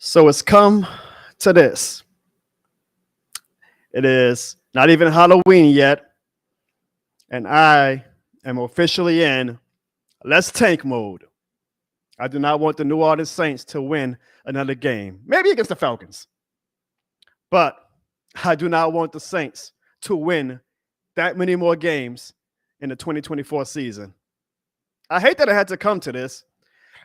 So it's come to this. It is not even Halloween yet, and I am officially in let's tank mode. I do not want the New Orleans Saints to win another game, maybe against the Falcons, but I do not want the Saints to win that many more games in the 2024 season. I hate that it had to come to this.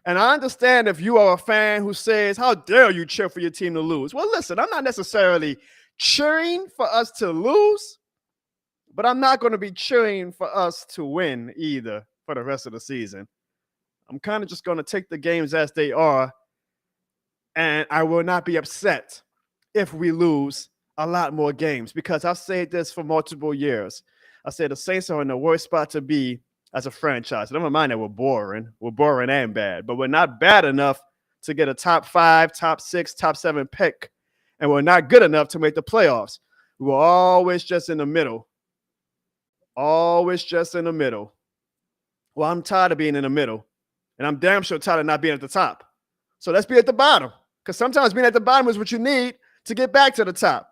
And I understand if you are a fan who says, how dare you cheer for your team to lose? Well, listen, I'm not necessarily cheering for us to lose, but I'm not going to be cheering for us to win either for the rest of the season. I'm kind of just going to take the games as they are, and I will not be upset if we lose a lot more games, because I've said this for multiple years. I said the Saints are in the worst spot to be as a franchise. Never mind that we're boring. We're boring and bad, but we're not bad enough to get a top 5, top 6, top 7 pick, and we're not good enough to make the playoffs. We were always just in the middle. Always just in the middle. Well, I'm tired of being in the middle, and I'm damn sure tired of not being at the top. So let's be at the bottom, because sometimes being at the bottom is what you need to get back to the top.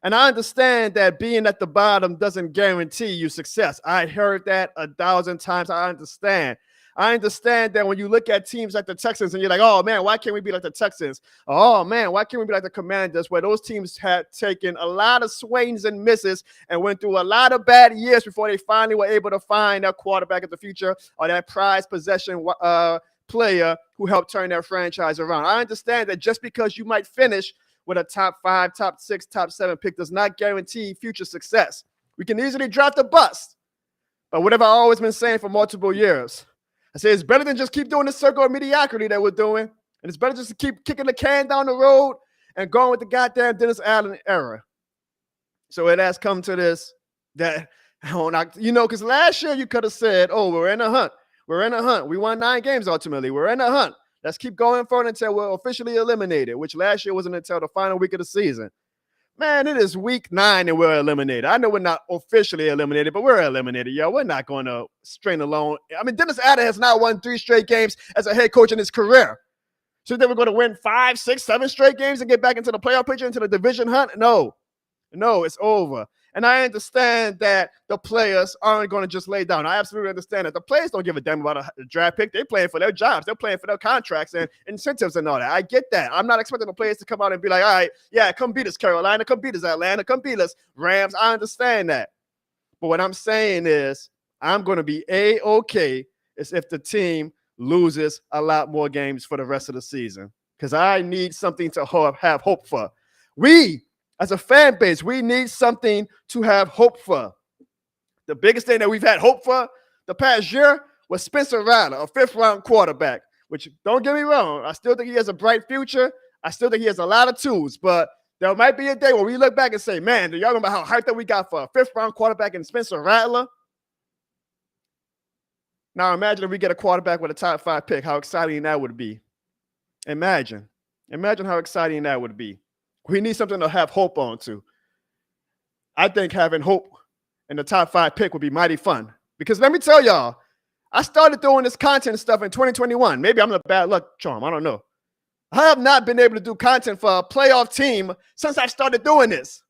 And I understand that being at the bottom doesn't guarantee you success. I heard that 1,000 times. I understand. I understand that when you look at teams like the Texans and you're like, oh, man, why can't we be like the Texans? Oh, man, why can't we be like the Commanders, where those teams had taken a lot of swings and misses and went through a lot of bad years before they finally were able to find their quarterback of the future or that prized possession player who helped turn their franchise around. I understand that just because you might finish with a top 5, top 6, top 7 pick does not guarantee future success. We can easily draft a bust. But whatever I've always been saying for multiple years, I say it's better than just keep doing the circle of mediocrity that we're doing. And it's better just to keep kicking the can down the road and going with the goddamn Dennis Allen era. So it has come to this that, because last year you could have said, oh, we're in a hunt. We're in a hunt. We won 9 games ultimately. We're in a hunt. Let's keep going for it until we're officially eliminated, which last year wasn't until the final week of the season. Man, it is week 9 and we're eliminated. I know we're not officially eliminated, but we're eliminated, yo. We're not going to strain alone. I mean, Dennis Allen has now won 3 straight games as a head coach in his career. So then we're going to win 5, 6, 7 straight games and get back into the playoff picture, into the division hunt? No, it's over. And I understand that the players aren't going to just lay down. I absolutely understand that. The players don't give a damn about a draft pick. They're playing for their jobs. They're playing for their contracts and incentives and all that. I get that. I'm not expecting the players to come out and be like, all right, yeah, come beat us, Carolina. Come beat us, Atlanta. Come beat us, Rams. I understand that. But what I'm saying is I'm going to be A-okay as if the team loses a lot more games for the rest of the season, because I need something to have hope for. As a fan base, we need something to have hope for. The biggest thing that we've had hope for the past year was Spencer Rattler, a 5th-round quarterback, which, don't get me wrong, I still think he has a bright future. I still think he has a lot of tools, but there might be a day where we look back and say, man, do y'all remember how hyped that we got for a 5th-round quarterback in Spencer Rattler? Now imagine if we get a quarterback with a top 5 pick, how exciting that would be. Imagine how exciting that would be. We need something to have hope on to. I think having hope in the top 5 pick would be mighty fun. Because let me tell y'all, I started doing this content stuff in 2021. Maybe I'm the bad luck charm. I don't know. I have not been able to do content for a playoff team since I started doing this.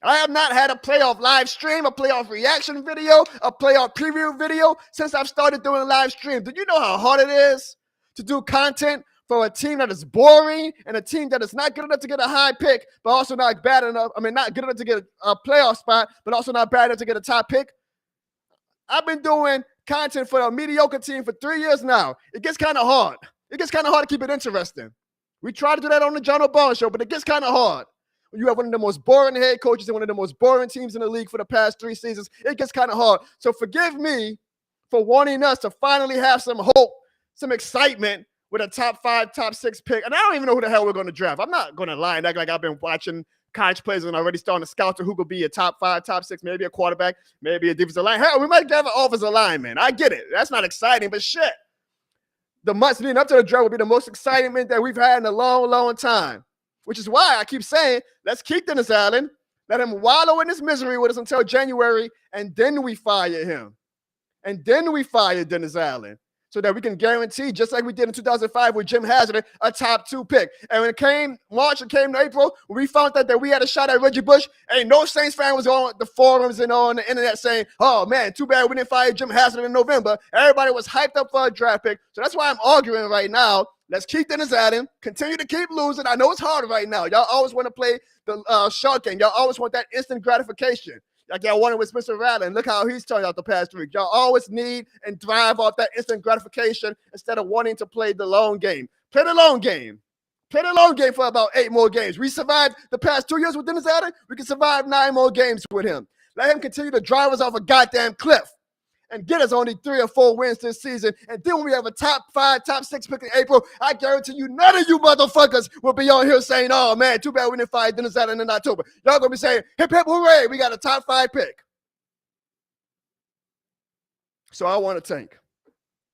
I have not had a playoff live stream, a playoff reaction video, a playoff preview video since I've started doing live stream. Do you know how hard it is to do content for a team that is boring and a team that is not good enough to get a high pick, but also not bad enough? I mean, not good enough to get a playoff spot, but also not bad enough to get a top pick. I've been doing content for a mediocre team for 3 years now. It gets kind of hard. It gets kind of hard to keep it interesting. We try to do that on the Jono show, but it gets kind of hard. When you have one of the most boring head coaches and one of the most boring teams in the league for the past 3 seasons, it gets kind of hard. So forgive me for wanting us to finally have some hope, some excitement with a top 5, top 6 pick. And I don't even know who the hell we're going to draft. I'm not going to lie and act like I've been watching college players and already starting to scout to who could be a top 5, top 6, maybe a quarterback, maybe a defensive line. Hell, we might have an offensive lineman. I get it. That's not exciting, but shit. The months leading up to the draft will be the most excitement that we've had in a long, long time, which is why I keep saying, let's keep Dennis Allen, let him wallow in his misery with us until January, and then we fire him. And then we fire Dennis Allen so that we can guarantee, just like we did in 2005 with Jim Haslett, a top 2 pick. And when it came March and came to April, when we found out that we had a shot at Reggie Bush, and no Saints fan was on the forums and on the internet saying, oh, man, too bad we didn't fire Jim Haslett in November. Everybody was hyped up for a draft pick. So that's why I'm arguing right now. Let's keep Dennis Allen, continue to keep losing. I know it's hard right now. Y'all always want to play the short game. Y'all always want that instant gratification. Like y'all wanted with Mr. Rattler, and look how he's turned out the past week. Y'all always need and thrive off that instant gratification instead of wanting to play the long game. Play the long game. Play the long game for about 8 more games. We survived the past 2 years with Dennis Allen. We can survive 9 more games with him. Let him continue to drive us off a goddamn cliff and get us only 3 or 4 wins this season. And then when we have a top 5, top 6 pick in April, I guarantee you none of you motherfuckers will be on here saying, oh, man, too bad we didn't fire Dennis Allen in October. Y'all going to be saying, hip, hip, hooray, we got a top 5 pick. So I want to tank.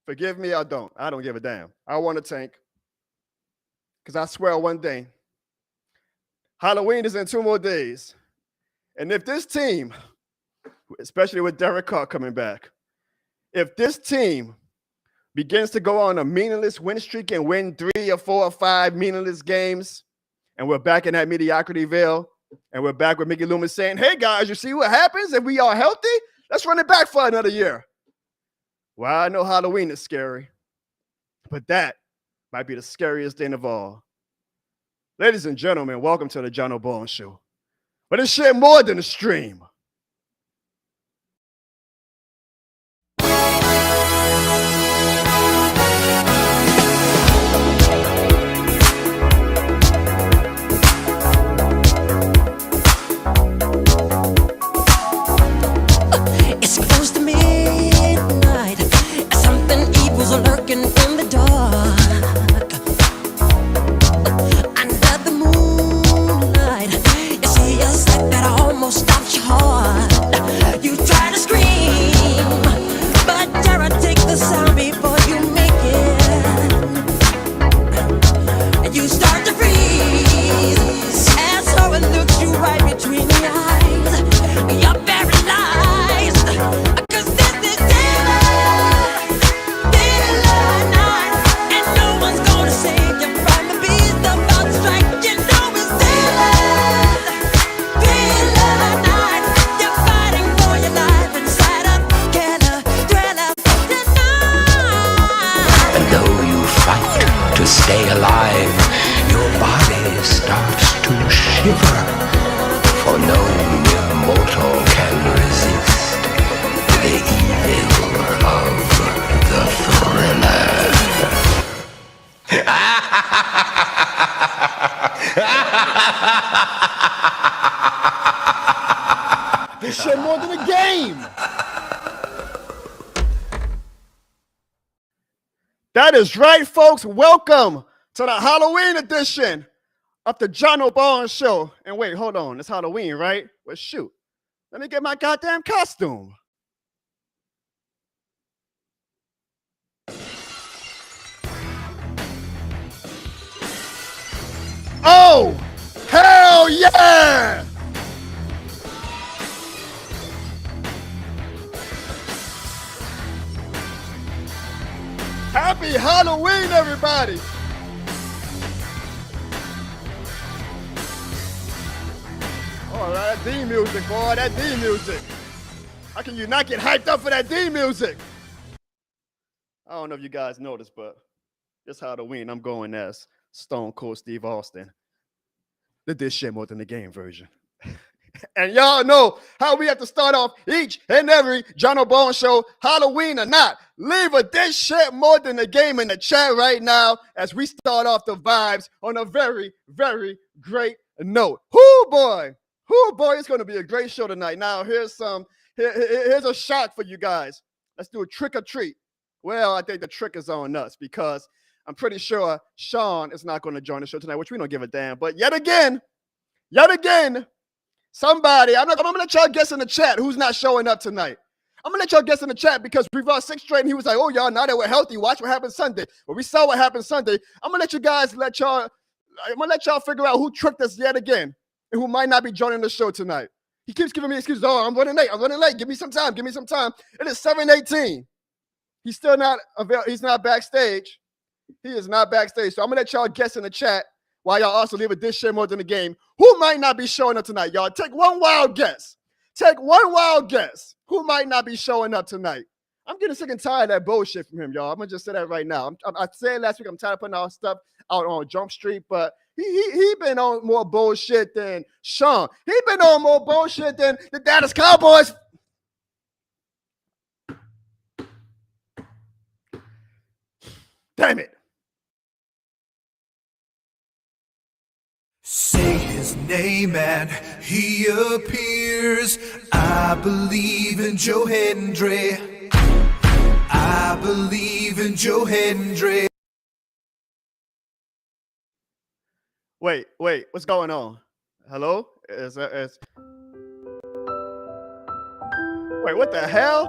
Forgive me, I don't. I don't give a damn. I want to tank because I swear one day, Halloween is in 2 more days. And if this team, especially with Derek Carr coming back, if this team begins to go on a meaningless win streak and win 3 or 4 or 5 meaningless games, and we're back in that mediocrity veil, and we're back with Mickey Loomis saying, hey, guys, you see what happens if we are healthy? Let's run it back for another year. Well, I know Halloween is scary, but that might be the scariest thing of all. Ladies and gentlemen, welcome to the Jono Bourne Show. But it's shit more than a stream. It's close to midnight. Something evil's lurking in the dark. Under the moonlight, you see a sight that almost stops your heart. You try to scream, but terror takes the sound before you make it. You start to freeze, and so it looks you right between the eyes. You're paralyzed, 'cause this is daylight night, and no one's gonna save you from the beast about to strike. You know it's daylight night. You're fighting for your life inside a killer thriller tonight. And though you fight to stay alive, your body starts to shiver. For no mere mortal can resist the evil of the thriller. This shit more than a game. That is right, folks. Welcome to the Halloween edition of the Jono Bourne Show. And wait, hold on. It's Halloween, right? Well, shoot. Let me get my goddamn costume. Oh, hell yeah! Happy Halloween, everybody! Oh, that D music, boy, that D music. How can you not get hyped up for that D music? I don't know if you guys noticed, but this Halloween, I'm going as Stone Cold Steve Austin. This shit more than the game version. And y'all know how we have to start off each and every Jono Bourne Show, Halloween or not. Leave a this shit more than the game in the chat right now as we start off the vibes on a very, very great note. Whoo, boy. Whoo, boy, it's going to be a great show tonight. Now, here's a shock for you guys. Let's do a trick or treat. Well, I think the trick is on us because I'm pretty sure Sean is not going to join the show tonight, which we don't give a damn. But yet again, somebody, I'm going to let y'all guess in the chat who's not showing up tonight. I'm going to let y'all guess in the chat because we brought 6 straight and he was like, oh, y'all, now that we're healthy, watch what happened Sunday. Well, we saw what happened Sunday. I'm going to let y'all figure out who tricked us yet again and who might not be joining the show tonight. He keeps giving me excuses. Oh, I'm running late. Give me some time. It is 7:18. He's still not available. He's not backstage. He is not backstage. So I'm going to let y'all guess in the chat while y'all also leave a dish share more than the game. Who might not be showing up tonight, y'all? Take one wild guess. Who might not be showing up tonight? I'm getting sick and tired of that bullshit from him, y'all. I'm going to just say that right now. I said last week I'm tired of putting our stuff out on Jump Street, but he been on more bullshit than Sean. He been on more bullshit than the Dallas Cowboys. Damn it. Say his name and he appears. I believe in Joe Hendry. I believe in Joe Hendry. Wait, what's going on? Hello? Wait, what the hell?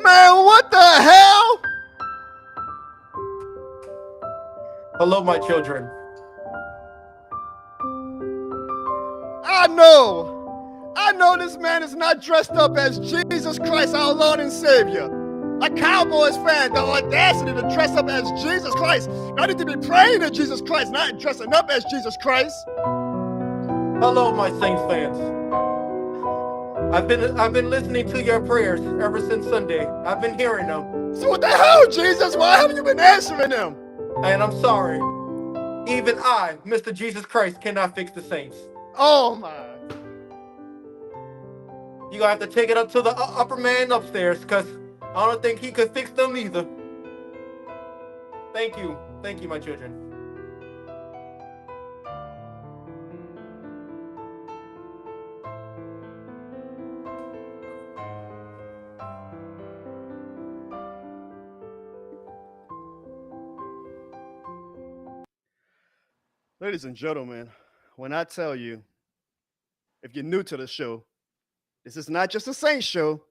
Man, what the hell? Hello, my children. I know this man is not dressed up as Jesus Christ, our Lord and Savior. A Cowboys fan, the audacity to dress up as Jesus Christ. I need to be praying to Jesus Christ, not dressing up as Jesus Christ. Hello, my Saints fans. I've been listening to your prayers ever since Sunday. I've been hearing them. So what the hell, Jesus? Why haven't you been answering them? And I'm sorry. Even I, Mr. Jesus Christ, cannot fix the Saints. Oh my. You gonna have to take it up to the upper man upstairs, because I don't think he could fix them either. Thank you, my children. Ladies and gentlemen, when I tell you, if you're new to the show, this is not just a Saints show.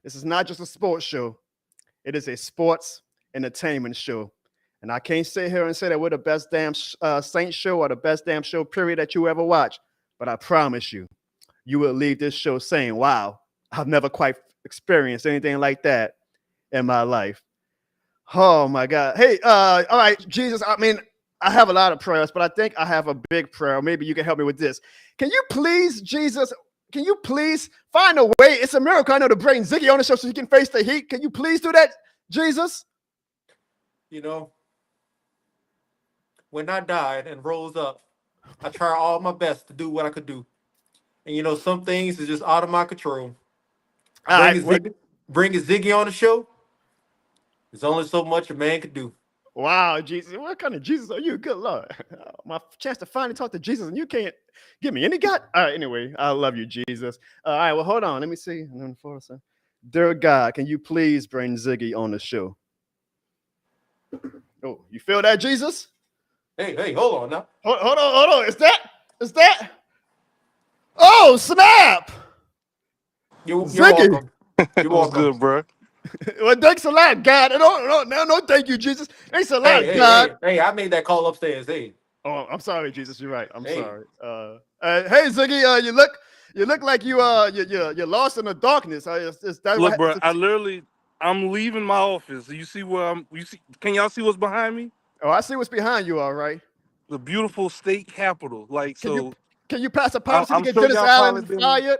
This is not just a sports show. It is a sports entertainment show. And I can't sit here and say that we're the best damn Saints show or the best damn show, period, that you ever watch. But I promise you, you will leave this show saying, wow, I've never quite experienced anything like that in my life. Oh, my God. Hey, all right, Jesus, I have a lot of prayers, but I think I have a big prayer. Maybe you can help me with this. Can you please, Jesus, find a way? It's a miracle, I know, to bring Ziggy on the show so he can face the heat. Can you please do that, Jesus? You know, when I died and rose up, I tried all my best to do what I could do. And, you know, some things is just out of my control. Bringing Ziggy on the show, there's only so much a man could do. Wow, Jesus. What kind of Jesus are you? Good Lord. My chance to finally talk to Jesus, and you can't give me any God. All right, anyway, I love you, Jesus. All right, well, hold on. Let me see. Dear God, can you please bring Ziggy on the show? Oh, you feel that, Jesus? Hey, hold on now. Hold on. Is that? Oh, snap. You're Ziggy. welcome. You're What's welcome. good, bro? Well, thanks a lot, God. No, thank you, Jesus. Thanks a lot, God. Hey, I made that call upstairs. Hey. Oh, I'm sorry, Jesus. You're right. I'm sorry. Hey, Ziggy, you look like you're lost in the darkness. Is that Look, bro, I'm leaving my office. You see where can y'all see what's behind me? Oh, I see what's behind you, all right. The beautiful state capitol. Can you pass a policy to get sure Dennis y'all Allen probably fired?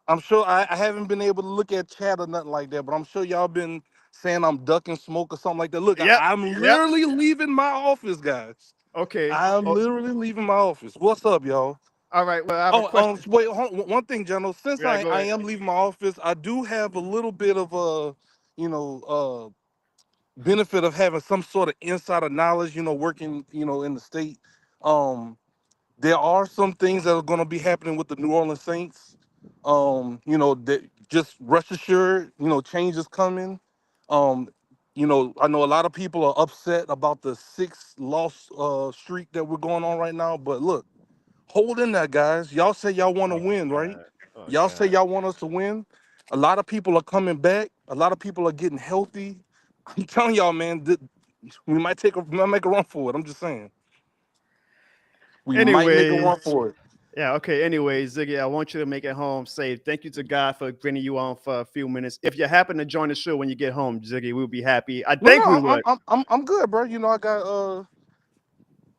I'm sure I haven't been able to look at chat or nothing like that, but I'm sure y'all been saying I'm ducking smoke or something like that. Look, Yep. I'm literally leaving my office, guys. Okay. I'm literally leaving my office. What's up, y'all? All right. Well, I have a question. Wait, one thing, Jono. Since Yeah, go I ahead. am leaving my office, I do have a little bit of benefit of having some sort of insider knowledge, working, in the state. There are some things that are going to be happening with the New Orleans Saints. That just rest assured, change is coming. Um, I know a lot of people are upset about the 6 loss streak that we're going on right now. But look, hold in there, guys. Y'all say y'all want to Oh win, right? God. Oh Y'all say God. y'all want us to win. A lot of people are coming back. A lot of people are getting healthy. I'm telling y'all, man, we might make a run for it. I'm just saying, we might make a Anyways, run for it. yeah, okay. Anyways, Ziggy, I want you to make it home safe. Thank you to God for bringing you on for a few minutes. If you happen to join the show when you get home, Ziggy, we'll be happy. I No, think we no, I'm would. I'm good, bro. I got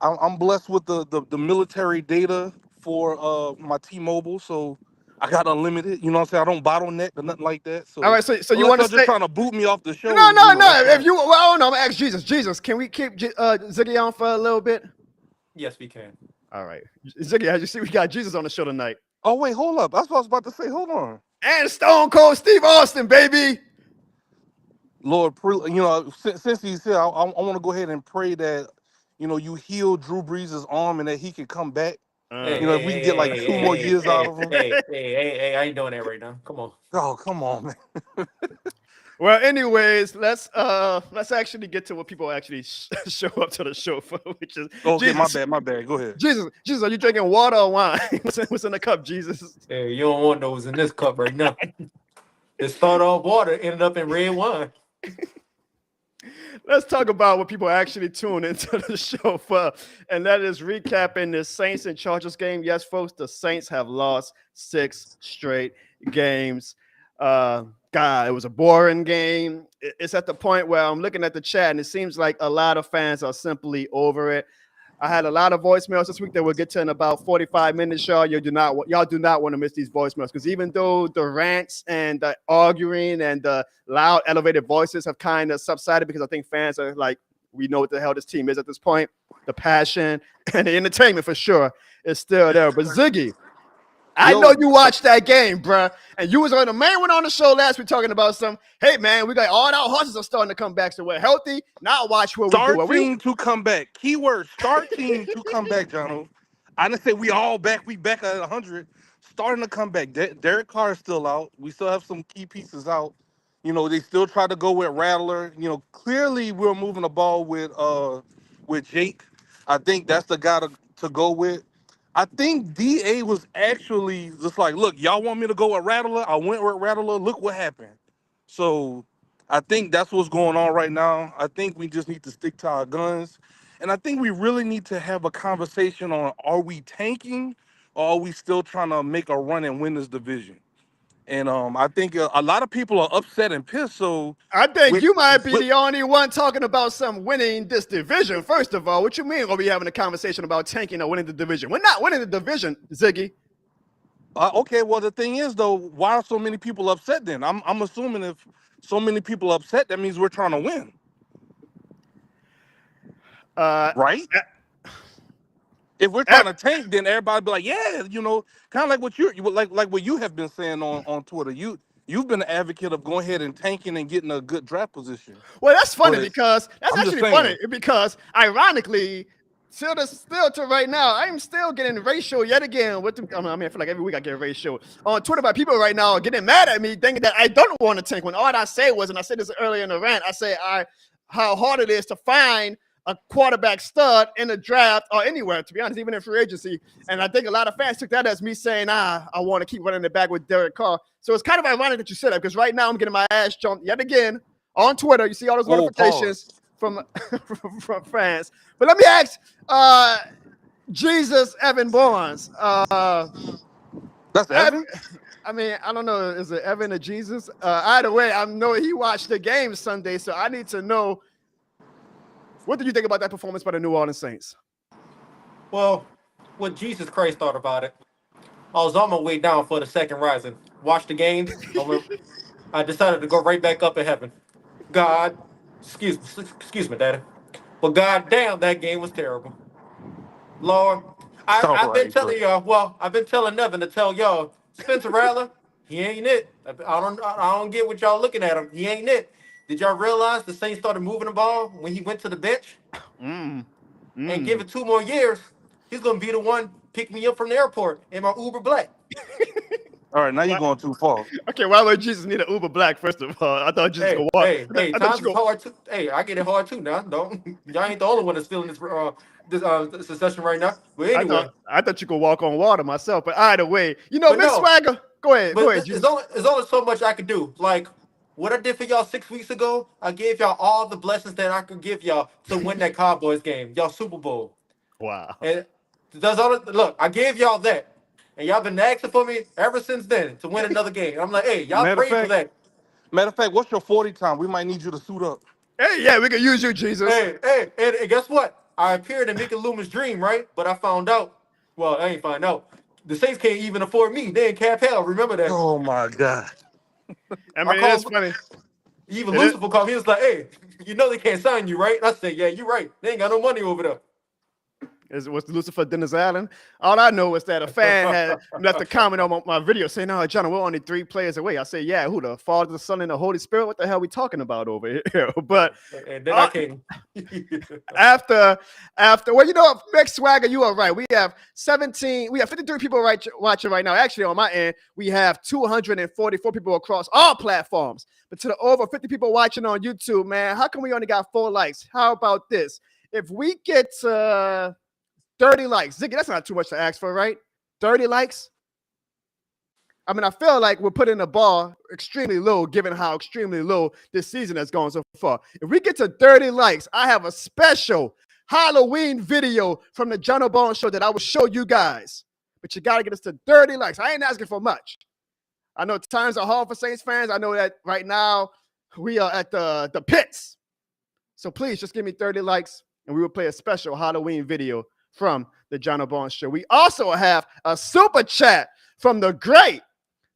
I'm blessed with the military data for my T-Mobile, so I got unlimited. You know what I'm saying? I don't bottleneck or nothing like that. All So right, so you unless want to y'all just stay? trying to boot me off the No, show, no, that's no. If fine. you, well, I don't know. I'm gonna ask Jesus. Jesus, can we keep Ziggy on for a little bit? Yes, we can. All right, Ziggy, as you see, we got Jesus on the show tonight, Oh wait, hold up. That's what I was about to say. Hold on. and Stone Cold Steve Austin, baby. Lord, since he's here, I want to go ahead and pray that you heal Drew Brees' arm and that he can come back. Hey, Uh, If we can get like 2 more years out of him. hey, I ain't doing that right now. Come on. Oh, come on, man. well, anyways, let's actually get to what people actually show up to the show for, which is Okay, Jesus. my bad. Go ahead. Jesus, are you drinking water or wine? What's in the cup, Jesus? Hey, you don't want those in this cup right now. It started off water, ended up in red wine. Let's talk about what people actually tune into the show for, and that is recapping the Saints and Chargers game. Yes, folks, the Saints have lost 6 straight games. God, it was a boring game. It's at the point where I'm looking at the chat, and it seems like a lot of fans are simply over it. I had a lot of voicemails this week that we'll get to in about 45 minutes, y'all. Y'all do not want to miss these voicemails, because even though the rants and the arguing and the loud elevated voices have kind of subsided, because I think fans are like, we know what the hell this team is at this point. The passion and the entertainment for sure is still there. But Ziggy, I know you watched that game, bruh. And you was on the main one on the show last week talking about some, hey, man, we got all our horses are starting to come back, so we're healthy. Now watch what we do. Starting to come back. Keyword, starting to come back, Jono. I didn't say we all back. We back at 100. Starting to come back. Derek Carr is still out. We still have some key pieces out. They still try to go with Rattler. Clearly we're moving the ball with Jake. I think that's the guy to go with. I think DA was actually just like, look, y'all want me to go with Rattler? I went with Rattler. Look what happened. So I think that's what's going on right now. I think we just need to stick to our guns. And I think we really need to have a conversation on, are we tanking or are we still trying to make a run and win this division? And I think a lot of people are upset and pissed. So I think with, you might be with the only one talking about some winning this division. First of all, what you mean we'll be having a conversation about tanking or winning the division? We're not winning the division, Ziggy. okay, well the thing is though, why are so many people upset then? I'm assuming if so many people upset, that means we're trying to win, Uh, right? If we're eh, trying to tank, then everybody be like, yeah, kind of like what like what you have been saying on Twitter. You've been an advocate of going ahead and tanking and getting a good draft position. well, that's funny But because that's I'm just actually funny saying, because ironically, still to right now, I'm still getting ratio yet again. I mean, I feel like every week I get ratio on Twitter by people right now getting mad at me, thinking that I don't want to tank. When all I say was, and I said this earlier in the rant, I say how hard it is to find a quarterback stud in the draft or anywhere, to be honest, even in free agency. And I think a lot of fans took that as me saying, I want to keep running it back with Derek Carr. So it's kind of ironic that you said that, because right now I'm getting my ass jumped yet again on Twitter. You see all those notifications pause. from from fans. But let me ask Jesus Evan Barnes. That's Evan. I mean, I don't know. Is it Evan or Jesus? Either way, I know he watched the game Sunday, so I need to know, what did you think about that performance by the New Orleans Saints? Well, what Jesus Christ thought about it. I was on my way down for the second rising. Watched the game. I decided to go right back up in heaven. God, excuse me, Daddy. But goddamn, that game was terrible. Lord, All I've been right, bro. telling y'all. Well, I've been telling Nevin to tell y'all. Spencer Rattler, he ain't it. I don't get what y'all looking at him. He ain't it. Did y'all realize the Saints started moving the ball when he went to the bench? And give it 2 more years, he's gonna be the one pick me up from the airport in my Uber Black. All right, now you're going too far. Okay, why would Jesus need an Uber Black? First of all, I thought Jesus could walk. Hey, I thought times you is go. hard too. Hey, I get it hard too now. Don't y'all ain't the only one that's feeling this succession right now. But anyway, I thought you could walk on water myself. But either way, you know, but Miss no, Swagger, go ahead, but Jesus. it's only so much I could do. Like what I did for y'all 6 weeks ago, I gave y'all all the blessings that I could give y'all to win that Cowboys game, y'all Super Bowl. Wow. And that's all. Look, I gave y'all that, and y'all been asking for me ever since then to win another game. And I'm like, hey, y'all Matter of prayed for fact, that. what's your 40 time? We might need you to suit up. Hey, yeah, we can use you, Jesus. Hey, and guess what? I appeared in Mickey Loomis' dream, right? But I found out. Well, I ain't find out. The Saints can't even afford me. They in cap hell. Remember that? Oh my God. I I mean, it is called. funny. Even It is, Lucifer called me. He was like, "Hey, you know they can't sign you, right?" I said, "Yeah, you're right. They ain't got no money over there." was Lucifer Dennis Allen. All I know is that a fan had left a comment on my video saying, "No, John, we're only 3 players away." I say, "Yeah, who, the Father, the Son, and the Holy Spirit? What the hell are we talking about over here?" But And then I came. after, well, you know what, Mick Swagger, you are right. We have 53 people watching right now. Actually, on my end, we have 244 people across all platforms. But to the over 50 people watching on YouTube, man, how come we only got 4 likes? How about this? If we get 30 likes, Ziggy, that's not too much to ask for, right? 30 likes. I mean, I feel like we're putting the bar extremely low, given how extremely low this season has gone so far. If we get to 30 likes, I have a special Halloween video from the Jono Bone Show that I will show you guys. But you got to get us to 30 likes. I ain't asking for much. I know times are hard for Saints fans. I know that right now we are at the pits. So please just give me 30 likes, and we will play a special Halloween video from the Jono Bone Show. We also have a super chat from the great,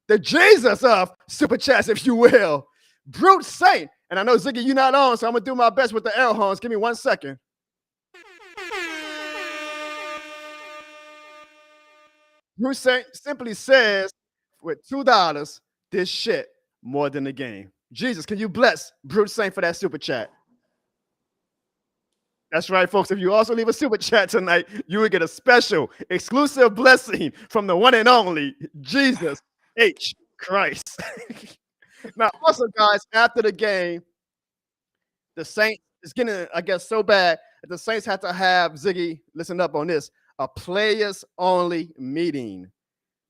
the Jesus of super chats, if you will, Brute Saint. And I know, Ziggy, you're not on, so I'm going to do my best with the air horns. Give me 1 second. Brute Saint simply says, with $2, this shit more than the game. Jesus, can you bless Brute Saint for that super chat? That's right, folks. If you also leave a super chat tonight, you will get a special exclusive blessing from the one and only Jesus H. Christ. Now, also, guys, after the game, the Saints is getting, I guess, so bad that the Saints have to have, Ziggy, listen up on this, a players-only meeting.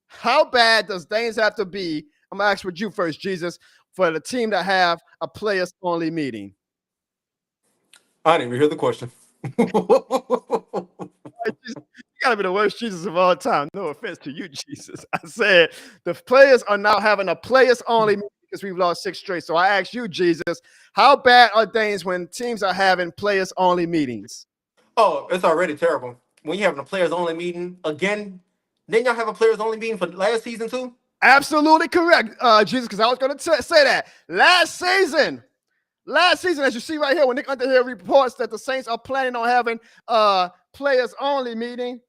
How bad does things have to be? I'm going to ask with you first, Jesus, for the team to have a players-only meeting. I didn't even hear the question. You gotta be the worst Jesus of all time. No offense to you, Jesus. I said the players are now having a players only meeting because we've lost 6 straight. So I asked you, Jesus, how bad are things when teams are having players only meetings? Oh, it's already terrible. When you're having a players only meeting again, didn't y'all have a players only meeting for last season too? Absolutely correct, Jesus, because I was going to say that. Last season, as you see right here, when Nick Underhill reports that the Saints are planning on having a players-only meeting.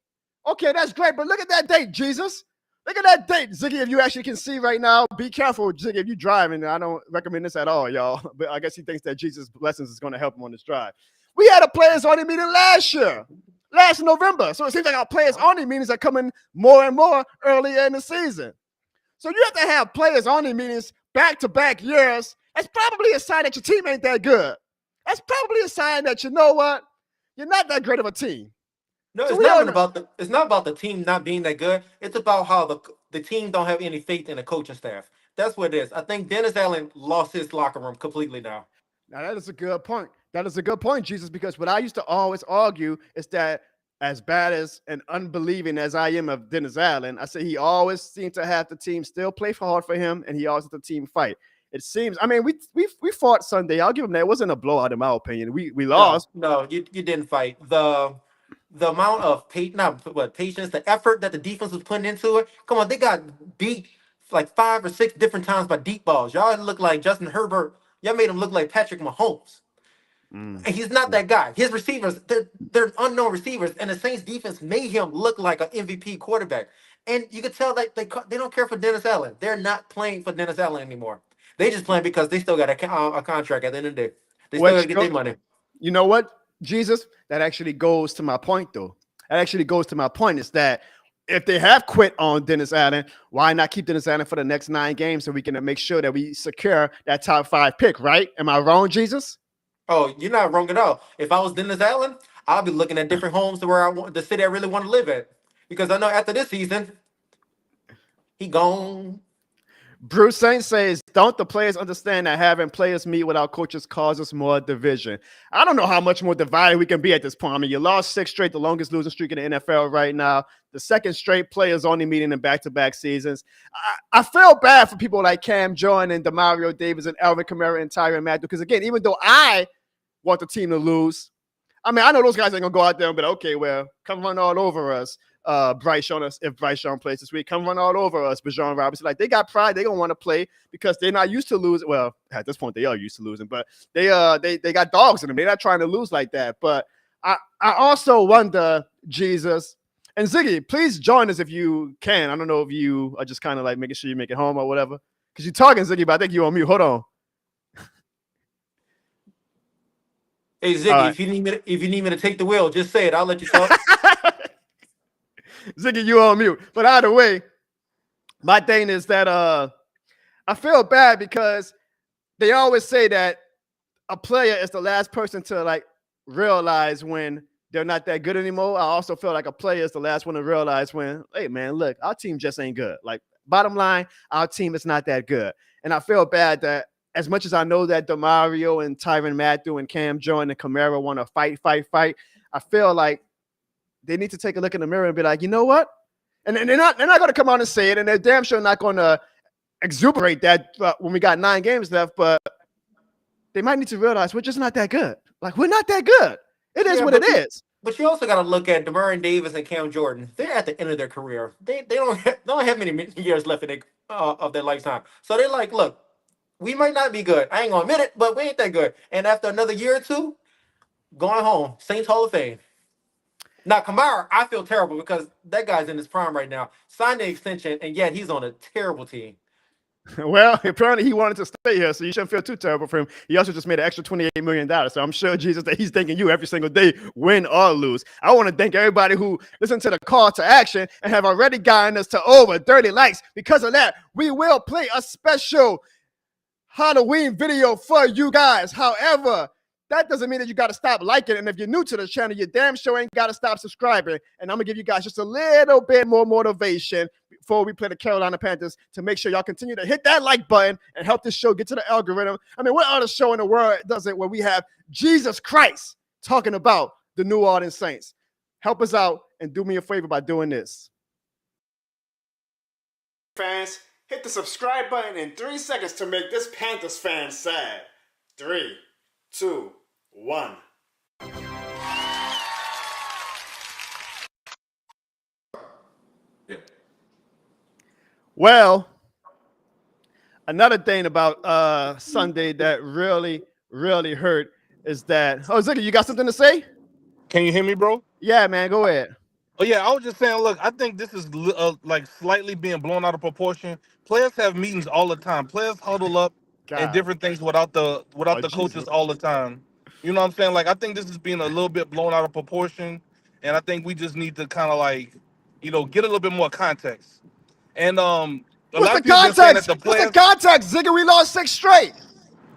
Okay, that's great, but look at that date, Jesus. Look at that date, Ziggy, if you actually can see right now. Be careful, Ziggy, if you're driving. I don't recommend this at all, y'all. But I guess he thinks that Jesus' blessings is going to help him on this drive. We had a players-only meeting last November. So it seems like our players-only meetings are coming more and more earlier in the season. So you have to have players-only meetings back-to-back years. That's probably a sign that your team ain't that good. That's probably a sign that, you know what, you're not that great of a team. No, So it's not about the team not being that good. It's about how the team don't have any faith in the coaching staff. That's what it is. I think Dennis Allen lost his locker room completely now. Now, that is a good point. That is a good point, Jesus, because what I used to always argue is that as bad as and unbelieving as I am of Dennis Allen, I say he always seemed to have the team still play hard for him, and he always let the team fight. It seems, I mean, we fought Sunday. I'll give him that. It wasn't a blowout in my opinion. We lost. No, you didn't fight. The amount of patience, the effort that the defense was putting into it. Come on, they got beat like 5 or 6 different times by deep balls. Y'all look like Justin Herbert. Y'all made him look like Patrick Mahomes. And he's not that guy. His receivers, they're unknown receivers, and the Saints defense made him look like an MVP quarterback. And you could tell that they don't care for Dennis Allen. They're not playing for Dennis Allen anymore. They just playing because they still got a contract at the end of the day. They still got to get their money. You know what, Jesus? That actually goes to my point, though. That actually goes to my point is that if they have quit on Dennis Allen, why not keep Dennis Allen for the next 9 games so we can make sure that we secure that top 5 pick, right? Am I wrong, Jesus? Oh, you're not wrong at all. If I was Dennis Allen, I'll be looking at different homes to where I want the city I really want to live at. Because I know after this season, he gone. Bruce Saint says, don't the players understand that having players meet without coaches causes more division? I don't know how much more divided we can be at this point. I mean, you lost 6 straight, the longest losing streak in the NFL right now. The second straight players only meeting in back-to-back seasons. I feel bad for people like Cam Jordan and Demario Davis and Alvin Kamara and Tyrann Matthew. Because, again, even though I want the team to lose, I mean, I know those guys ain't going to go out there and be like, okay, well, come run all over us. Bryce Young, if Bryce Young plays this week, come run all over us. Bijan Robinson, like they got pride, they gonna want to play because they're not used to losing. Well, at this point, they are used to losing, but they got dogs in them. They're not trying to lose like that. But I also wonder, Jesus and Ziggy, please join us if you can. I don't know if you are just kind of like making sure you make it home or whatever, because you're talking, Ziggy, but I think you're on mute. Hold on. Hey Ziggy, Right. if you need me to take the wheel, just say it. I'll let you talk. Ziggy, you on mute. But either way, my thing is that I feel bad because they always say that a player is the last person to like realize when they're not that good anymore. I also feel like a player is the last one to realize when, hey man, look, our team just ain't good. Like bottom line, our team is not that good. And I feel bad that as much as I know that Demario and Tyrann Matthew and Cam Jordan and Kamara want to fight, I feel like they need to take a look in the mirror and be like, you know what? And they're not going to come out and say it, and they're damn sure not going to exuberate that when we got 9 games left. But they might need to realize we're just not that good. Like we're not that good. It is what it is. But you also got to look at Demario Davis and Cam Jordan. They're at the end of their career. They don't have many years left in of their lifetime. So they're like, look, we might not be good. I ain't gonna admit it, but we ain't that good. And after another year or two, going home, Saints Hall of Fame. Now, Kamara, I feel terrible because that guy's in his prime right now. Signed the extension, and yet he's on a terrible team. Well, apparently he wanted to stay here, so you shouldn't feel too terrible for him. He also just made an extra $28 million. So I'm sure, Jesus, that he's thanking you every single day, win or lose. I want to thank everybody who listened to the call to action and have already gotten us to over 30 likes. Because of that, we will play a special Halloween video for you guys. However, that doesn't mean that you got to stop liking. And if you're new to the channel, you damn sure ain't got to stop subscribing. And I'm going to give you guys just a little bit more motivation before we play the Carolina Panthers to make sure y'all continue to hit that like button and help this show get to the algorithm. I mean, what other show in the world does it where we have Jesus Christ talking about the New Orleans Saints? Help us out and do me a favor by doing this. Fans, hit the subscribe button in 3 seconds to make this Panthers fan sad. 3, 2, 1. Well, another thing about Sunday that really hurt is that, oh, Ziggy, you got something to say? Can you hear me, bro? Yeah, man, go ahead. Oh yeah, I was just saying. Look, I think this is like slightly being blown out of proportion. Players have meetings all the time. Players huddle up and different things without the coaches Jesus. all the time. You know what I'm saying? Like I think this is being a little bit blown out of proportion, and I think we just need to kind of like, get a little bit more context. And a lot of people been saying that the players. What's the context, Ziggy? We lost 6 straight.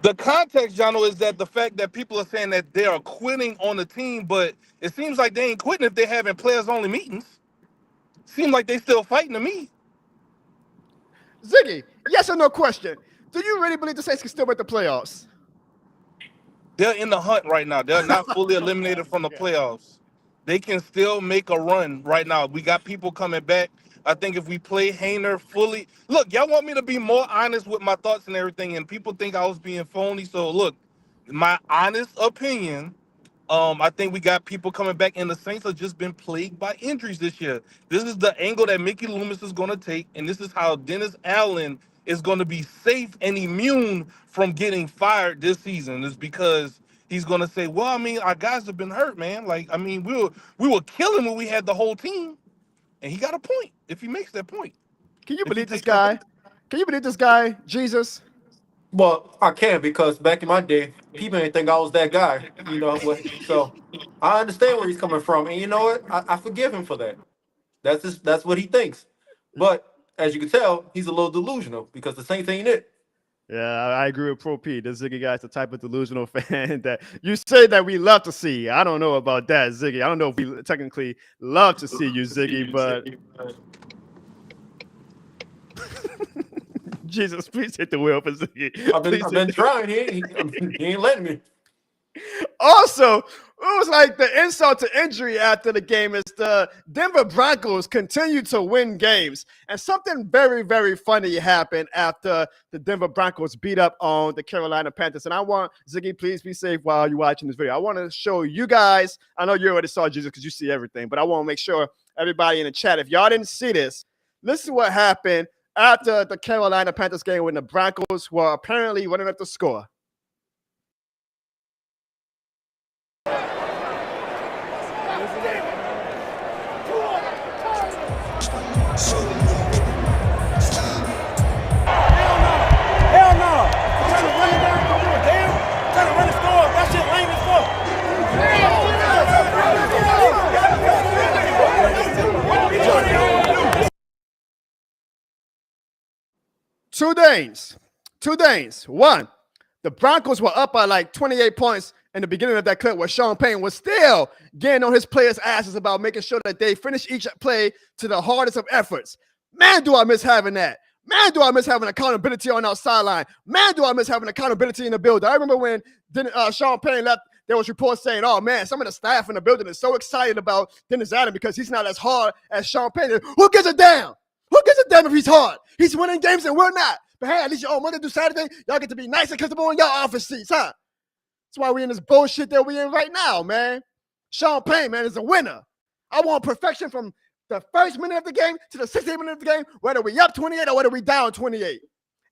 The context, Jono, is that the fact that people are saying that they are quitting on the team, but it seems like they ain't quitting if they're having players-only meetings. Seems like they still fighting to me. Ziggy, yes or no question. Do you really believe the Saints can still make the playoffs? They're in the hunt right now. They're not fully eliminated from the playoffs. They can still make a run right now. We got people coming back. I think if we play Haener fully, look, y'all want me to be more honest with my thoughts and everything, and people think I was being phony. So look, my honest opinion, I think we got people coming back, and the Saints have just been plagued by injuries this year. This is the angle that Mickey Loomis is going to take, and this is how Dennis Allen is going to be safe and immune from getting fired this season. Is because he's going to say, well, I mean, our guys have been hurt, man. Like, I mean, we were killing when we had the whole team. And he got a point if he makes that point. Can you believe this guy? Can you believe this guy, Jesus? Well, I can because back in my day, people didn't think I was that guy. So I understand where he's coming from, and you know what? I forgive him for that. That's what he thinks. But as you can tell, he's a little delusional because the Saints ain't it. Yeah, I agree with Pro P. The Ziggy guy's the type of delusional fan that you say that we love to see. I don't know about that, Ziggy. I don't know if we technically love to see you, Ziggy, but Jesus, please hit the wheel for Ziggy. I've been trying. He ain't letting me. Also, it was like the insult to injury after the game is the Denver Broncos continue to win games. And something very, very funny happened after the Denver Broncos beat up on the Carolina Panthers. And I want, Ziggy, please be safe while you're watching this video. I want to show you guys, I know you already saw Jesus because you see everything, but I want to make sure everybody in the chat, if y'all didn't see this, this is what happened after the Carolina Panthers game when the Broncos were apparently running up the score. Hell no! I'm trying to run it down. Don't give a damn. I'm trying to run the score. That shit lame as fuck. 2 things. 2 things. One, the Broncos were up by like 28 points in the beginning of that clip where Sean Payton was still getting on his players' asses about making sure that they finish each play to the hardest of efforts. Man, do I miss having that. Man, do I miss having accountability on our sideline. Man, do I miss having accountability in the building. I remember when Sean Payton left, there was reports saying, oh, man, some of the staff in the building is so excited about Dennis Allen because he's not as hard as Sean Payton. Who gives a damn? Who gives a damn if he's hard? He's winning games and we're not. But hey, at least Monday through Saturday, y'all get to be nice and comfortable in your office seats, huh? That's why we in this bullshit that we in right now, man. Sean Payton, man, is a winner. I want perfection from the first minute of the game to the 68th minute of the game, whether we up 28 or whether we down 28.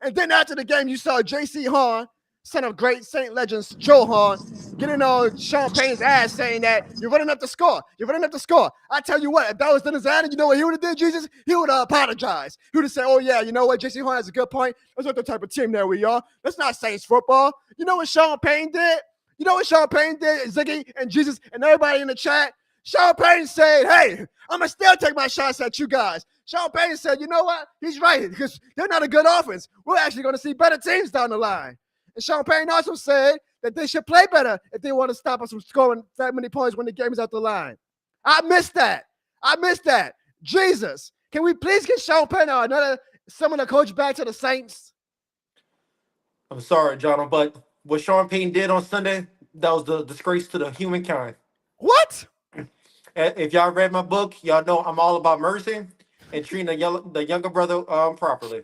And then after the game, you saw J.C. Horn, son of great Saint legends Joe Horn, getting on Sean Payton's ass saying that you're running up the score. You're running up the score. I tell you what, if that was Dennis Allen, you know what he would have did, Jesus? He would have apologized. He would have said, oh, yeah, you know what? J.C. Horn has a good point. That's not the type of team that we are. That's not Saints football. You know what Sean Payton did? You know what Sean Payton did, Ziggy and Jesus and everybody in the chat? Sean Payton said, hey, I'm going to still take my shots at you guys. Sean Payton said, you know what? He's right because they're not a good offense. We're actually going to see better teams down the line. And Sean Payton also said that they should play better if they want to stop us from scoring that many points when the game is out the line. I missed that. Jesus, can we please get Sean Payton or another similar coach back to the Saints? I'm sorry, Jono, but what Sean Payton did on Sunday, that was the disgrace to the humankind. What? If y'all read my book, y'all know I'm all about mercy and treating the younger brother properly.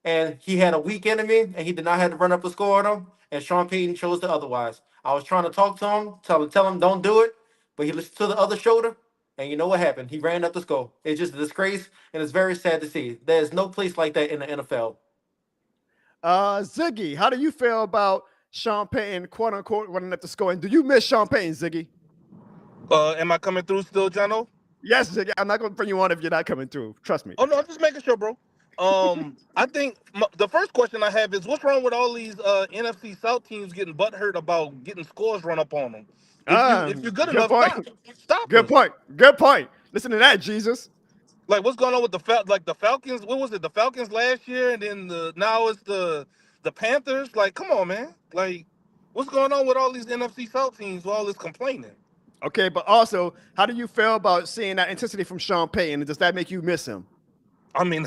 And he had a weak enemy, and he did not have to run up the score on him. And Sean Payton chose to otherwise. I was trying to talk to him, tell him don't do it, but he listened to the other shoulder. And you know what happened? He ran up the score. It's just a disgrace, and it's very sad to see. There's no place like that in the NFL. Ziggy, how do you feel about Sean Payton, quote unquote, running up the score? And do you miss Sean Payton, Ziggy? Am I coming through still, Jono? Yes, Ziggy. I'm not going to bring you on if you're not coming through. Trust me. Oh, no, I'm just making sure, bro. I think the first question I have is what's wrong with all these NFC South teams getting butthurt about getting scores run up on them? If you're good enough, stop. Good point. Listen to that, Jesus. Like, what's going on with the Falcons? What was it? The Falcons last year, and then now it's the Panthers. Like, come on, man. Like, what's going on with all these NFC South teams with all this complaining? Okay, but also, how do you feel about seeing that intensity from Sean Payton? Does that make you miss him? I mean,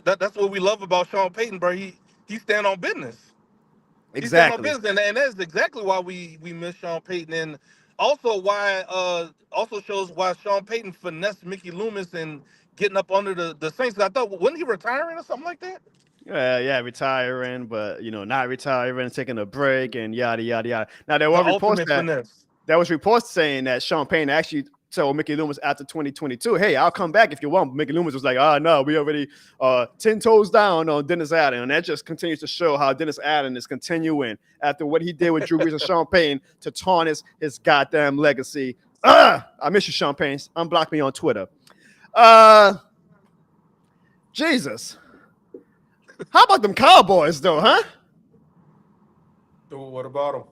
that's what we love about Sean Payton, bro. He stand on business. Exactly. He stand on business, and that's exactly why we miss Sean Payton, and also shows why Sean Payton finessed Mickey Loomis and getting up under the Saints. I thought, wasn't he retiring or something like that? Yeah, retiring, but not retiring, taking a break, and yada yada yada. Now there were reports saying that Sean Payton actually told Mickey Loomis after 2022, hey, I'll come back if you want. But Mickey Loomis was like, no, we already 10 toes down on Dennis Allen. And that just continues to show how Dennis Allen is continuing after what he did with Drew Brees and Sean Payton to tarnish his goddamn legacy. I miss you, Sean Payton. Unblock me on Twitter. Jesus. How about them Cowboys, though, huh? What about them?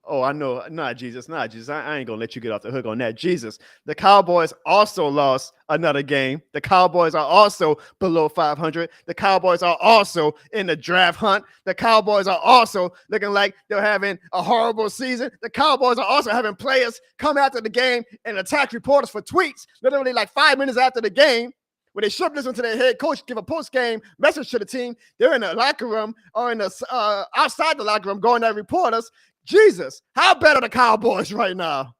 Oh, I know. Not Jesus. Not Jesus. I ain't going to let you get off the hook on that. Jesus. The Cowboys also lost another game. The Cowboys are also below 500. The Cowboys are also in the draft hunt. The Cowboys are also looking like they're having a horrible season. The Cowboys are also having players come after the game and attack reporters for tweets literally like 5 minutes after the game. When they should listen to their head coach give a post-game message to the team, they're in the locker room or in the outside the locker room going at reporters. Jesus, how bad are the Cowboys right now?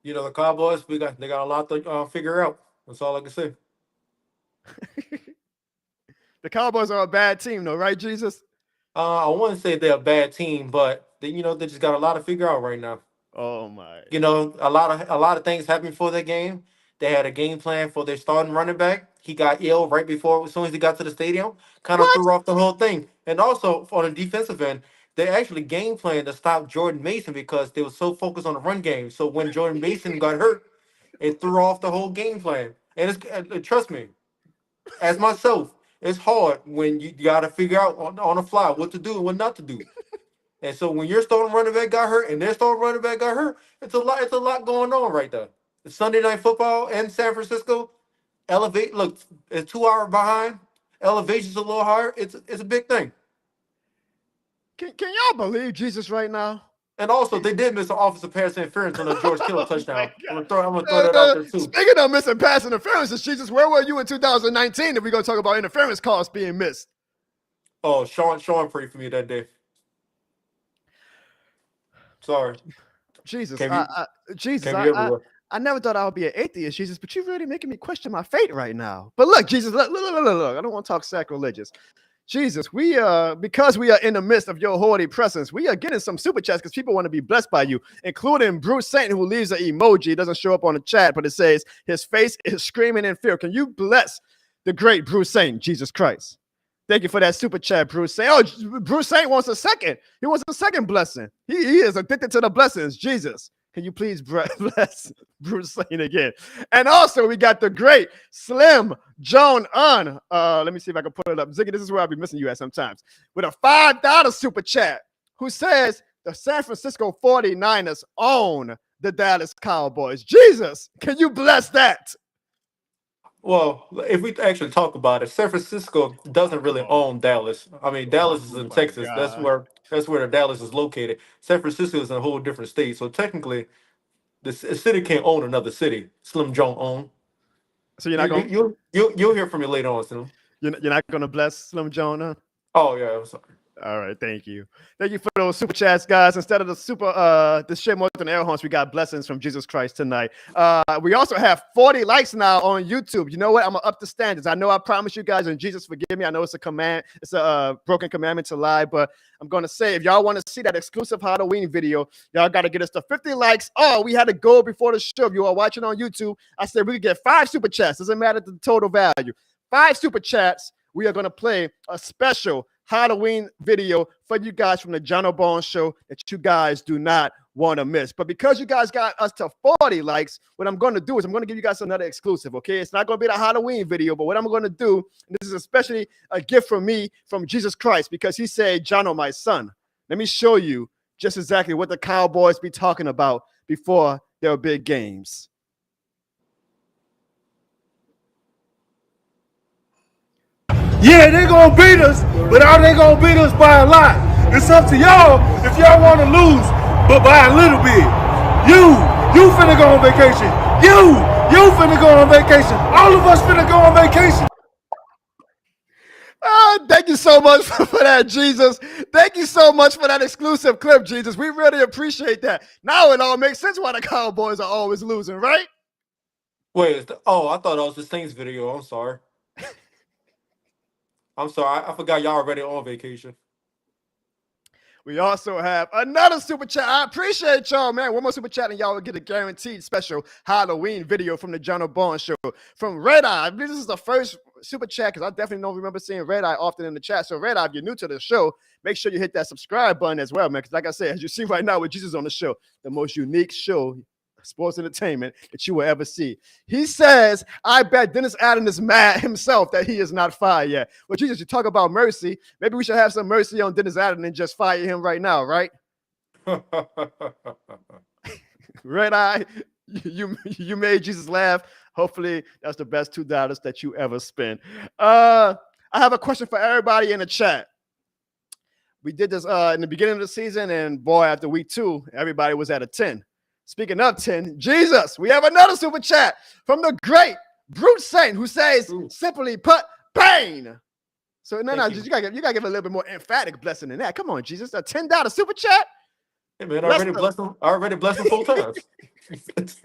You know, the Cowboys, they got a lot to figure out. That's all I can say. The Cowboys are a bad team, though, right, Jesus? I wouldn't say they're a bad team, but they just got a lot to figure out right now. Oh my! You know, a lot of things happened before the game. They had a game plan for their starting running back. He got ill right before, as soon as he got to the stadium, kind of What? threw off the whole thing. And also on the defensive end, they actually game planned to stop Jordan Mason because they were so focused on the run game. So when Jordan Mason got hurt, it threw off the whole game plan. And trust me, as myself, it's hard when you got to figure out on the fly what to do and what not to do. And so when your starting running back got hurt and their starting running back got hurt, it's a lot going on right there. The Sunday Night Football in San Francisco, it's 2 hours behind. Elevation's a little higher. It's a big thing. Can y'all believe Jesus right now? And also, they did miss an offensive pass interference on the George Kittle touchdown. I'm gonna throw that out there too. Speaking of missing pass interferences, Jesus, where were you in 2019 if we're gonna talk about interference calls being missed? Oh, Sean prayed for me that day. Sorry. Jesus, Jesus, I never thought I would be an atheist, Jesus, but you're really making me question my faith right now. But look, Jesus, look, I don't want to talk sacrilegious. Jesus, because we are in the midst of your holy presence, we are getting some super chats because people want to be blessed by you, including Bruce Saint, who leaves an emoji. It doesn't show up on the chat, but it says his face is screaming in fear. Can you bless the great Bruce Saint, Jesus Christ? Thank you for that super chat, Bruce Saint. Oh, Bruce Saint wants a second. He wants a second blessing. He is addicted to the blessings. Jesus, can you please bless Bruce Saint again? And also, we got the great Slim Jono. Let me see if I can put it up. Ziggy, this is where I'll be missing you at sometimes. With a $5 super chat, who says the San Francisco 49ers own the Dallas Cowboys. Jesus, can you bless that? Well, if we actually talk about it, San Francisco doesn't really own Dallas. I mean, Dallas is in Texas. God. That's where the Dallas is located. San Francisco is in a whole different state. So technically, the city can't own another city. Slim Jong own. So you're not going. You'll hear from me later on, Slim. You're not going to bless Slim Jono? Oh yeah, I'm sorry. All right, thank you. Thank you for those super chats, guys. Instead of the shit more than air horns, we got blessings from Jesus Christ tonight. We also have 40 likes now on YouTube. You know what? I'm gonna up the standards. I know I promised you guys, and Jesus forgive me. I know it's a command, it's a broken commandment to lie, but I'm gonna say if y'all want to see that exclusive Halloween video, y'all gotta get us to 50 likes. Oh, we had a goal before the show. If you are watching on YouTube, I said we could get 5 super chats. Doesn't matter the total value. 5 super chats. We are gonna play a special Halloween video for you guys from the Jono Bones Show that you guys do not want to miss. But because you guys got us to 40 likes, what I'm going to do is I'm going to give you guys another exclusive, okay? It's not going to be the Halloween video, but what I'm going to do, and this is especially a gift from me, from Jesus Christ, because he said, Jono, my son, let me show you just exactly what the Cowboys be talking about before their big games. Yeah, they gonna beat us, but are they gonna beat us by a lot? It's up to y'all if y'all want to lose, but by a little bit. You finna go on vacation. You finna go on vacation. All of us finna go on vacation. Thank you so much for that, Jesus. Thank you so much for that exclusive clip, Jesus. We really appreciate that. Now it all makes sense why the Cowboys are always losing, right? Wait, I thought that was the Saints video. I'm sorry. I'm sorry. I forgot y'all already on vacation. We also have another super chat. I appreciate y'all, man. One more super chat and y'all will get a guaranteed special Halloween video from the Jono Bones Show. From Red Eye. I believe this is the first super chat because I definitely don't remember seeing Red Eye often in the chat. So Red Eye, if you're new to the show, make sure you hit that subscribe button as well, man. Because like I said, as you see right now with Jesus on the show, the most unique show, sports entertainment, that you will ever see. He says, I bet Dennis Allen is mad himself that he is not fired yet. Well, Jesus, you talk about mercy. Maybe we should have some mercy on Dennis Allen and just fire him right now, right? Red Eye, you made Jesus laugh. Hopefully, that's the best $2 that you ever spent. I have a question for everybody in the chat. We did this in the beginning of the season, and boy, after week 2, everybody was at a 10. Speaking of 10, Jesus, we have another super chat from the great Brute Saint who says, simply put, bang. So no, you gotta give a little bit more emphatic blessing than that. Come on, Jesus, a $10 super chat. Hey man, I already blessed him 4 times. There's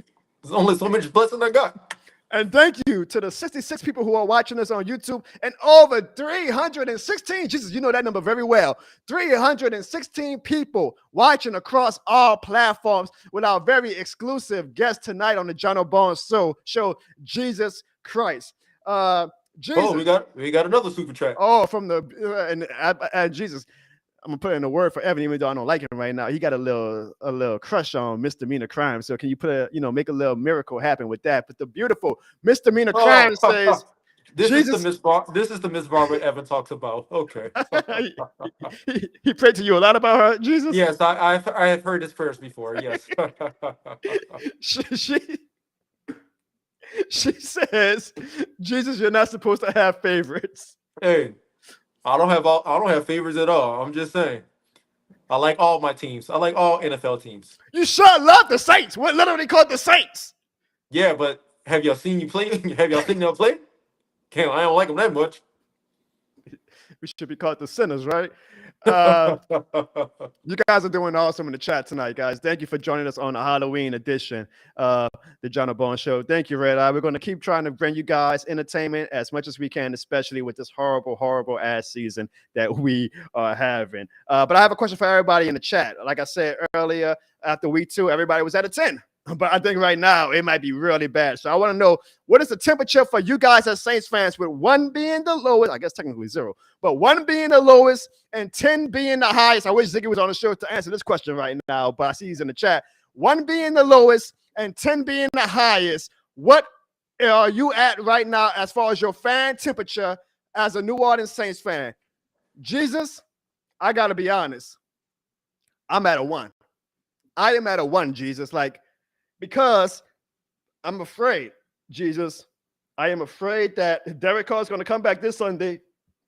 only so much blessing I got. And thank you to the 66 people who are watching us on YouTube and over 316. Jesus, you know that number very well. 316 people watching across all platforms with our very exclusive guest tonight on the Jono Bones show, Jesus Christ. Jesus. Oh, we got another super chat. Oh, from the Jesus. I'm gonna put in a word for Evan, even though I don't like him right now. He got a little crush on misdemeanor crime. So can you make a little miracle happen with that? But the beautiful misdemeanor crime says, this is the Miss Barbara Evan talks about. Okay. he prayed to you a lot about her, Jesus. Yes, I have heard his prayers before. Yes. she says, Jesus, you're not supposed to have favorites. Hey. I don't have favorites at all. I'm just saying. I like all my teams. I like all NFL teams. You sure love the Saints. We're literally called the Saints. Yeah, but have y'all seen you play? Have y'all seen them play? I don't like them that much. We should be called the sinners, right? You guys are doing awesome in the chat tonight, guys. Thank you for joining us on the Halloween edition of the Jono Bones Show. Thank you, Red Eye. We're going to keep trying to bring you guys entertainment as much as we can, especially with this horrible, horrible ass season that we are having. But I have a question for everybody in the chat. Like I said earlier, after week 2, everybody was at a 10. But I think right now it might be really bad. So I want to know, what is the temperature for you guys as Saints fans, with 1 being the lowest, I guess technically 0, but 1 being the lowest and 10 being the highest? I wish Ziggy was on the show to answer this question right now, but I see he's in the chat. 1 being the lowest and 10 being the highest. What are you at right now as far as your fan temperature as a New Orleans Saints fan? Jesus, I got to be honest. I'm at a 1. I am at a 1, Jesus. Because I'm afraid, Jesus, I am afraid that Derek Carr is going to come back this Sunday.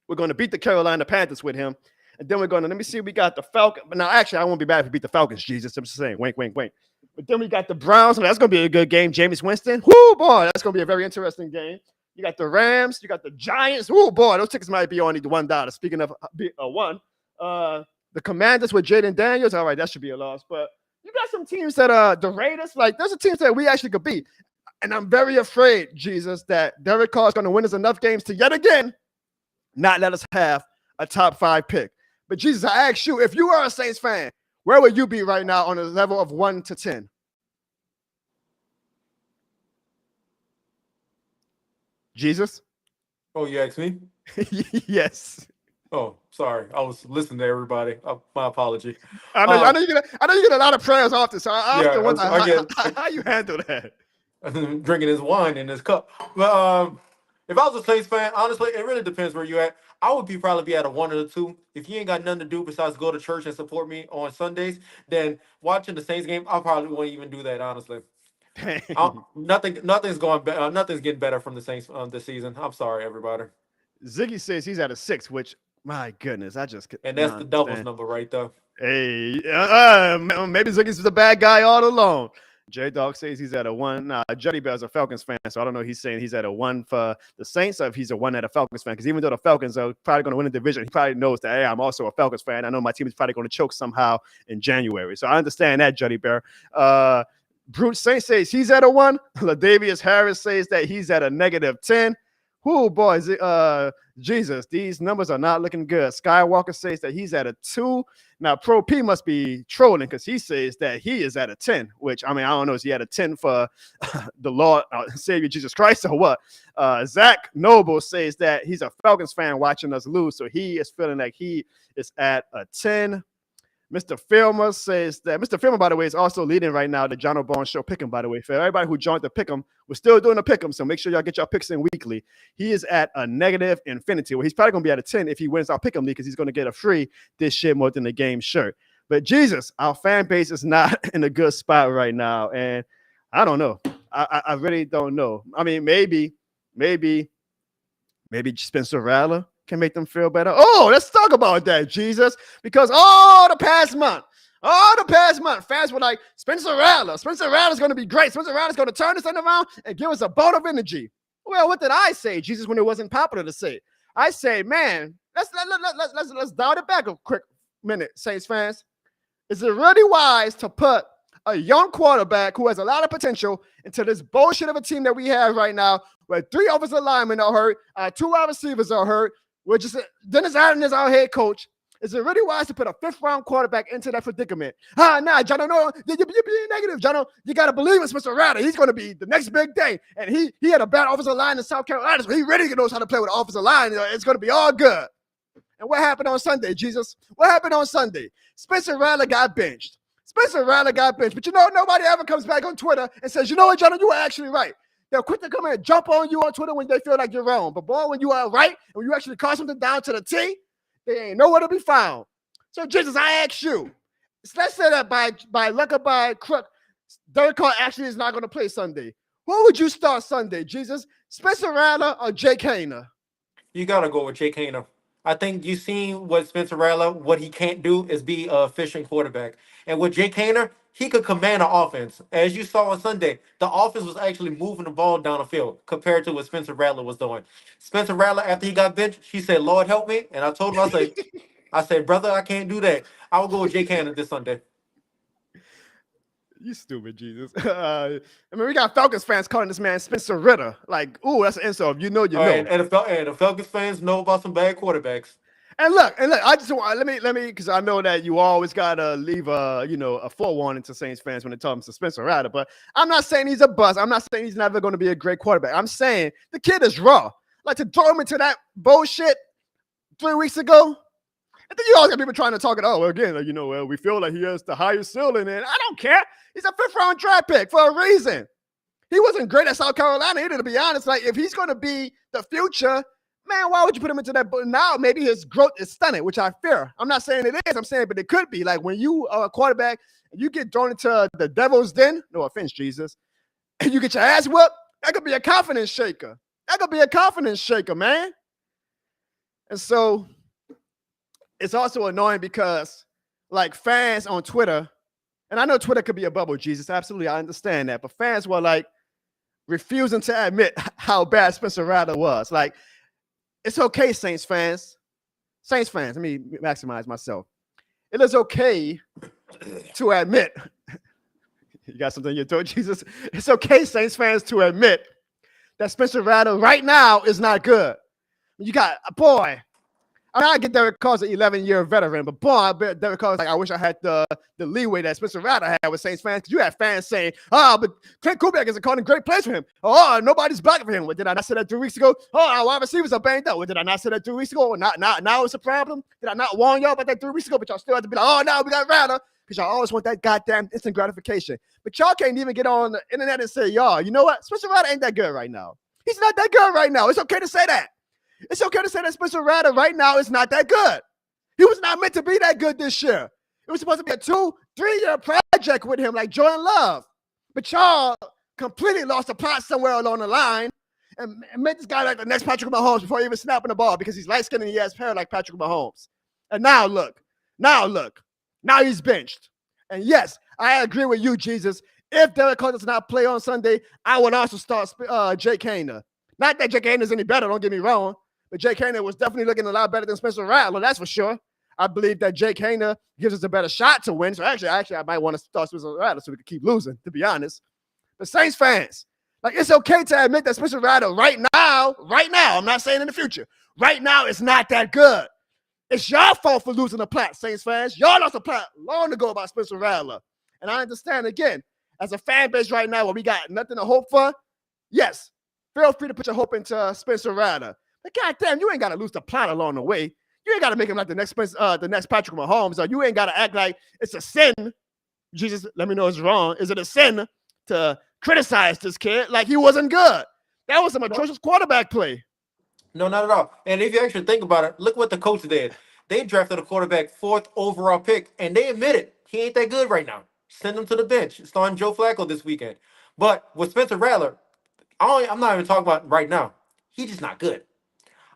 We're going to beat the Carolina Panthers with him. And then we're going to, let me see, we got the Falcons. But now, actually, I won't be bad if we beat the Falcons, Jesus. I'm just saying, wink, wink, wink. But then we got the Browns, and that's going to be a good game. Jameis Winston, whoo, boy, that's going to be a very interesting game. You got the Rams, you got the Giants. Whoo, boy, those tickets might be only the $1. Speaking of a 1, the Commanders with Jaden Daniels, all right, that should be a loss. But you got some teams that are the Raiders. Those are teams that we actually could beat. And I'm very afraid, Jesus, that Derek Carr is going to win us enough games to yet again not let us have a top 5 pick. But Jesus, I ask you, if you are a Saints fan, where would you be right now on a level of 1 to 10? Jesus? Oh, you asked me? Yes. Oh, sorry. I was listening to everybody. My apology. I know you get a lot of prayers often, so I often wonder how you handle that. Drinking his wine in his cup. But if I was a Saints fan, honestly, it really depends where you at. I would probably be at a 1 or a 2. If you ain't got nothing to do besides go to church and support me on Sundays, then watching the Saints game, I probably won't even do that, honestly. Nothing's getting better from the Saints this season. I'm sorry, everybody. Ziggy says he's at a 6, which, my goodness, and that's the doubles number right there. Hey, maybe Ziggy's the bad guy all alone. J-Dog says he's at a 1. Juddy Bear's a Falcons fan, so I don't know. He's saying he's at a 1 for the Saints, or if he's a 1 at a Falcons fan. Because even though the Falcons are probably going to win the division, he probably knows that, hey, I'm also a Falcons fan. I know my team is probably going to choke somehow in January. So I understand that, Juddy Bear. Brute Saint says he's at a 1. Ladavius Harris says that he's at a -10. Whoo, boys, Jesus, these numbers are not looking good. Skywalker says that he's at a 2. Now, Pro P must be trolling because he says that he is at a 10, which, I mean, I don't know, is he at a 10 for the Lord, Savior Jesus Christ or what? Zach Noble says that he's a Falcons fan watching us lose, so he is feeling like he is at a 10. Mr. Filmer says that Mr. Filmer, by the way, is also leading right now the Jono Bones Show Pick'em, by the way. For everybody who joined the Pick'em, we're still doing the Pick'em, so make sure y'all get your picks in weekly. He is at a -infinity. Well, he's probably going to be at a 10 if he wins our Pick'em league because he's going to get a free this shit more than the game shirt. But Jesus, our fan base is not in a good spot right now. And I don't know. I really don't know. I mean, maybe Spencer Rattler can make them feel better. Oh, let's talk about that, Jesus. Because all the past month, fans were like, Spencer Rattler's going to be great. Spencer Rattler's going to turn this thing around and give us a bolt of energy. Well, what did I say, Jesus, when it wasn't popular to say? I say, man, let's dial it back a quick minute, Saints fans. Is it really wise to put a young quarterback who has a lot of potential into this bullshit of a team that we have right now, where 3 offensive linemen are hurt, 2 wide receivers are hurt? We're just Dennis Allen is our head coach. Is it really wise to put a 5th-round quarterback into that predicament? Nah, Jono, no, you're being negative, Jono. You got to believe in Spencer Rattler. He's going to be the next big thing. And he had a bad offensive line in South Carolina, so he really knows how to play with an offensive line. It's going to be all good. And what happened on Sunday, Jesus? What happened on Sunday? Spencer Rattler got benched. But you know, nobody ever comes back on Twitter and says, you know what, Jono, you were actually right. They're quick to come in and jump on you on Twitter when they feel like you're wrong. But boy, when you are right, and when you actually call something down to the T, they ain't nowhere to be found. So, Jesus, I ask you, let's say that by luck or by crook, Derek Carr actually is not going to play Sunday. Who would you start Sunday, Jesus? Spencer Rattler or Jake Haener? You got to go with Jake Haener. I think you've seen what Spencer Rattler, what he can't do is be an efficient quarterback. And with Jake Haener, he could command an offense. As you saw on Sunday, the offense was actually moving the ball down the field compared to what Spencer Rattler was doing. Spencer Rattler, after he got benched, he said, Lord, help me. And I told him, I said, brother, I can't do that. I will go with Jake Haener this Sunday. You stupid, Jesus. I mean, we got Falcons fans calling this man Spencer Ritter. Like, ooh, that's an insult. You know. And the Falcons fans know about some bad quarterbacks. And look, I just want let me because I know that you always gotta leave a forewarning to Saints fans when they talk to Spencer Rattler. But I'm not saying he's a bust. I'm not saying he's never going to be a great quarterback. I'm saying the kid is raw. Like, to throw him into that bullshit 3 weeks ago. And then you always got people trying to talk it. Oh, well, again, we feel like he has the highest ceiling, and I don't care. He's a 5th-round draft pick for a reason. He wasn't great at South Carolina either, to be honest. Like, if he's going to be the future, man, why would you put him into that? But now maybe his growth is stunning, which I fear. I'm not saying it is. I'm saying, but it could be. Like, when you are a quarterback and you get thrown into the devil's den, no offense, Jesus, and you get your ass whooped, that could be a confidence shaker. Man. And so it's also annoying because, like, fans on Twitter, and I know Twitter could be a bubble, Jesus. Absolutely, I understand that. But fans were, like, refusing to admit how bad Spencer Rattler was. Like, it's okay, Saints fans. Let me maximize myself. It is okay to admit. You got something in your throat, Jesus? It's okay, Saints fans, to admit that Spencer Rattler right now is not good. You got, boy, I get Derek Carr's an 11-year veteran, but boy, I bet Derek Carr's like, I wish I had the leeway that Spencer Rattler had with Saints fans, because you had fans saying, but Clint Kubiak is calling great plays for him. Oh, nobody's blocking for him. What, did I not say that 3 weeks ago? Oh, our wide receivers are banged up. What, did I not say that 3 weeks ago? Now it's a problem? Did I not warn y'all about that 3 weeks ago? But y'all still have to be like, oh, no, we got Rattler, because y'all always want that goddamn instant gratification. But y'all can't even get on the internet and say, y'all, you know what? Spencer Rattler ain't that good right now. He's not that good right now. It's okay to say that. It's okay to say that Spencer Rattler right now is not that good. He was not meant to be that good this year. It was supposed to be a 2-3 year project with him like Jordan Love. But y'all completely lost the plot somewhere along the line and made this guy like the next Patrick Mahomes before he even snapping the ball, because he's light-skinned and he has hair like Patrick Mahomes. And now look. Now he's benched. And yes, I agree with you, Jesus. If Derek Carr does not play on Sunday, I would also start Jake Haener. Not that Jake Haener is any better, don't get me wrong. But Jake Haener was definitely looking a lot better than Spencer Rattler, that's for sure. I believe that Jake Haener gives us a better shot to win. So actually, I might want to start Spencer Rattler so we can keep losing, to be honest. But Saints fans, like, it's okay to admit that Spencer Rattler right now, I'm not saying in the future, right now it's not that good. It's your fault for losing the plot, Saints fans. Y'all lost the plot long ago about Spencer Rattler. And I understand, again, as a fan base right now where we got nothing to hope for, yes, feel free to put your hope into Spencer Rattler. But goddamn, you ain't got to lose the plot along the way. You ain't got to make him like the next Patrick Mahomes, or you ain't got to act like it's a sin. Jesus, let me know it's wrong. Is it a sin to criticize this kid like he wasn't good? That was some atrocious quarterback play. No, not at all. And if you actually think about it, look what the coach did. They drafted a quarterback 4th overall pick, and they admitted he ain't that good right now. Send him to the bench. Starting Joe Flacco this weekend. But with Spencer Rattler, I'm not even talking about right now. He's just not good.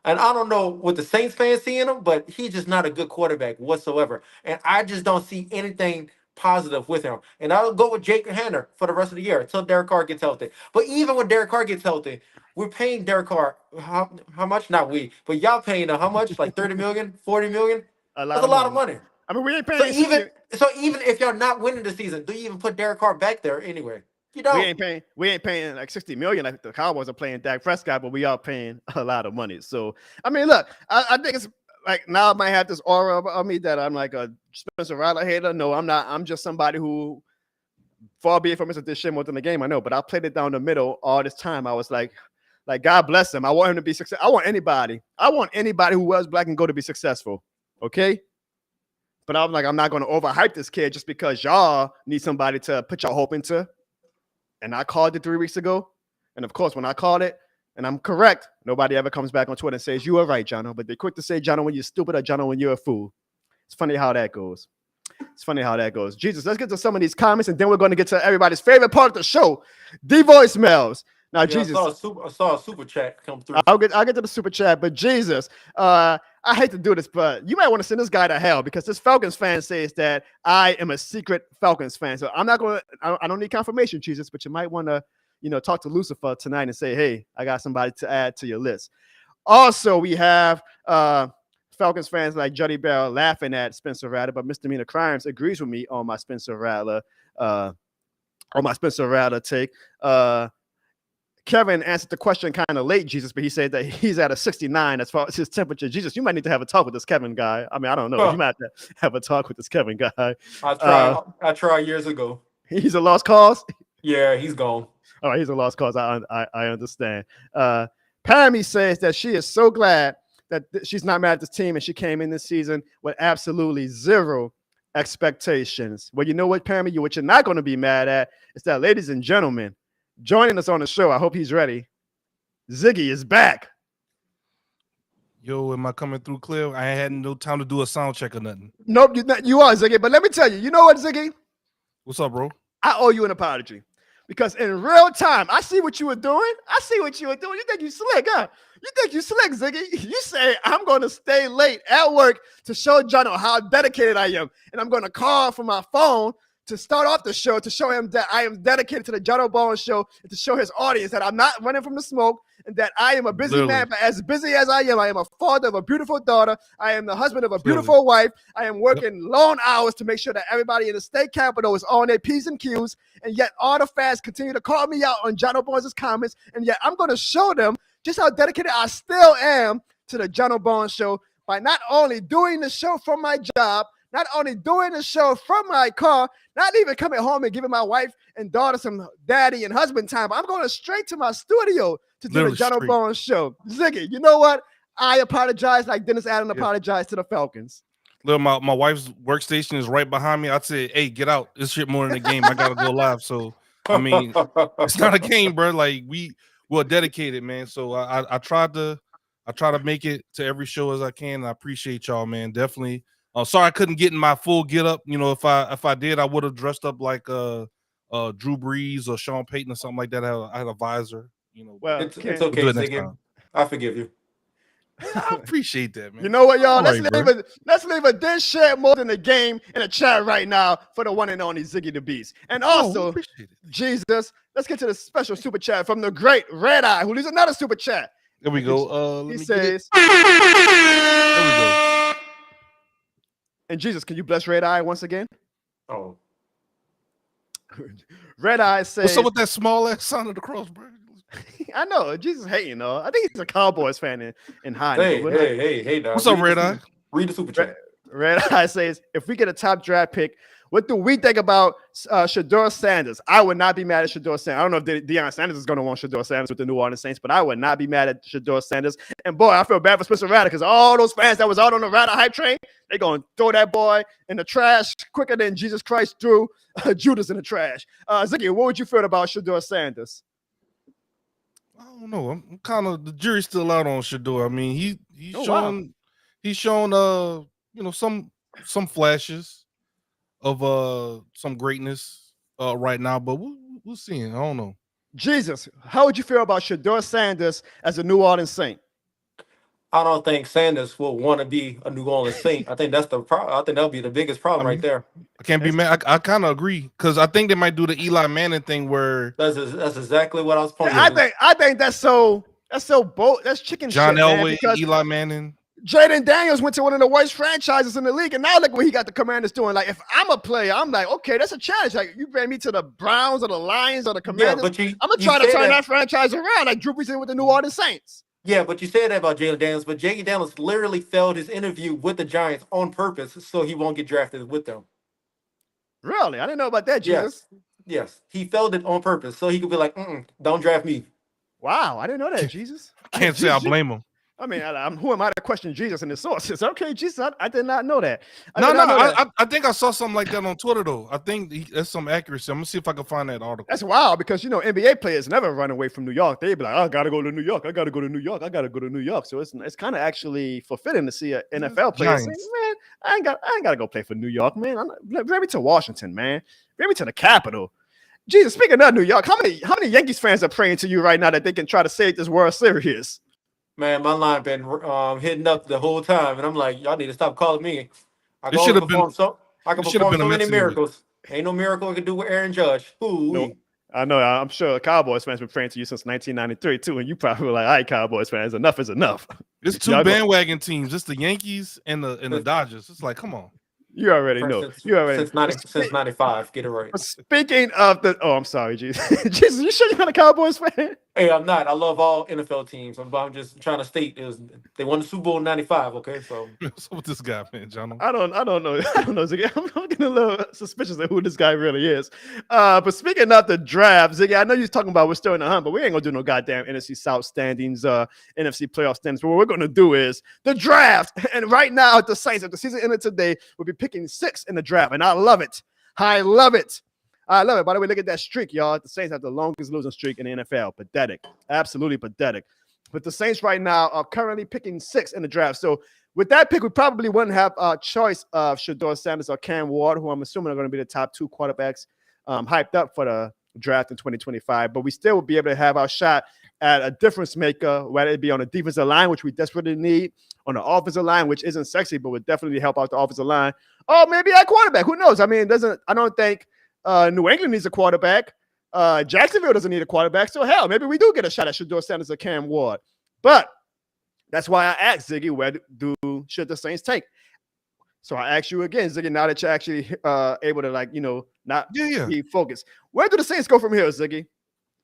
And I don't know what the Saints fans see in him, but he's just not a good quarterback whatsoever. And I just don't see anything positive with him. And I'll go with Jake Haener for the rest of the year until Derek Carr gets healthy. But even when Derek Carr gets healthy, we're paying Derek Carr how much? Not we, but y'all paying him how much? Like 30 million, 40 million? That's a lot of money. I mean, we ain't So paying. even if y'all not winning the season, do you even put Derek Carr back there anyway? You don't. We ain't paying like 60 million like the Cowboys are playing Dak Prescott, but we are paying a lot of money. So I mean, look, I think it's like now I might have this aura of me that I'm like a Spencer Rattler hater. No, I'm not. I'm just somebody who, far be it from Mr. This shit more than the game. I know, but I played it down the middle all this time. I was like God bless him. I want him to be successful. I want anybody who wears black and gold to be successful. Okay. But I'm like, I'm not going to overhype this kid just because y'all need somebody to put your hope into. And I called it 3 weeks ago. And of course, when I called it, and I'm correct, nobody ever comes back on Twitter and says, you were right, Jono. But they're quick to say, Jono, when you're stupid, or Jono, when you're a fool. It's funny how that goes. Jesus, let's get to some of these comments, and then we're going to get to everybody's favorite part of the show, the voicemails. Now, Jesus. I saw a super chat come through. I'll get to the super chat, but Jesus, I hate to do this, but you might want to send this guy to hell because this Falcons fan says that I am a secret Falcons fan. So I'm not going to, I don't need confirmation, Jesus, but you might want to, talk to Lucifer tonight and say, hey, I got somebody to add to your list. Also, we have Falcons fans like Juddy Bell laughing at Spencer Rattler, but Misdemeanor Crimes agrees with me on my Spencer Rattler take. Kevin answered the question kind of late, Jesus, but he said that he's at a 69 as far as his temperature. Jesus, you might need to have a talk with this Kevin guy. I mean, I don't know. You might have to have a talk with this Kevin guy. I tried years ago. He's a lost cause? Yeah, he's gone. All right, he's a lost cause. I understand. Pammy says that she is so glad that she's not mad at this team and she came in this season with absolutely zero expectations. Well, you know what, Pammy? What you're not going to be mad at is that, ladies and gentlemen, joining us on the show, I hope he's ready, Ziggy is back. Yo, am I coming through clear? I had no time to do a sound check or nothing. Nope, you are, Ziggy. But let me tell you, you know what, Ziggy? What's up, bro? I owe you an apology. Because in real time, I see what you were doing. You think you slick, huh? You think you slick, Ziggy. You say, I'm going to stay late at work to show Jono how dedicated I am. And I'm going to call from my phone to start off the show to show him that I am dedicated to the Jono Bones show and to show his audience that I'm not running from the smoke and that I am a busy man, but as busy as I am a father of a beautiful daughter. I am the husband of a beautiful wife. I am working long hours to make sure that everybody in the state capitol is on their P's and Q's, and yet all the fans continue to call me out on Jono Bones' comments, and yet I'm going to show them just how dedicated I still am to the Jono Bones show by not only doing the show from my job, not only doing the show from my car, not even coming home and giving my wife and daughter some daddy and husband time, but I'm going straight to my studio to do the Jono Bones show. Ziggy, you know what? I apologize like Dennis Allen apologized to the Falcons. Look, my wife's workstation is right behind me. I'd say, hey, get out. This shit more than a game. I got to go live. So, I mean, it's not a game, bro. Like, we're dedicated, man. So I try to make it to every show as I can. I appreciate y'all, man. Definitely. Sorry I couldn't get in my full get up. If I did, I would have dressed up like Drew Brees or Sean Payton or something like that. I had a visor. Well, it's okay, Ziggy. I forgive you. I appreciate that, man. You know what, y'all? Let's leave a dish share more than a game in the chat right now for the one and only Ziggy the Beast. And also, Jesus, let's get to the special super chat from the great Red Eye, who leaves another super chat. There we go. He says, there we go. And Jesus, can you bless Red Eye once again? Oh. Red Eye says, what's up with that small ass sign of the cross, bro? I know Jesus hating though. I think he's a Cowboys fan in high. Hey, what's up, Red Eye? Read the super chat. Red Eye says, if we get a top draft pick, what do we think about Shedeur Sanders? I would not be mad at Shedeur Sanders. I don't know if Deion Sanders is going to want Shedeur Sanders with the New Orleans Saints, but I would not be mad at Shedeur Sanders. And boy, I feel bad for Spencer Rattler because all those fans that was out on the Rattler hype train, they're going to throw that boy in the trash quicker than Jesus Christ threw Judas in the trash. Ziggy, what would you feel about Shedeur Sanders? I don't know. I'm kind of, the jury's still out on Shedeur. I mean, he's shown some flashes of some greatness right now, but we'll see. I don't know. Jesus, how would you feel about Shador Sanders as a New Orleans Saint? I don't think Sanders will want to be a New Orleans Saint. I think that's the problem. I think that'll be the biggest problem right there. I can't be mad. I kind of agree because I think they might do the Eli Manning thing where That's exactly what I was pointing Yeah, I think that's so bold. That's chicken John shit, man, Elway, because Eli Manning. Jaden Daniels went to one of the worst franchises in the league, and now look what he got the Commanders doing. Like, if I'm a player, I'm like, okay, that's a challenge. Like, you bring me to the Browns or the Lions or the Commanders, but I'm gonna try to turn that franchise around, like Drew Brees did with the New Orleans Saints. Yeah, but you said that about Jalen Daniels, but Jalen Daniels literally failed his interview with the Giants on purpose so he won't get drafted with them. Really? I didn't know about that, Jesus. Yes. He failed it on purpose so he could be like, don't draft me. Wow, I didn't know that, Jesus. Can't say I blame him. I mean, who am I to question Jesus and his sources? Okay, Jesus, I did not know that. I think I saw something like that on Twitter, though. I think that's some accuracy. I'm going to see if I can find that article. That's wild because, NBA players never run away from New York. They'd be like, I got to go to New York. I got to go to New York. I got to go to New York. So it's kind of actually fulfilling to see an NFL player say, man, I ain't got to go play for New York, man. Bring me to Washington, man. Bring me to the capital. Jesus, speaking of New York, how many Yankees fans are praying to you right now that they can try to save this World Series? Man, my line been hitting up the whole time, and I'm like, y'all need to stop calling me. I can perform so many miracles. Ain't no miracle I can do with Aaron Judge. No, I know. I'm sure Cowboys fans been praying to you since 1993 too, and you probably were like, "All right, Cowboys fans, enough is enough." It's two bandwagon teams. It's the Yankees and the Dodgers. It's like, come on. You already know. Since 95. Get it right. Speaking of I'm sorry, Jesus. Jesus, you sure you're not a Cowboys fan? Hey, I'm not. I love all NFL teams. I'm just trying to state they won the Super Bowl in 95. Okay, so what's with this guy, man, Jono? I don't know. I don't know. Ziggy. I'm getting a little suspicious of who this guy really is. But speaking of the draft, Ziggy, I know you're talking about we're still in the hunt, but we ain't gonna do no goddamn NFC South standings, NFC playoff standings. But what we're gonna do is the draft. And right now, the Saints, if the season ended today, will be picking 6 in the draft, and I love it. I love it. By the way, look at that streak, y'all. The Saints have the longest losing streak in the NFL. Pathetic. Absolutely pathetic. But the Saints right now are currently picking 6 in the draft. So with that pick, we probably wouldn't have a choice of Shador Sanders or Cam Ward, who I'm assuming are going to be the top 2 quarterbacks hyped up for the draft in 2025. But we still will be able to have our shot at a difference maker, whether it be on the defensive line, which we desperately need, on the offensive line, which isn't sexy, but would definitely help out the offensive line. Or maybe at quarterback. Who knows? I mean, I don't think New England needs a quarterback. Jacksonville doesn't need a quarterback. So, hell, maybe we do get a shot at Shador Sanders or Cam Ward. But that's why I asked Ziggy, where should the Saints take? So I ask you again, Ziggy, now that you're actually able to, not be focused. Where do the Saints go from here, Ziggy?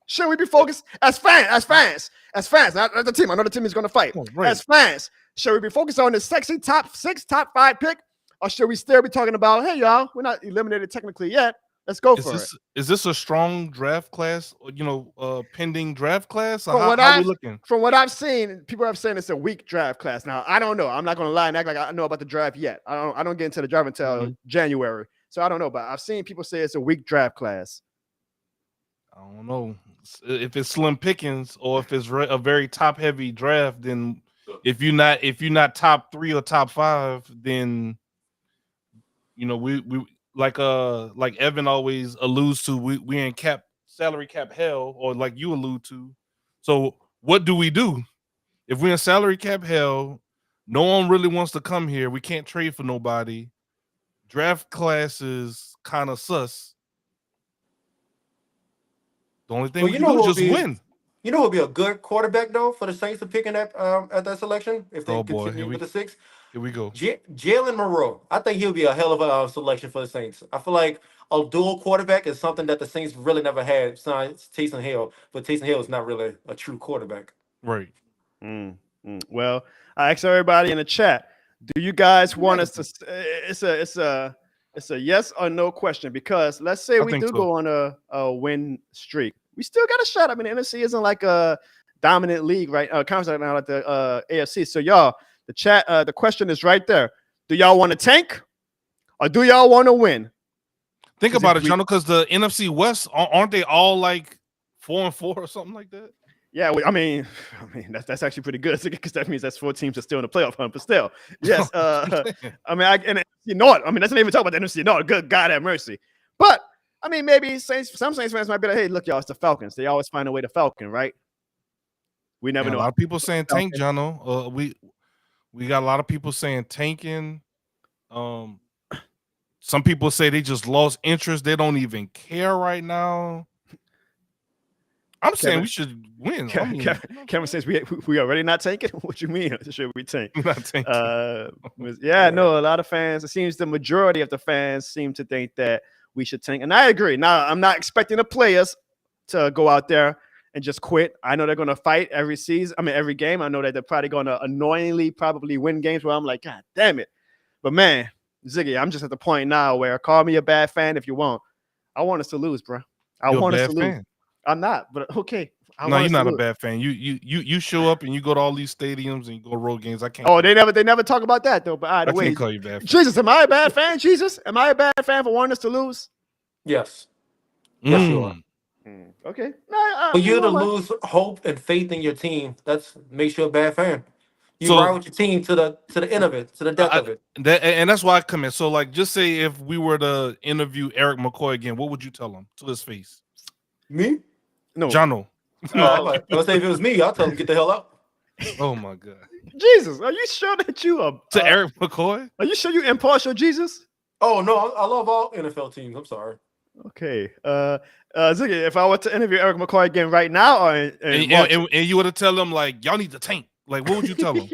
Should we be focused as fans? Not the team. I know the team is going to fight. Oh, right. As fans, should we be focused on the sexy top 6, top 5 pick? Or should we still be talking about, hey, y'all, we're not eliminated technically yet. Let's go for it. Is this a strong draft class, pending draft class? How are we looking? From what I've seen, people are saying it's a weak draft class. Now, I don't know. I'm not going to lie and act like I know about the draft yet. I don't get into the draft until January. So I don't know. But I've seen people say it's a weak draft class. I don't know. If it's slim pickings or if it's a very top-heavy draft, then if you're not top 3 or top 5, then we like Evan always alludes to, we in salary cap hell, or like you allude to. So what do we do if we're in salary cap hell? No one really wants to come here. We can't trade for nobody. Draft class is kind of sus. The only thing we can do is just win. You know who would be a good quarterback, though, for the Saints to pick in at that selection if they continue with the 6? Here we go. Jalen Monroe. I think he'll be a hell of a selection for the Saints. I feel like a dual quarterback is something that the Saints really never had besides Taysom Hill. But Taysom Hill is not really a true quarterback. Right. Well, I asked everybody in the chat, do you guys want us to it's a yes or no question, because let's say we do go on a win streak. We still got a shot. I mean, the NFC isn't like a dominant league, right? Conference right now, like the AFC. So y'all, the chat, the question is right there. Do y'all want to tank or do y'all want to win? Think about it, Jono, because the NFC West, aren't they all like 4-4 or something like that? Yeah, I mean that's actually pretty good because that means that's 4 teams that's still in the playoff hunt. But still, yes. I mean, you know what? I mean, let's not even talk about the NFC North. Good God have mercy. But I mean, maybe some Saints fans might be like, "Hey, look, y'all, it's the Falcons. They always find a way to Falcon, right?" We never know. A lot of people saying tank, Jono. We got a lot of people saying tanking. Some people say they just lost interest. They don't even care right now. I'm saying we should win. Kevin says we already not tanking. What you mean? Should we tank? Not tanking. No. A lot of fans. It seems the majority of the fans seem to think that we should tank, and I agree. Now, I'm not expecting the players to go out there and just quit. I know they're going to fight every season. I mean, every game. I know that they're probably going to annoyingly probably win games where I'm like, God damn it. But man, Ziggy, I'm just at the point now where call me a bad fan if you want. I want us to lose, bro. I want us to lose. I'm not, but okay. No, you're not a bad fan. You show up and you go to all these stadiums and you go to road games. I can't. Oh, they never talk about that though. But I can't call you bad fan. Jesus, am I a bad fan? Jesus, am I a bad fan for wanting us to lose? Yes. Yes, you are. Okay. For you to lose hope and faith in your team, that makes you a bad fan. You ride with your team to the end of it, to the death of it. And that's why I come in. So, like, just say if we were to interview Eric McCoy again, what would you tell him to his face? Me? No. Jono. Let's say if it was me, I'll tell him get the hell out. Oh my God. Jesus, are you sure that you are to Eric McCoy? Are you sure you impartial, Jesus? Oh no, I love all NFL teams. I'm sorry. Okay. Ziggy, if I were to interview Eric McCoy again right now, and you were to tell him like y'all need to tank, like what would you tell him?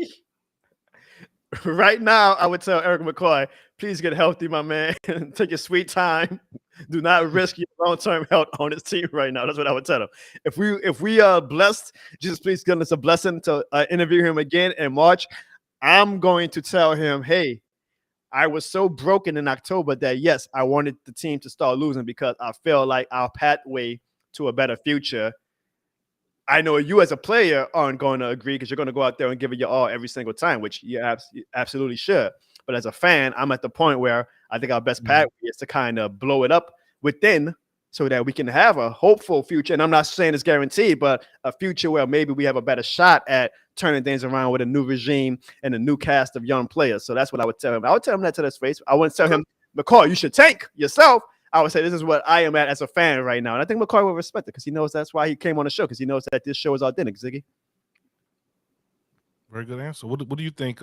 Right now, I would tell Eric McCoy, please get healthy, my man. Take your sweet time. Do not risk your long-term health on this team right now. That's what I would tell him. If we are blessed, Jesus, please give us a blessing to interview him again in March. I'm going to tell him, hey, I was so broken in October that, yes, I wanted the team to start losing because I felt like our pathway to a better future. I know you as a player aren't going to agree because you're going to go out there and give it your all every single time, which you absolutely should. But as a fan, I'm at the point where I think our best pathway is to kind of blow it up within so that we can have a hopeful future. And I'm not saying it's guaranteed, but a future where maybe we have a better shot at turning things around with a new regime and a new cast of young players. So that's what I would tell him. I would tell him that to his face. I wouldn't tell him, McCoy, you should tank yourself. I would say this is what I am at as a fan right now. And I think McCoy will respect it because he knows that's why he came on the show, because he knows that this show is authentic, Ziggy. Very good answer. What do you think?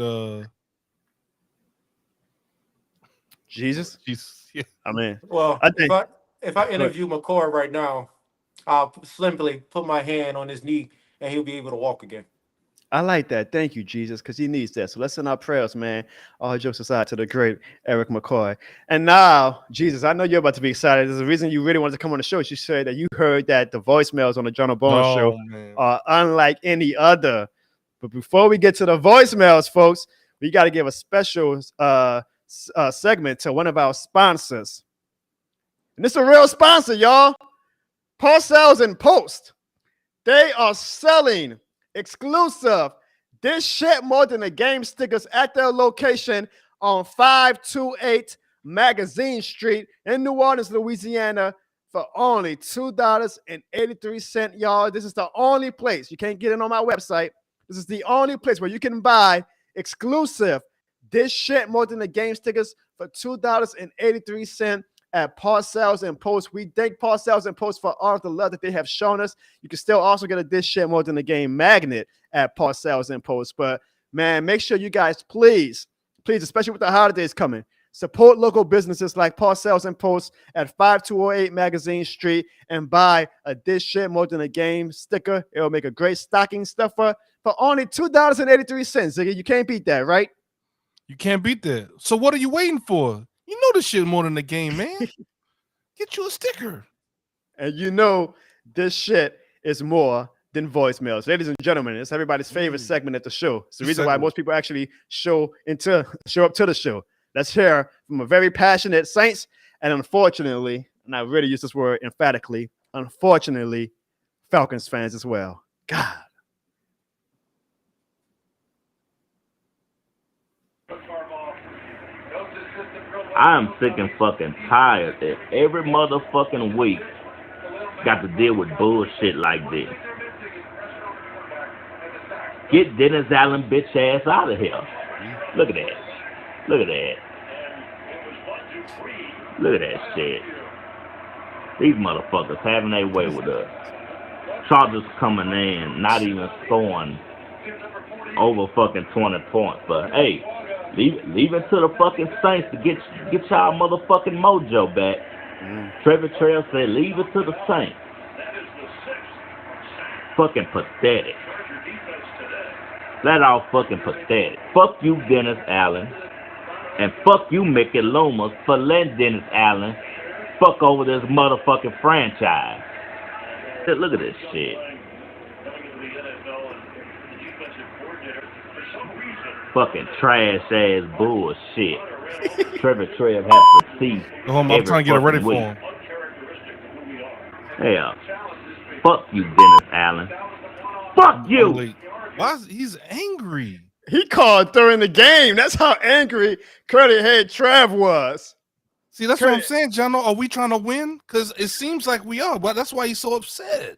Jesus? Yeah. I mean, well, if I interview McCoy right now, I'll simply put my hand on his knee and he'll be able to walk again. I like that. Thank you, Jesus, because he needs that. So let's send our prayers, man. All jokes aside, to the great Eric McCoy. And now, Jesus, I know you're about to be excited. There's a reason you really wanted to come on the show. You said that you heard that the voicemails on the Jono Bones show are unlike any other. But before we get to the voicemails, folks, we got to give a special segment to one of our sponsors. And this is a real sponsor, y'all. Parcells and Post. They are selling exclusive this shit more than a game stickers at their location on 528 Magazine Street in New Orleans, Louisiana for only $2.83, y'all. This is the only place. You can't get it on my website. This is the only place where you can buy exclusive this shit more than a game stickers for $2.83 at Parcells and Post. We thank Parcells and Post for all of the love that they have shown us. You can still also get a this shit more than a game magnet at Parcells and Post. But man, make sure you guys please, especially with the holidays coming, support local businesses like Parcells and Post at 5208 Magazine Street and buy a this shit more than a game sticker. It'll make a great stocking stuffer for only $2.83. Ziggy, you can't beat that, right? You can't beat that. So what are you waiting for? You know this shit more than the game, man. Get you a sticker. And you know this shit is more than voicemails. Ladies and gentlemen, it's everybody's favorite segment at the show. It's the reason why most people actually show up to the show. Let's hear from a very passionate Saints and unfortunately, and I really use this word emphatically, unfortunately, Falcons fans as well. God. I'm sick and fucking tired that every motherfucking week got to deal with bullshit like this. Get Dennis Allen bitch ass out of here. Look at that. Look at that. Look at that shit. These motherfuckers having their way with us. Chargers coming in, not even scoring over fucking 20 points. But hey, leave it to the fucking Saints to get y'all motherfucking mojo back. Trevor Trail said, leave it to the Saints. Fucking pathetic. That all fucking pathetic. Fuck you, Dennis Allen. And fuck you, Mickey Loomis, for letting Dennis Allen fuck over this motherfucking franchise. Look at this shit. Fucking trash ass bullshit. Trevor Trev has to see. I'm trying to get it ready for him. Yeah. Fuck you, Dennis Allen. Fuck you. Why is he's angry? He called during the game. That's how angry Credit Head Trav was. See, that's what I'm saying, Jono. Are we trying to win? Because it seems like we are, but that's why he's so upset.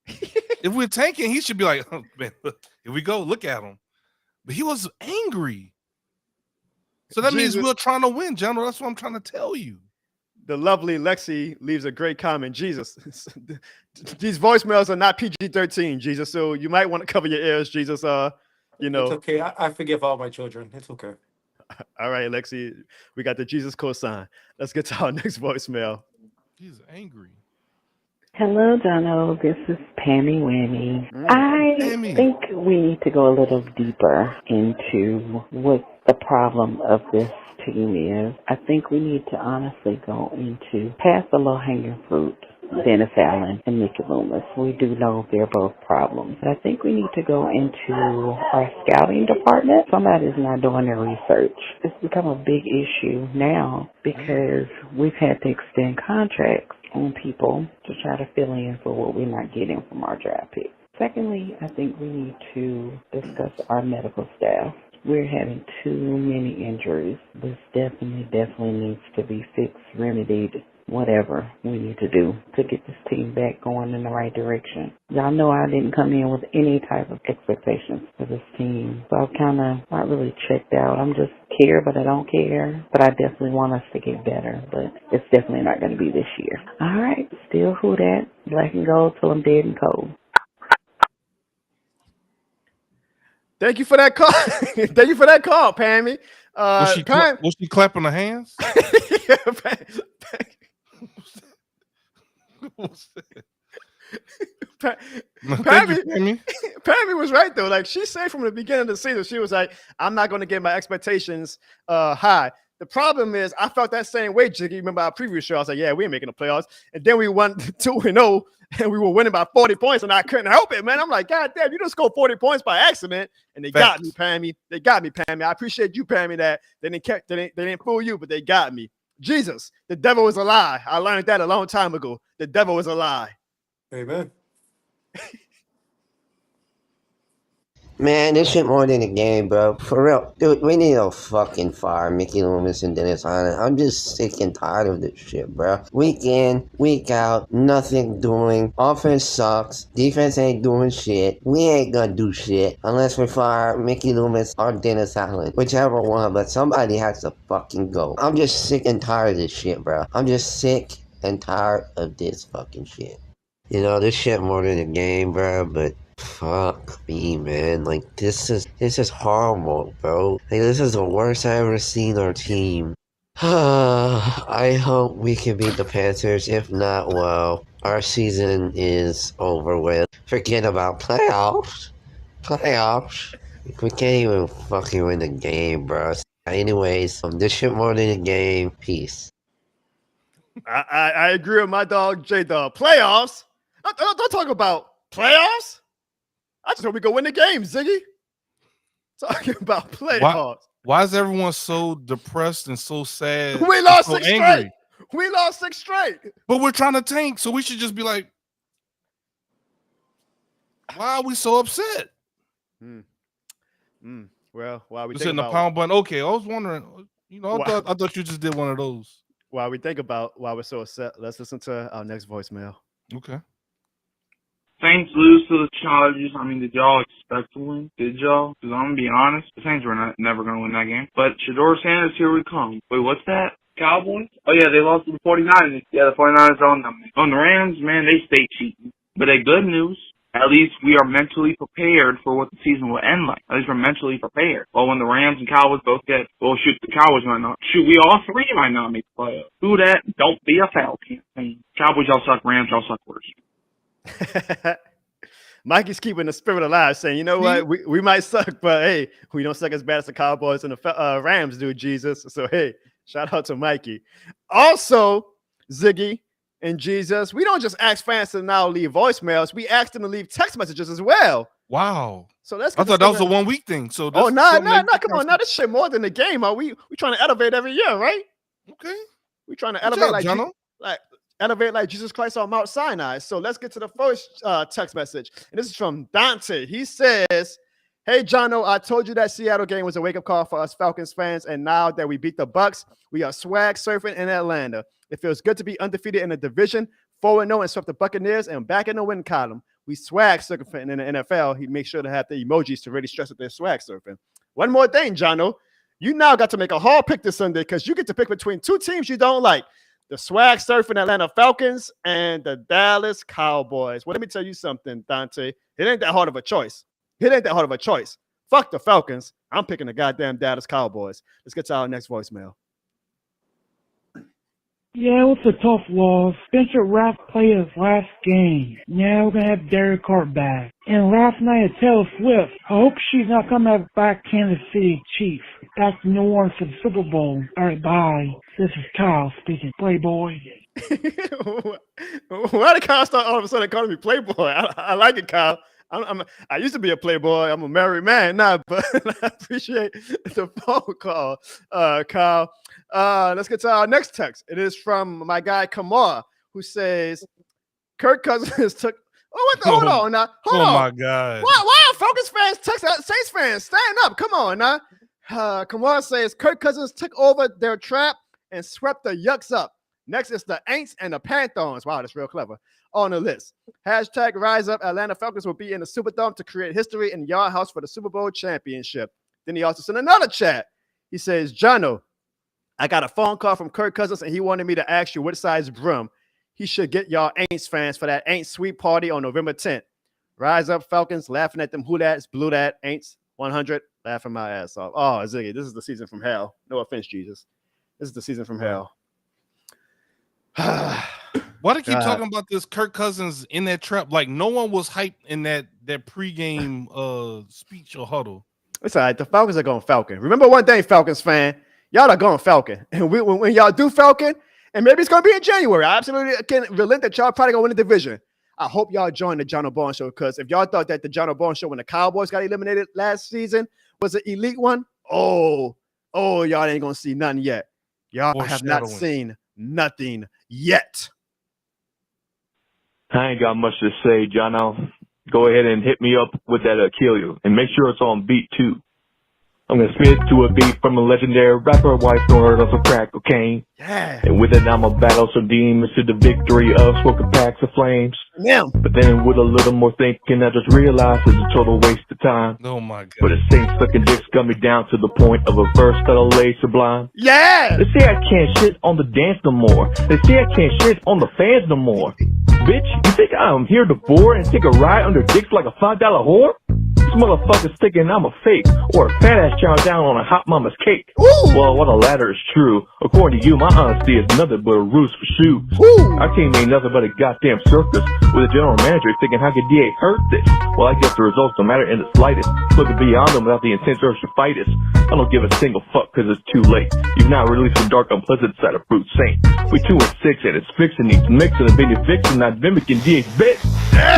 If we're tanking, he should be like, oh, man, here we go. Look at him. But he was angry. So that means we're trying to win, Jono. That's what I'm trying to tell you. The lovely Lexi leaves a great comment. Jesus, these voicemails are not PG-13, Jesus. So you might want to cover your ears, Jesus. You know. It's okay. I forgive all my children. It's okay. All right, Lexi, we got the Jesus cosign. Let's get to our next voicemail. He's angry. Hello, Jono. This is Pammy Whammy. I think we need to go a little deeper into what the problem of this team is. I think we need to honestly go into past the low-hanging fruit. Dennis Allen and Mickey Loomis. We do know they're both problems. But I think we need to go into our scouting department. Somebody's not doing their research. It's become a big issue now because we've had to extend contracts on people to try to fill in for what we're not getting from our draft picks. Secondly, I think we need to discuss our medical staff. We're having too many injuries. This definitely needs to be fixed, remedied, whatever we need to do to get this team back going in the right direction. Y'all know I didn't come in with any type of expectations for this team. So I've kind of not really checked out. I'm just care, but I don't care. But I definitely want us to get better. But it's definitely not going to be this year. All right. Still who that? Black and gold till I'm dead and cold. Thank you for that call. Thank you for that call, Pammy. Was she clapping her hands? Yeah, Pammy was right though. Like she said from the beginning of the season, she was like, "I'm not going to get my expectations high." The problem is, I felt that same way. Jiggy, remember our previous show? I was like, "Yeah, we ain't making the playoffs," and then we won 2-0, and we were winning by 40 points, and I couldn't help it, man. I'm like, "God damn, you just scored 40 points by accident," and they got me, Pammy. They got me, Pammy. I appreciate you, Pammy. That they didn't fool you, but they got me. Jesus, the devil is a lie. I learned that a long time ago. The devil is a lie. Amen. Man, this shit more than a game, bro. For real. Dude, we need to fucking fire Mickey Loomis and Dennis Allen. I'm just sick and tired of this shit, bro. Week in, week out, nothing doing. Offense sucks. Defense ain't doing shit. We ain't gonna do shit unless we fire Mickey Loomis or Dennis Allen. Whichever one, but somebody has to fucking go. I'm just sick and tired of this shit, bro. I'm just sick and tired of this fucking shit. You know, this shit more than a game, bro, but fuck me, man. Like, this is horrible, bro. Like, this is the worst I've ever seen our team. I hope we can beat the Panthers. If not, well, our season is over with. Forget about playoffs. We can't even fucking win the game, bro. Anyways, this shit more than a game. Peace. I agree with my dog, J-Dog. Playoffs? Don't talk about playoffs. I just hope we go win the game, Ziggy. Talking about playoffs. Why is everyone so depressed and so sad? We lost so 6 angry? straight. We lost 6 straight. But we're trying to tank, so we should just be like, why are we so upset? Well, why we just hitting the pound button? Okay, I was wondering. You know, I thought you just did one of those. While we think about why we're so upset, let's listen to our next voicemail. Okay. Saints lose to the Chargers. I mean, did y'all expect to win? Did y'all? Because I'm going to be honest, the Saints were never going to win that game. But Shedeur Sanders, here we come. Wait, what's that? Cowboys? Oh, yeah, they lost to the 49ers. Yeah, the 49ers own them. On the Rams, man, they stay cheating. But they good news. At least we are mentally prepared for what the season will end like. At least we're mentally prepared. Well, when the Rams and Cowboys both get, well, shoot, the Cowboys might not. Shoot, we all three might not make the playoffs. Who that? Don't be a Falcon. Cowboys, y'all suck. Rams, y'all suck worse. Mikey's keeping the spirit alive, saying, you know what, we might suck, but hey, we don't suck as bad as the Cowboys and the Rams do, Jesus. So, hey, shout out to Mikey. Also, Ziggy and Jesus, we don't just ask fans to now leave voicemails. We ask them to leave text messages as well. Wow. So let's. I thought that was a 1 week thing. So no, come on, now this shit more than the game. We trying to elevate every year, right? Okay. We trying to elevate elevate like Jesus Christ on Mount Sinai. So let's get to the first text message. And this is from Dante. He says, hey, Jono, I told you that Seattle game was a wake-up call for us Falcons fans. And now that we beat the Bucs, we are swag surfing in Atlanta. It feels good to be undefeated in the division, 4-0 and swept the Buccaneers and back in the win column. We swag surfing in the NFL. He makes sure to have the emojis to really stress that they're swag surfing. One more thing, Jono. You now got to make a hard pick this Sunday because you get to pick between two teams you don't like. The swag surfing Atlanta Falcons and the Dallas Cowboys. Well, let me tell you something, Dante. It ain't that hard of a choice. Fuck the Falcons. I'm picking the goddamn Dallas Cowboys. Let's get to our next voicemail. Yeah, it was a tough loss. Spencer Rattler played his last game. Now we're going to have Derek Carr back. And last night at Taylor Swift. I hope she's not coming back Kansas City Chiefs. Back to New Orleans for the Super Bowl. All right, bye. This is Kyle speaking. Playboy. Why did Kyle start all of a sudden calling me Playboy? I like it, Kyle. I used to be a playboy. I'm a married man now, but I appreciate the phone call, Kyle. Let's get to our next text. It is from my guy Kamala, who says, Kirk Cousins took. Hold on now. Hold on. Oh my God. Why are Falcons fans text Saints fans? Stand up. Come on now. Kamala says Kirk Cousins took over their trap and swept the Yucks up. Next is the Aints and the Panthers. Wow, that's real clever. On the list. Hashtag Rise Up. Atlanta Falcons will be in the Superdome to create history in Yard House for the Super Bowl championship. Then he also sent another chat. He says, Jono, I got a phone call from Kirk Cousins and he wanted me to ask you what size broom he should get y'all Aints fans for that Aints sweep party on November 10th. Rise Up Falcons, laughing at them who that's, blue that, Aints 100, laughing my ass off. Oh, Ziggy, this is the season from hell. No offense, Jesus. This is the season from hell. Why do you keep talking about this Kirk Cousins in that trap? Like no one was hyped in that pregame speech or huddle. It's all right. The Falcons are going Falcon. Remember one thing, Falcons fan, y'all are going Falcon. And when y'all do Falcon, and maybe it's going to be in January, I absolutely can relent that y'all probably going to win the division. I hope y'all join the Jono Barnes Show, because if y'all thought that the Jono Barnes Show when the Cowboys got eliminated last season was an elite one, y'all ain't going to see nothing yet. Y'all have not seen nothing yet. I ain't got much to say, Jono. Go ahead and hit me up with that Achilles, and make sure it's on beat too. I'm gonna spit to a beat from a legendary rapper, white snort of some crack cocaine. Yeah. And with it, I'ma battle some demons to the victory of smoking packs of flames. Yeah. But then with a little more thinking, I just realized it's a total waste of time. Oh my God. But the same sucking dicks got me down to the point of a verse that'll lay sublime. Yeah. They say I can't shit on the dance no more. They say I can't shit on the fans no more. Bitch, you think I'm here to bore and take a ride under dicks like a $5 whore? This motherfucker's thinking I'm a fake or a fat ass chow down on a hot mama's cake. Ooh. Well, what the latter is true. According to you, my honesty is nothing but a ruse for shoes. Ooh. Our team ain't nothing but a goddamn circus with a general manager thinking how could DA hurt this? Well, I guess the results don't matter in the slightest. Looking beyond them without the intense urge to fight us. I don't give a single fuck cause it's too late. You've now released the dark unpleasant side of Brute Saint. We 2-6 and it's fixing needs mixing and being fixing, not mimicking DA's bit.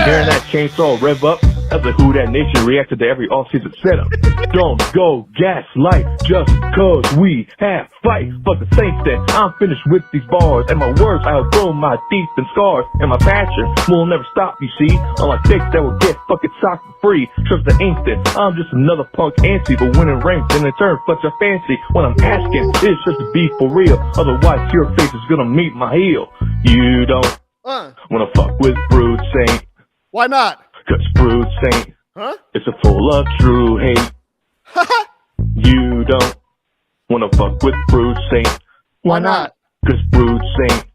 Hearing that chainsaw rev up, that's a who that nation reacted to every off-season setup. Don't go gaslight just cause we have fight. Fuck the Saints then, I'm finished with these bars. And my words, I have grown my teeth and scars. And my passion will never stop, you see. Unlike dicks that will get fucking socked for free. Trust the instant, I'm just another punk antsy. But winning ranks and in turn flex your fancy. When I'm asking, it's just to be for real. Otherwise your face is gonna meet my heel. You don't wanna fuck with Brood Saint. Why not? Cause Bruce ain't. Huh? It's a full of true hate. You don't wanna fuck with Bruce ain't. Why not? Cause Bruce ain't.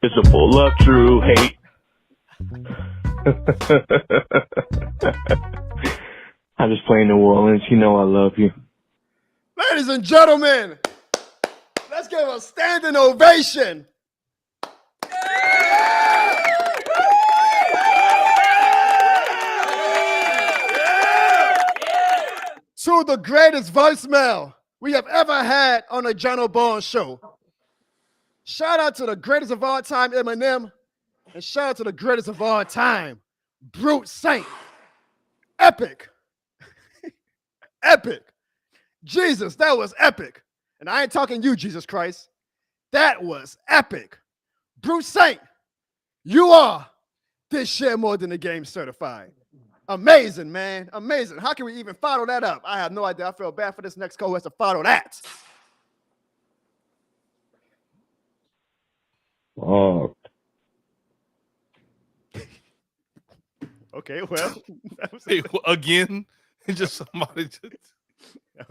It's a full of true hate. I'm just playing New Orleans. You know I love you. Ladies and gentlemen, let's give a standing ovation. To the greatest voicemail we have ever had on a Jono Bourne show. Shout out to the greatest of all time, Eminem, and shout out to the greatest of all time, Brute Saint. Epic. Epic. Jesus, that was epic. And I ain't talking you, Jesus Christ. That was epic. Brute Saint, you are this shit more than a game certified. Amazing, man. Amazing. How can we even follow that up? I have no idea. I feel bad for this next co-host to follow that. Oh. Okay, well. Again, just somebody just...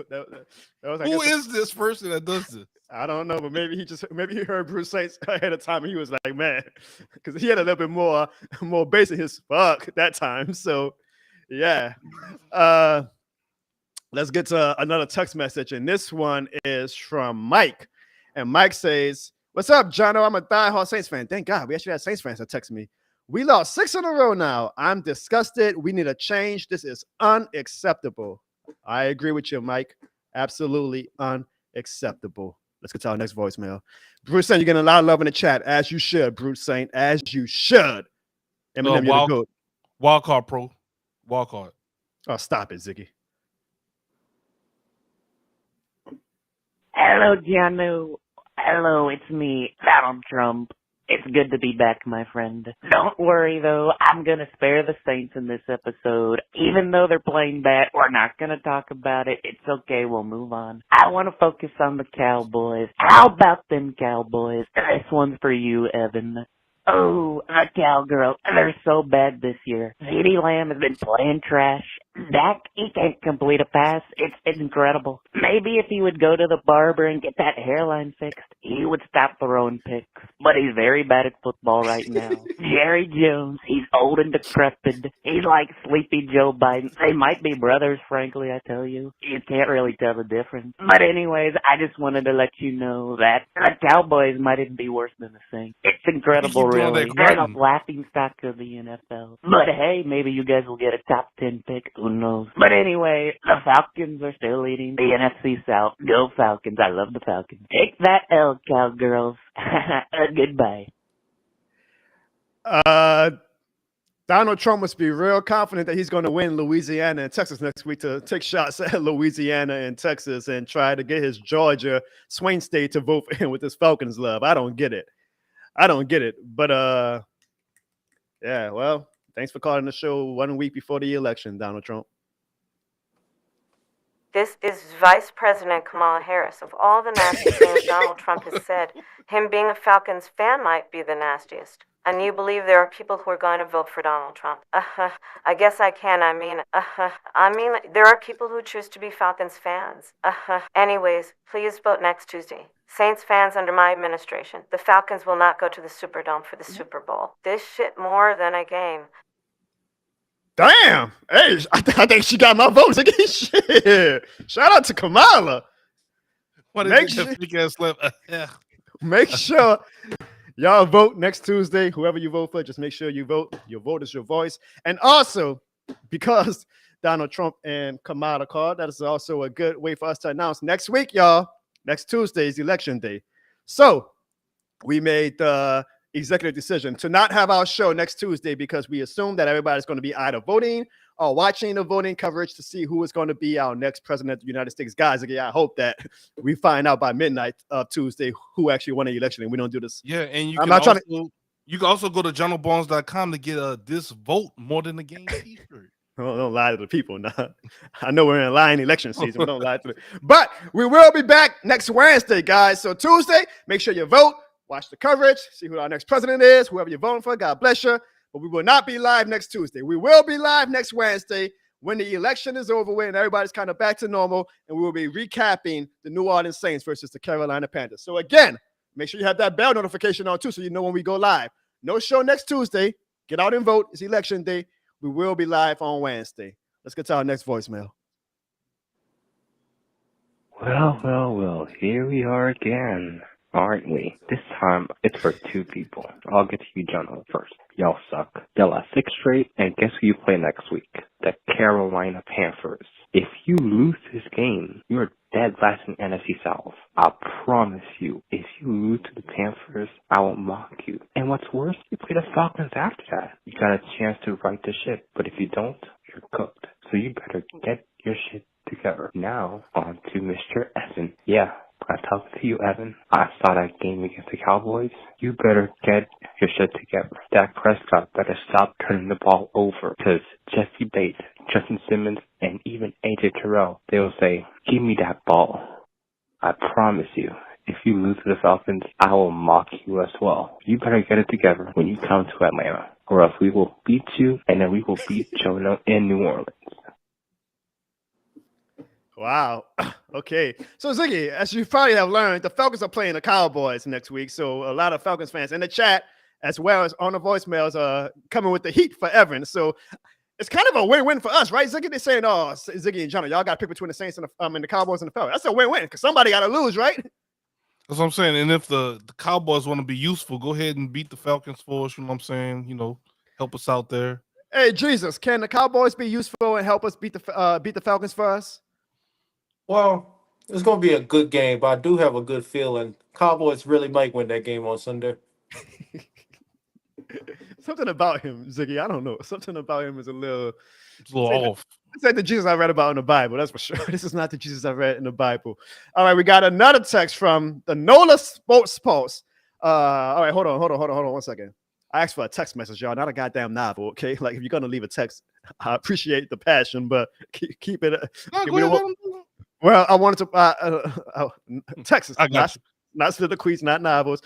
that was, Who is this person that does this? I don't know, but maybe he heard Bruce Saints ahead of time and he was like, man, because he had a little bit more bass in his fuck that time. So yeah. Let's get to another text message. And this one is from Mike. And Mike says, "What's up, Jono? I'm a diehard Saints fan." Thank God. We actually had Saints fans that text me. "We lost 6 in a row now. I'm disgusted. We need a change. This is unacceptable." I agree with you, Mike. Absolutely unacceptable. Let's get to our next voicemail. Bruce Saint, you're getting a lot of love in the chat, as you should, Bruce Saint, as you should. Eminem, you're the goat. Wild card, pro. Wild card. Oh, stop it, Ziggy. Hello, Jono. Hello, it's me, Donald Trump. It's good to be back, my friend. Don't worry, though. I'm going to spare the Saints in this episode. Even though they're playing bad, we're not going to talk about it. It's okay. We'll move on. I want to focus on the Cowboys. How about them Cowboys? This one's for you, Evan. Oh, the Cowgirls. They're so bad this year. CeeDee Lamb has been playing trash. Dak, he can't complete a pass. It's incredible. Maybe if he would go to the barber and get that hairline fixed, he would stop throwing picks. But he's very bad at football right now. Jerry Jones, he's old and decrepit. He's like Sleepy Joe Biden. They might be brothers, frankly, I tell you. You can't really tell the difference. But anyways, I just wanted to let you know that the Cowboys might even be worse than the Saints. It's incredible, really. They're the laughing stock of the NFL. But hey, maybe you guys will get a top 10 pick. Who knows? But anyway, the Falcons are still leading the NFC South. Go Falcons. I love the Falcons. Take that L, Cowgirls. Goodbye. Donald Trump must be real confident that he's going to win Louisiana and Texas next week to take shots at Louisiana and Texas and try to get his Georgia swing state to vote for him with his Falcons love. I don't get it. But yeah, well, thanks for calling the show 1 week before the election, Donald Trump. This is Vice President Kamala Harris. Of all the nasty things Donald Trump has said, him being a Falcons fan might be the nastiest. And you believe there are people who are going to vote for Donald Trump? I guess I can. I mean, there are people who choose to be Falcons fans. Anyways, please vote next Tuesday. Saints fans under my administration. The Falcons will not go to the Superdome for the Super Bowl. This shit more than a game. Damn. Hey, I think she got my vote. Shit. Shout out to Kamala. Make sure y'all vote next Tuesday. Whoever you vote for, just make sure you vote. Your vote is your voice. And also, because Donald Trump and Kamala called, that is also a good way for us to announce next week, y'all. Next Tuesday is election day. So we made the executive decision to not have our show next Tuesday because we assume that everybody's going to be either voting or watching the voting coverage to see who is going to be our next president of the United States. Guys, again, I hope that we find out by midnight of Tuesday who actually won the election and we don't do this. Yeah, and you can also go to jonobones.com to get this vote more than the game t-shirt. Don't lie to the people. Nah. I know we're in lying election season, but don't lie to them. But we will be back next Wednesday, guys. So Tuesday, make sure you vote, watch the coverage, see who our next president is, whoever you're voting for. God bless you. but we will not be live next Tuesday. We will be live next Wednesday when the election is over with and everybody's kind of back to normal, and we will be recapping the New Orleans Saints versus the Carolina Panthers. So again, make sure you have that bell notification on too so you know when we go live. No show next Tuesday. Get out and vote. It's election day. We will be live on Wednesday. Let's get to our next voicemail. Well, here we are again, aren't we? This time, it's for two people. I'll get to you, Jono, first. Y'all suck. Y'all are 6 straight, and guess who you play next week? The Carolina Panthers. If you lose this game, you're dead last in NFC South. I promise you, if you lose to the Panthers, I will mock you. And what's worse, you play the Falcons after that. You got a chance to right the ship, but if you don't, you're cooked. So you better get your shit together. Now, on to Mr. Evan. Yeah, I'm talking to you, Evan. I saw that game against the Cowboys. You better get your shit together. Dak Prescott better stop turning the ball over, because Jesse Bates, Justin Simmons, and even AJ Terrell, they'll say, give me that ball. I promise you, if you lose to the Falcons, I will mock you as well. You better get it together when you come to Atlanta, or else we will beat you, and then we will beat Jono in New Orleans. Wow. Okay. So, Ziggy, as you probably have learned, the Falcons are playing the Cowboys next week. So, a lot of Falcons fans in the chat, as well as on the voicemails, are coming with the heat for Evan. So, it's kind of a win-win for us, right, Ziggy? They're saying, oh, Ziggy and Jono, y'all got to pick between the Saints and the Cowboys and the Falcons. That's a win-win because somebody got to lose, right? That's what I'm saying. And if the Cowboys want to be useful, go ahead and beat the Falcons for us. You know what I'm saying? You know, help us out there. Hey, Jesus, can the Cowboys be useful and help us beat the Falcons for us? Well, it's going to be a good game, but I do have a good feeling Cowboys really might win that game on Sunday. Something about him, Ziggy, I don't know. Something about him is a little off. It's like the Jesus I read about in the Bible, that's for sure. This is not the Jesus I read in the Bible. All right, we got another text from the NOLA Sports Post. All right, hold on 1 second. I asked for a text message, y'all, not a goddamn novel, okay? Like, if you're going to leave a text, I appreciate the passion, but keep it. Well, I wanted to Texas. I got you. Not soliloquies, not novels.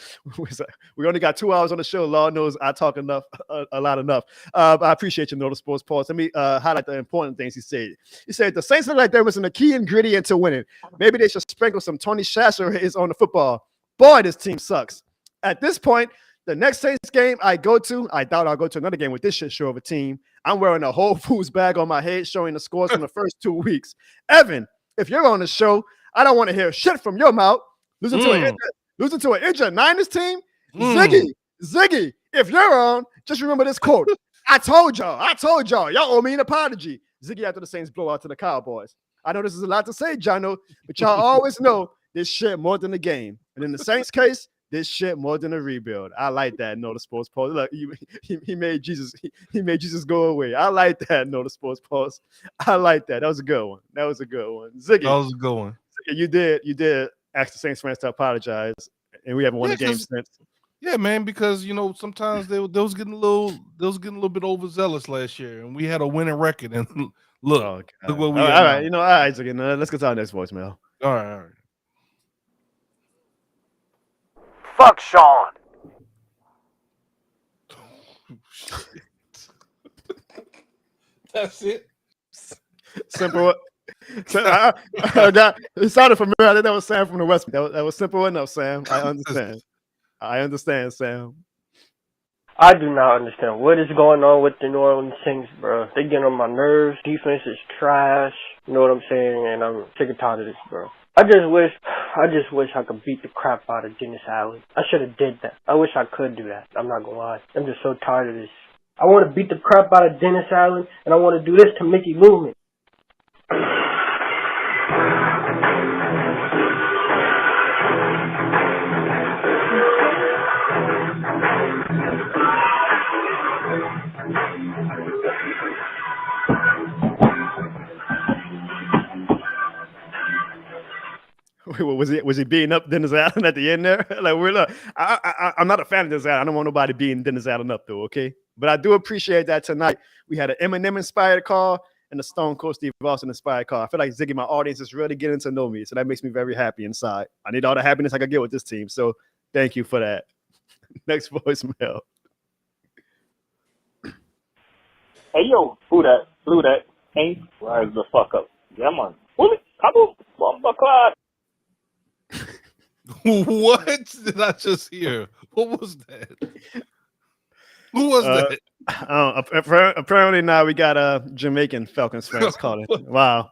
We only got 2 hours on the show. Lord knows I talk enough, a lot enough. I appreciate you, Notice Sports Pause. Let me highlight the important things he said. He said the Saints look like there was a key ingredient to winning. Maybe they should sprinkle some Tony Chasser on the football. Boy, this team sucks. At this point, the next Saints game I go to, I doubt I'll go to another game with this shit show of a team. I'm wearing a Whole Foods bag on my head showing the scores from the first 2 weeks. Evan, if you're on the show, I don't want to hear shit from your mouth. Losing to an injured Niners team? Ziggy, if you're on, just remember this quote. I told y'all. Y'all owe me an apology. Ziggy after the Saints blow out to the Cowboys. I know this is a lot to say, Jono, but y'all always know this shit more than the game. And in the Saints case, this shit more than a rebuild. I like that. No, the Sports Post. Look, he made Jesus. He made Jesus go away. I like that. No, the Sports Post. I like that. That was a good one. Ziggy. That was a good one. Ziggy, you did ask the Saints fans to apologize, and we haven't won a game since. Yeah, man, because sometimes they was getting a little bit overzealous last year, and we had a winning record. And look what we all right, all right, Ziggy. Let's get to our next voicemail. All right. Fuck Sean. That's it. Simple. It sounded familiar. I think that was Sam from the West. That was simple enough, Sam. I understand, Sam. I do not understand what is going on with the New Orleans Saints, bro. They get on my nerves. Defense is trash. You know what I'm saying? And I'm sick and tired of this, bro. I just wish I could beat the crap out of Dennis Allen. I should have did that. I wish I could do that. I'm not gonna lie. I'm just so tired of this. I want to beat the crap out of Dennis Allen, and I want to do this to Mickey Loomis. Was he beating up Dennis Allen at the end there? I'm not a fan of Dennis Allen. I don't want nobody beating Dennis Allen up though, okay? But I do appreciate that tonight we had an Eminem inspired call and a Stone Cold Steve Austin inspired call. I feel like Ziggy, my audience is really getting to know me, so that makes me very happy inside. I need all the happiness I can get with this team, so thank you for that. Next voicemail. Hey, yo, who that? Hey, rise the fuck up. Yeah, man. Bullet, kaboom, bomba clot. What did I just hear? What was that? Who was that? Apparently now we got Jamaican Falcons fans calling. Wow.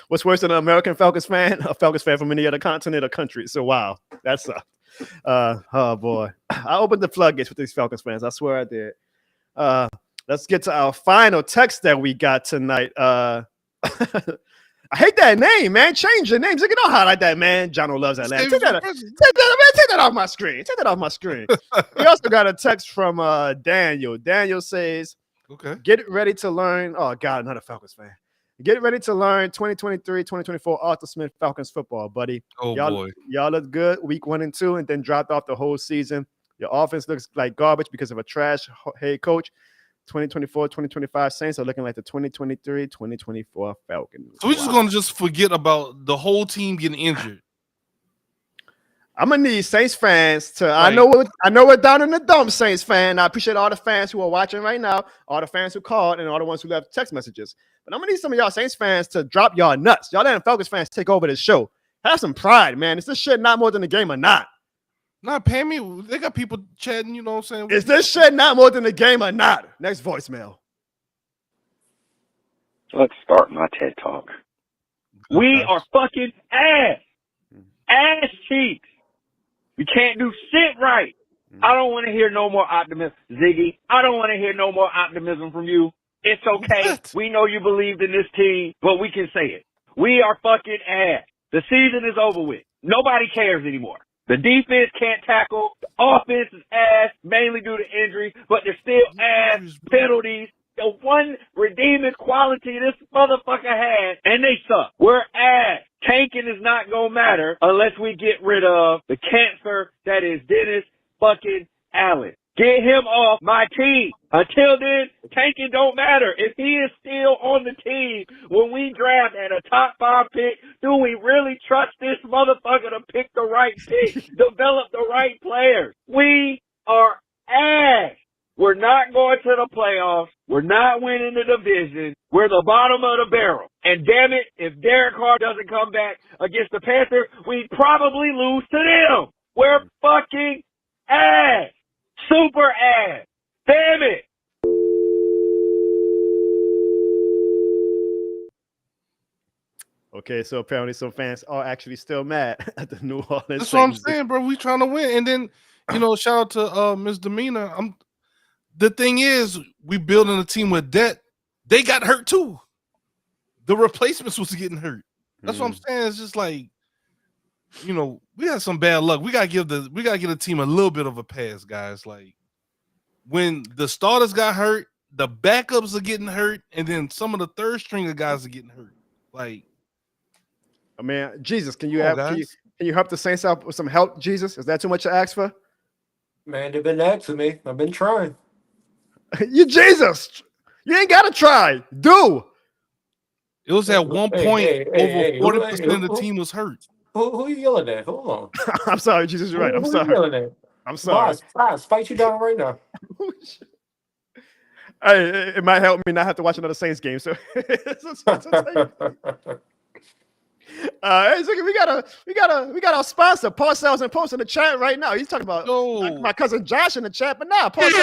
What's worse than an American Falcons fan? A Falcons fan from any other continent or country. So wow, that's oh boy. I opened the floodgates with these Falcons fans. I swear I did. Let's get to our final text that we got tonight. I hate that name, man. Change your names. You don't highlight that, man. Jono loves Atlanta. Take that off my screen. Take that off my screen. We also got a text from Daniel. Daniel says, "Okay, get ready to learn." Oh God, another Falcons fan. Get ready to learn 2023, 2024 Arthur Smith Falcons football, buddy. Oh boy, boy, y'all look good week 1 and 2, and then dropped off the whole season. Your offense looks like garbage because of a trash head coach. 2024, 2025 Saints are looking like the 2023, 2024 Falcons. So we're just going to forget about the whole team getting injured. I'm going to need Saints fans to, I know we're down in the dump, Saints fan. I appreciate all the fans who are watching right now, all the fans who called, and all the ones who left text messages. But I'm going to need some of y'all Saints fans to drop y'all nuts. Y'all letting Falcons fans take over this show. Have some pride, man. Is this shit not more than a game or not? Nah, Pammy, they got people chatting, you know what I'm saying? Is this shit not more than a game or not? Next voicemail. Let's start my TED Talk. We are fucking ass. Ass cheeks. We can't do shit right. I don't want to hear no more optimism. Ziggy, I don't want to hear no more optimism from you. It's okay. We know you believed in this team, but we can say it. We are fucking ass. The season is over with. Nobody cares anymore. The defense can't tackle. The offense is ass, mainly due to injuries, but they're still ass. Penalties. The one redeeming quality this motherfucker has, and they suck. We're ass. Tanking is not gonna matter unless we get rid of the cancer that is Dennis fucking Allen. Get him off my team. Until then, tanking don't matter. If he is still on the team when we draft at a top 5 pick, do we really trust this motherfucker to pick the right pick, develop the right players? We are ass. We're not going to the playoffs. We're not winning the division. We're the bottom of the barrel. And damn it, if Derek Carr doesn't come back against the Panthers, we probably lose to them. We're fucking ass. Super ass. Damn it. Okay, so apparently some fans are actually still mad at the New Orleans That's Saints. what I'm saying, bro. We trying to win. And then, shout out to Ms. Demeanor. The thing is, we building a team with debt. They got hurt too. The replacements was getting hurt. That's what I'm saying. It's just like, we had some bad luck. We gotta give a team a little bit of a pass, guys. Like when the starters got hurt, the backups are getting hurt, and then some of the third stringer guys are getting hurt. Like, I mean, Jesus, can you help the Saints out with some help, Jesus? Is that too much to ask for? Man, they've been asking me. I've been trying. You Jesus, you ain't gotta try. Do. It was at one point over 40% of the team was hurt. Who are you yelling at? Hold on. I'm sorry, Jesus. You're right. I'm Who sorry. you yelling at? I'm sorry. Spice, fight you down right now. Hey, it might help me not have to watch another Saints game. So, hey, so we got our sponsor, Parcells and Post in the chat right now. He's talking about my cousin Josh in the chat, but now Parcells. We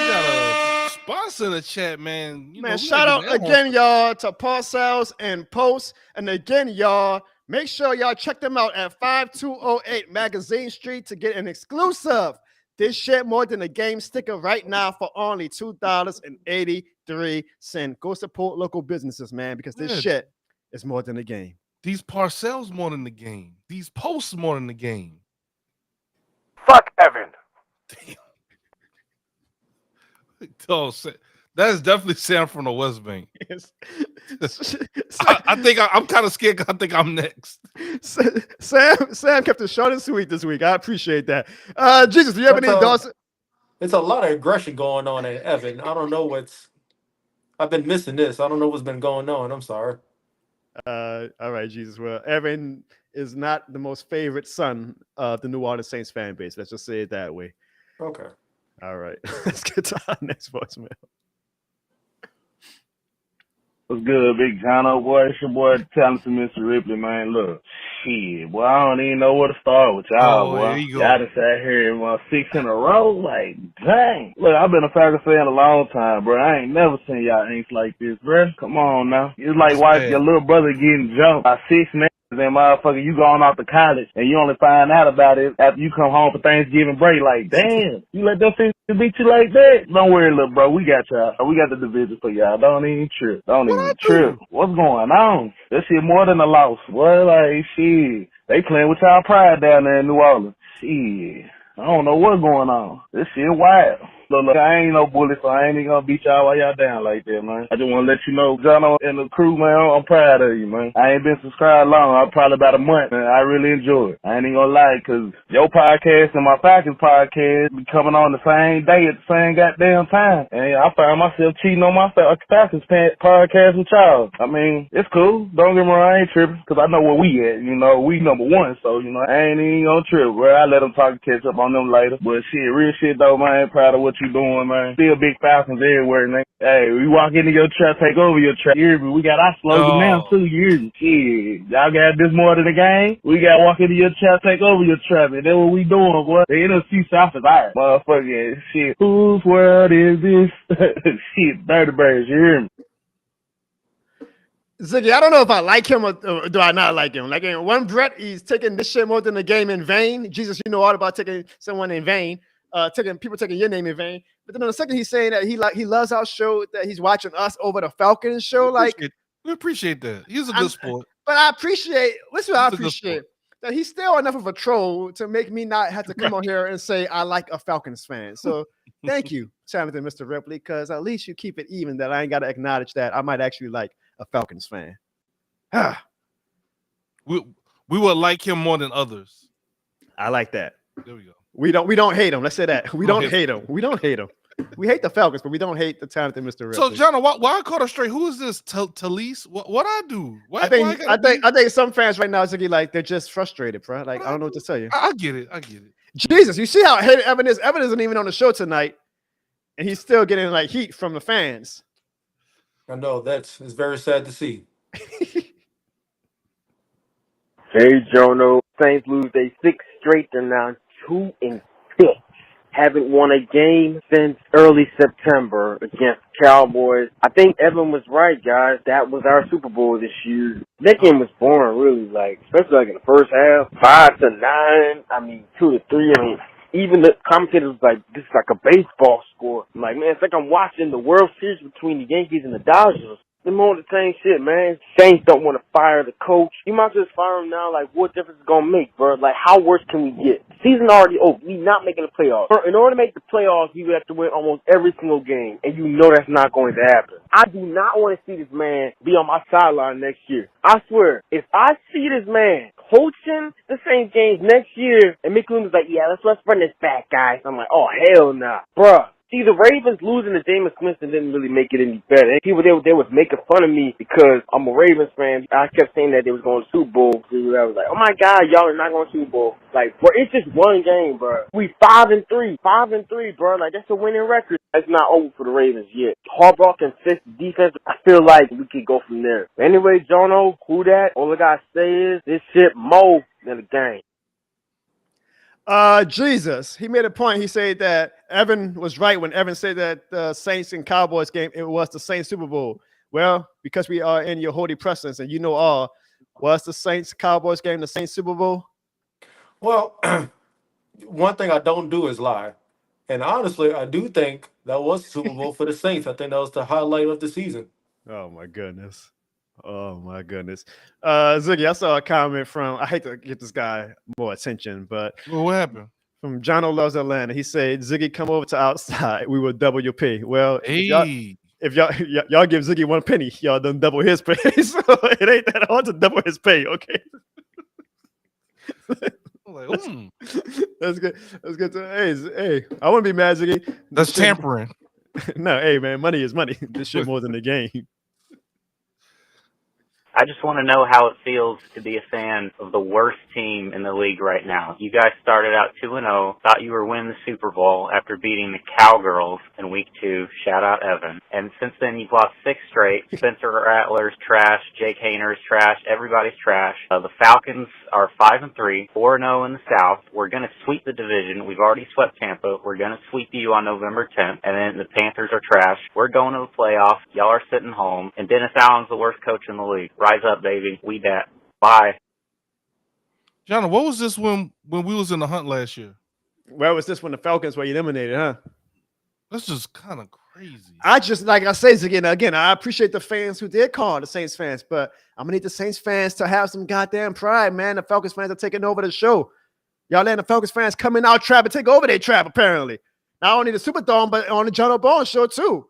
got a sponsor in the chat, man. Shout out again, y'all, to Parcells and Post, and again, y'all. Make sure y'all check them out at 5208 Magazine Street to get an exclusive This Shit More Than a Game sticker right now for only $2.83. Go support local businesses, man, because this shit is more than a game. These parcels more than the game. These posts more than the game. Fuck Evan. Oh, that is definitely Sam from the West Bank. I think I'm kind of scared. I think I'm next. Sam kept it short and sweet this week. I appreciate that. Jesus, do you have any thoughts? It's a lot of aggression going on at Evan. I don't know I've been missing this. I don't know what's been going on. I'm sorry. All right, Jesus. Well, Evan is not the most favorite son of the New Orleans Saints fan base. Let's just say it that way. Okay. All right. Let's get to our next voicemail. What's good, Big Jono, boy? It's your boy, talented Mr. Ripley, man. Look, shit, boy, I don't even know where to start with y'all, boy. Here you go. Y'all done sat here in 6 in a row, like, dang. Look, I've been a Falcons fan a long time, bro. I ain't never seen y'all ain't like this, bro. Come on now. It's like watching your little brother getting jumped by 6 men. Then motherfucker, you going off to college and you only find out about it after you come home for Thanksgiving break. Like, damn, you let them things beat you like that? Don't worry, little bro. We got y'all. We got the division for y'all. Don't even trip. Don't even trip. What's going on? That shit more than a loss. Boy, like, shit. They playing with y'all pride down there in New Orleans. Shit. I don't know what's going on. This shit wild. Look, I ain't no bully, so I ain't even gonna beat y'all while y'all down like that, man. I just wanna let you know, Jono and the crew, man, I'm proud of you, man. I ain't been subscribed long. I'm probably about a month, man. I really enjoy it. I ain't even gonna lie, cause your podcast and my Falcons podcast be coming on the same day at the same goddamn time. And I find myself cheating on my Falcons podcast with y'all. I mean, it's cool. Don't get me wrong, I ain't tripping, cause I know where we at. You know, we number one, so, you know, I ain't even gonna trip, bro. I let them talk and catch up on them later. But shit, real shit though, man. Proud of what you doing, man. Still big Falcons everywhere, man. Hey, we walk into your trap, take over your trap. You hear me? We got our slogan now too. You hear me? Shit, y'all got this more than a game. We got walk into your trap, take over your trap, and that's what we doing, boy. The NFC South is ours, motherfucker. Shit, whose world is this? Shit, dirty birds. You hear me? Ziggy, I don't know if I like him or do I not like him. Like in one breath, he's taking this shit more than the game in vain. Jesus, you know all about taking someone in vain. Taking your name in vain. But then on the second, he's saying that he loves our show, that he's watching us over the Falcons show. We appreciate that. He's a good sport. But I appreciate that he's still enough of a troll to make me not have to come on here and say I like a Falcons fan. So thank you, Jonathan, Mr. Ripley, because at least you keep it even that I ain't got to acknowledge that I might actually like a Falcons fan. we would like him more than others. I like that. There we go. We don't hate him. Let's say that. We don't hate him. We don't hate him. We hate the Falcons, but we don't hate the talented Mr. Ripley. So, John, why I caught her straight? Who is this? Talise? What I do? I think some fans right now is like they're just frustrated, bro. Like I don't know what to tell you. I get it. Jesus, you see how hated Evan is? Evan isn't even on the show tonight, and he's still getting like heat from the fans. I know it's very sad to see. Hey, Jono. Saints lose their 6th straight. They're now 2-6. Haven't won a game since early September against Cowboys. I think Evan was right, guys. That was our Super Bowl this year. That game was boring, really, especially in the first half. 5-9. 2-3. Even the commentators was like, this is like a baseball score. I'm like, man, it's like I'm watching the World Series between the Yankees and the Dodgers. They're on the same shit, man. Saints don't want to fire the coach. You might as well fire him now. What difference is it going to make, bro? How worse can we get? Season already over. We not making the playoffs. In order to make the playoffs, you have to win almost every single game, and you know that's not going to happen. I do not want to see this man be on my sideline next year. I swear, if I see this man coaching the Saints games next year, and Mick Loomis is like, yeah, let's run this back, guys. I'm like, oh, hell nah. Bruh. See, the Ravens losing to Jameis Winston didn't really make it any better. And people, they was making fun of me because I'm a Ravens fan. I kept saying that they was going to Super Bowl. I was like, oh my God, y'all are not going to Super Bowl. Bro, it's just one game, bro. We 5-3. 5-3, bro. That's a winning record. It's not over for the Ravens yet. Harbaugh can fix the defense. I feel like we could go from there. Anyway, Jono, who that? All I got to say is this shit more than a game. Jesus, he made a point. He said that Evan was right when Evan said that the Saints and Cowboys game, it was the Saints Super Bowl. Well, because we are in your holy presence and you know all, was the Saints Cowboys game the Saints Super Bowl? Well, one thing I don't do is lie. And honestly, I do think that was the Super Bowl for the Saints. I think that was the highlight of the season. Oh, my goodness. Ziggy, I saw a comment from, I hate to get this guy more attention, but what happened? From Jono Loves Atlanta. He said, Ziggy, come over to outside. We will double your pay. Well, if y'all give Ziggy 1 penny, y'all done double his pay. So it ain't that hard to double his pay, okay? That's good. That's good. Hey, I wouldn't be mad, Ziggy. That's tampering. No, hey man, money is money. This shit more than the game. I just want to know how it feels to be a fan of the worst team in the league right now. You guys started out 2-0, thought you were winning the Super Bowl after beating the Cowgirls in week 2. Shout out Evan. And since then, you've lost 6 straight. Spencer Rattler's trash. Jake Haener's trash. Everybody's trash. The Falcons are 5-3, 4-0 in the South. We're going to sweep the division. We've already swept Tampa. We're going to sweep you on November 10th. And then the Panthers are trash. We're going to the playoffs. Y'all are sitting home. And Dennis Allen's the worst coach in the league. Rise up, baby. We dat. Bye. Jono, what was this when we was in the hunt last year? Where was this when the Falcons were eliminated, huh? That's just kind of crazy. I just, like I say again, I appreciate the fans who did call the Saints fans, but I'm going to need the Saints fans to have some goddamn pride, man. The Falcons fans are taking over the show. Y'all letting the Falcons fans come in our trap and take over their trap, apparently. Not only the Superdome, but on the Jono Ball show, too.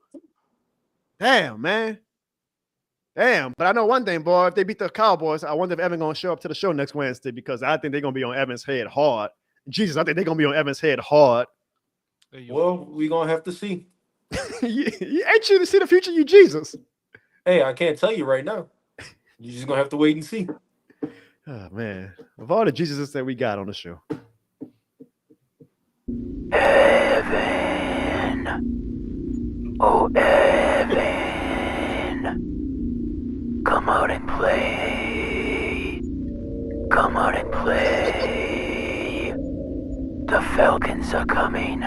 Damn, man. Damn. But I know one thing, boy. If they beat the Cowboys, I wonder if Evan going to show up to the show next Wednesday, because I think they're going to be on Evan's head hard. Jesus, I think they're going to be on Evan's head hard. Well, we're going to have to see. You ain't you to see the future, you Jesus. Hey, I can't tell you right now. You're just going to have to wait and see. Oh, man. Of all the Jesuses that we got on the show. Evan. Oh, Evan. Come out and play. Come out and play. The Falcons are coming.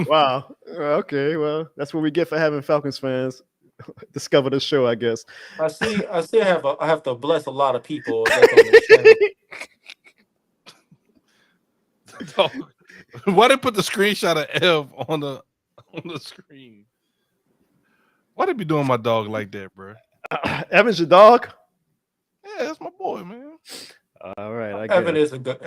Wow. Okay, well, that's what we get for having Falcons fans discover the show, I guess. I have to bless a lot of people. That's on the channel. Why they put the screenshot of Ev on the screen? Why they be doing my dog like that, bro? Evan's your dog? Yeah, that's my boy, man. All right, Evan is a good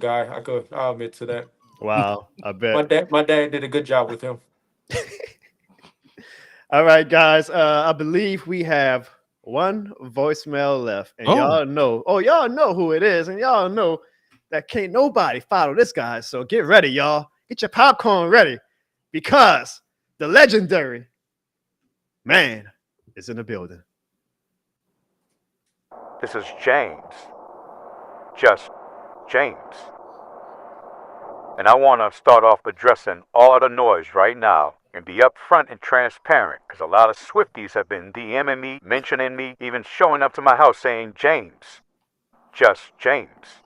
guy. I'll admit to that. Wow, I bet. My dad did a good job with him. All right, guys. I believe we have one voicemail left, and y'all know who it is, and y'all know that can't nobody follow this guy. So get ready, y'all. Get your popcorn ready, because the legendary man is in the building. This is James. Just James. And I want to start off addressing all the noise right now and be upfront and transparent, because a lot of Swifties have been DMing me, mentioning me, even showing up to my house saying, James. Just James.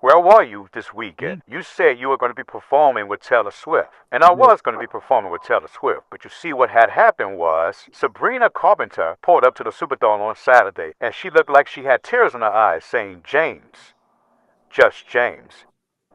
Where were you this weekend? You said you were going to be performing with Taylor Swift. And I was going to be performing with Taylor Swift. But you see, what had happened was Sabrina Carpenter pulled up to the Superdome on Saturday, and she looked like she had tears in her eyes saying, James. Just James.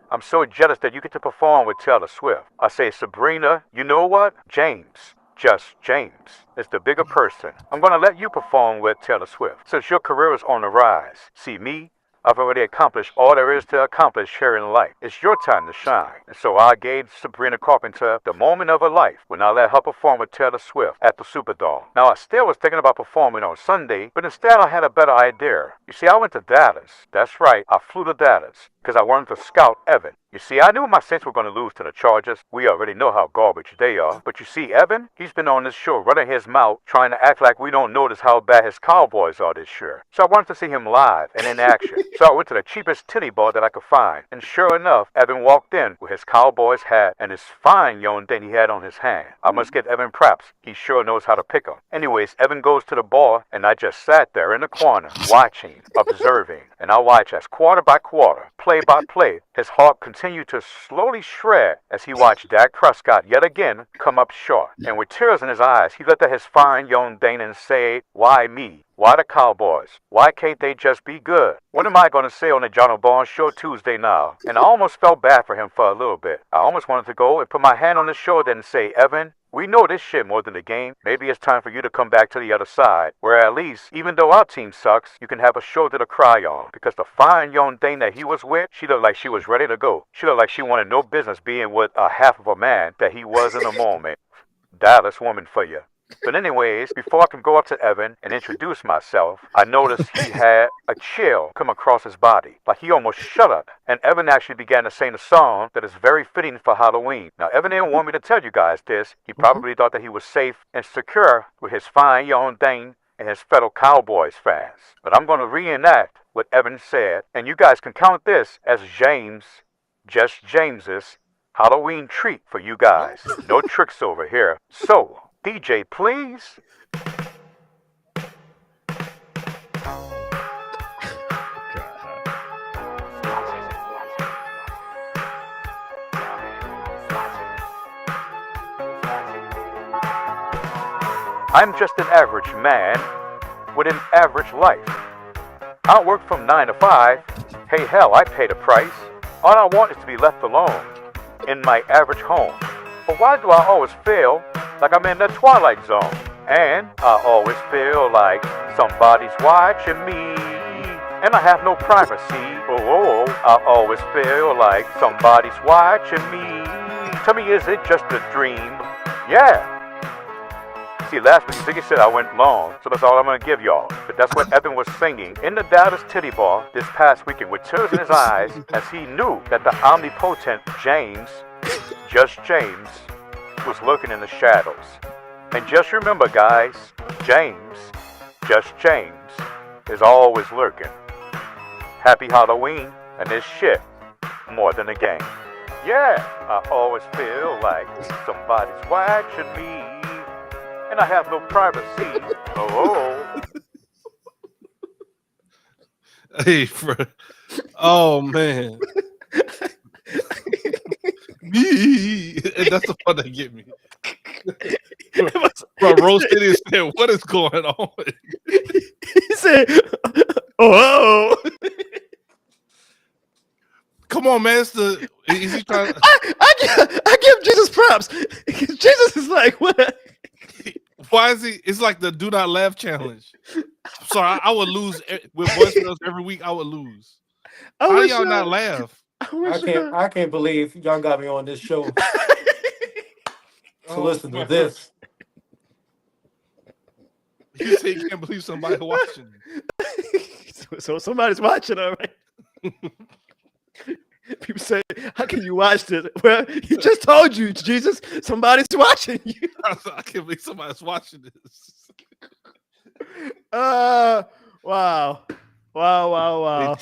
I'm so jealous that you get to perform with Taylor Swift. I say, Sabrina, you know what? James. Just James is the bigger person. I'm going to let you perform with Taylor Swift, since your career is on the rise. See, me? I've already accomplished all there is to accomplish here in life. It's your time to shine. And so I gave Sabrina Carpenter the moment of her life when I let her perform with Taylor Swift at the Superdome. Now, I still was thinking about performing on Sunday, but instead I had a better idea. You see, I went to Dallas. That's right, I flew to Dallas because I wanted to scout Evan. You see, I knew my Saints were going to lose to the Chargers. We already know how garbage they are. But you see, Evan, he's been on this show running his mouth, trying to act like we don't notice how bad his Cowboys are this year. So I wanted to see him live and in action. So I went to the cheapest titty bar that I could find. And sure enough, Evan walked in with his Cowboys hat and his fine young thing he had on his hand. I must give Evan props. He sure knows how to pick 'em. Anyways, Evan goes to the bar, and I just sat there in the corner, watching, observing. And I watched as quarter by quarter, play by play, his heart continued to slowly shred as he watched Dak Prescott yet again come up short. And with tears in his eyes, he looked at his fine young thing and said, why me? Why the Cowboys? Why can't they just be good? What am I going to say on the Jono Barnes Show Tuesday now? And I almost felt bad for him for a little bit. I almost wanted to go and put my hand on his shoulder and say, Evan, we know this shit more than the game. Maybe it's time for you to come back to the other side, where at least, even though our team sucks, you can have a shoulder to cry on. Because the fine young thing that he was with, she looked like she was ready to go. She looked like she wanted no business being with a half of a man that he was in the moment. Dallas woman for you. But anyways, before I can go up to Evan and introduce myself, I noticed he had a chill come across his body, like he almost shuddered. And Evan actually began to sing a song that is very fitting for Halloween. Now, Evan didn't want me to tell you guys this. He probably thought that he was safe and secure with his fine young dame and his fellow Cowboys fans. But I'm going to reenact what Evan said, and you guys can count this as James's Halloween treat for you guys. No tricks over here. So, DJ, please. I'm just an average man with an average life. I don't work from 9 to 5. Hey, hell, I pay the price. All I want is to be left alone in my average home. But why do I always feel like I'm in the twilight zone? And I always feel like somebody's watching me, and I have no privacy. Oh, I always feel like somebody's watching me. Tell me, is it just a dream? Yeah. See, last week Ziggy said I went long, so that's all I'm going to give y'all. But that's what Evan was singing in the Dallas Titty Bar this past weekend with tears in his eyes, as he knew that the omnipotent James, just James, was lurking in the shadows. And just remember, guys, James, just James, is always lurking. Happy Halloween, and this shit more than a game. Yeah, I always feel like somebody's watching me, and I have no privacy. Oh. Hey, oh man. Me. That's the part that get me. Bro, Rose City said, "What is going on?" He said, "Oh." Come on, man. Is he trying? I give Jesus props. Jesus is like, what? Why is he? It's like the do not laugh challenge. So I would lose with voicemails every week. I would lose. How y'all not laugh? I can't believe y'all got me on this show. So listen to this. You say you can't believe somebody watching. So somebody's watching, all right. People say, "How can you watch this?" Well, he just told you, Jesus, somebody's watching you. I can't believe somebody's watching this. Wow. Hey,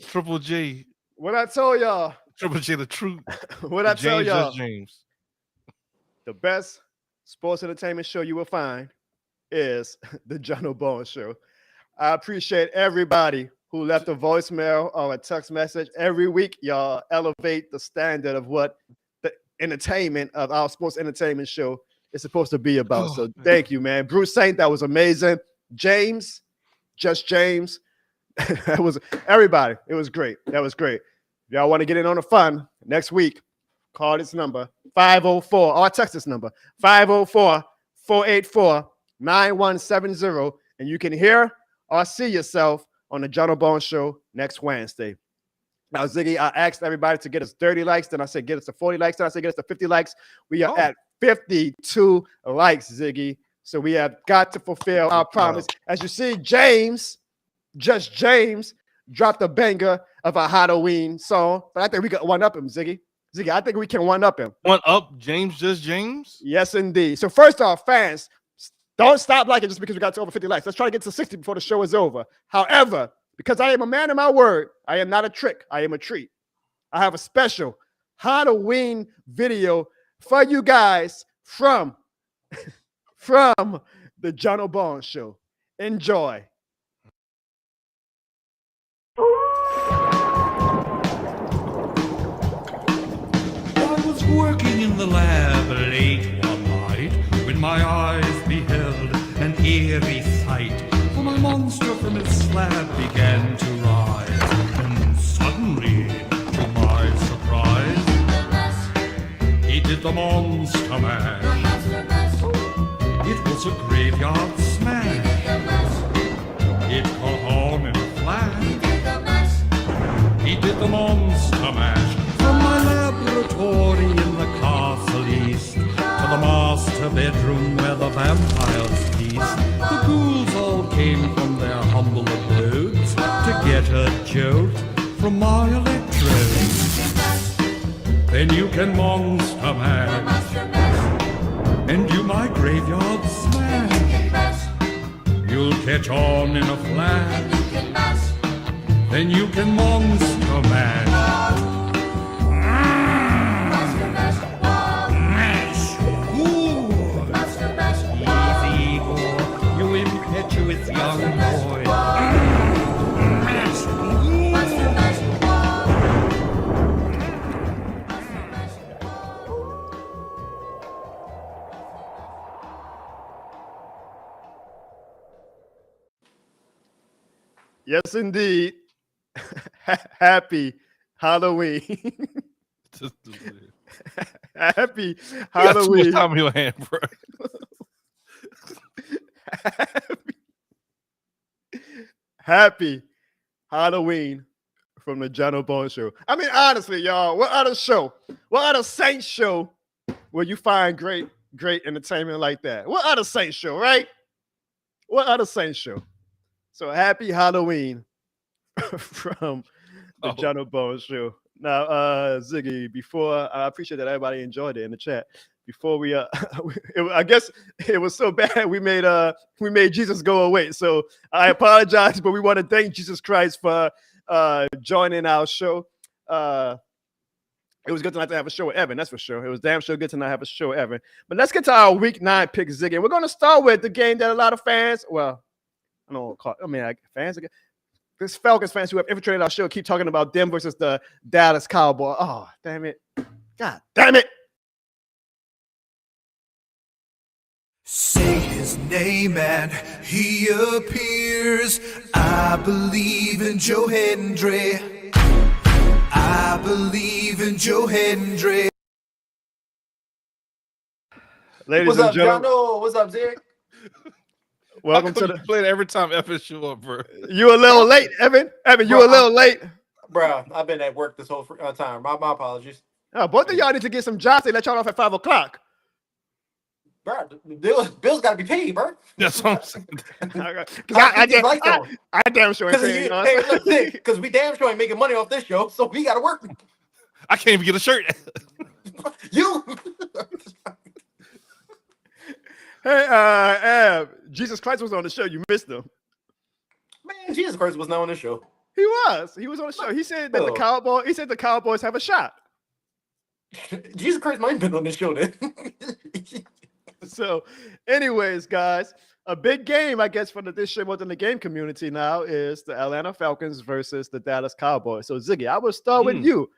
Triple J. What I told y'all. Triple J, the truth. What I tell James, y'all. just James. The best sports entertainment show you will find is the Jono Bones Show. I appreciate everybody who left a voicemail or a text message. Every week, y'all elevate the standard of what the entertainment of our sports entertainment show is supposed to be about. So thank you, man. Bruce Saint, that was amazing. James, just James. That was everybody. It was great. That was great. If y'all want to get in on the fun next week, call this number 504 or text this number 504-484-9170, and you can hear or see yourself on the Jono Bones Show next Wednesday. Now, Ziggy, I asked everybody to get us 30 likes. Then I said, get us to 40 likes. Then I said, get us to 50 likes. We are at 52 likes, Ziggy. So we have got to fulfill our promise. As you see, James, just James, dropped a banger of a Halloween song. But I think we can one-up him, Ziggy. Ziggy, I think we can one-up him. One-up James, just James? Yes, indeed. So first off, fans, don't stop liking just because we got to over 50 likes. Let's try to get to 60 before the show is over. However, because I am a man of my word, I am not a trick. I am a treat. I have a special Halloween video for you guys from the Jono Bones Show. Enjoy. I was working in the lab late one night when my eyes beheld an eerie sight. For my monster from its slab began to rise, and suddenly, to my surprise, he did the monster mash. It was a graveyard smash. It caught on in a flash. He did the monster mash. From my laboratory in the castle east to the master a bedroom where the vampires feast. The ghouls all came from their humble abodes to get a jolt from my electrodes. Then you can monster mash and do my graveyard smash. You'll catch on in a flash. Then you can monster mash. Easy, you impetuous young boy. Yes, indeed. Happy Halloween. Happy You got too much Halloween. time in your hand, bro. Happy Halloween from the Jono Bone Show. I mean, honestly, y'all, what other Saints show where you find great entertainment like that? What other Saints show, right? What other Saints show? So happy Halloween from the Jono Bone Show. Now, Ziggy, before I appreciate that everybody enjoyed it in the chat. Before we, I guess it was so bad we made Jesus go away. So I apologize, but we want to thank Jesus Christ for joining our show. It was good tonight to have a show with Evan, that's for sure. It was damn sure good to not have a show with Evan. But let's get to our Week 9 pick, Ziggy. We're going to start with the game that a lot of fans, fans again. This Falcons fans who have infiltrated our show keep talking about them versus the Dallas Cowboys. Oh, damn it. God damn it. Say his name and he appears. I believe in Joe Hendry. I believe in Joe Hendry. Ladies What's and up, gentlemen. Jono? What's up, Zig? Welcome to the play it every time Evan show up, bro. You a little late, Evan. Evan, you Bro, a little late. Bro, I've been at work this whole time. My apologies. Oh, both of y'all need to get some jobs. They let y'all off at 5 o'clock. Bro, bills got to be paid, bro. That's what I'm saying. I damn sure ain't saying because we damn sure ain't making money off this show, so we got to work. I can't even get a shirt. You. Hey, Jesus Christ was on the show. You missed him. Man, Jesus Christ was not on the show. He was on the show. He said that the Cowboys have a shot. Jesus Christ might have been on the show then. So, anyways, guys, a big game, I guess, for this shit within the game community now is the Atlanta Falcons versus the Dallas Cowboys. So, Ziggy, I will start with you.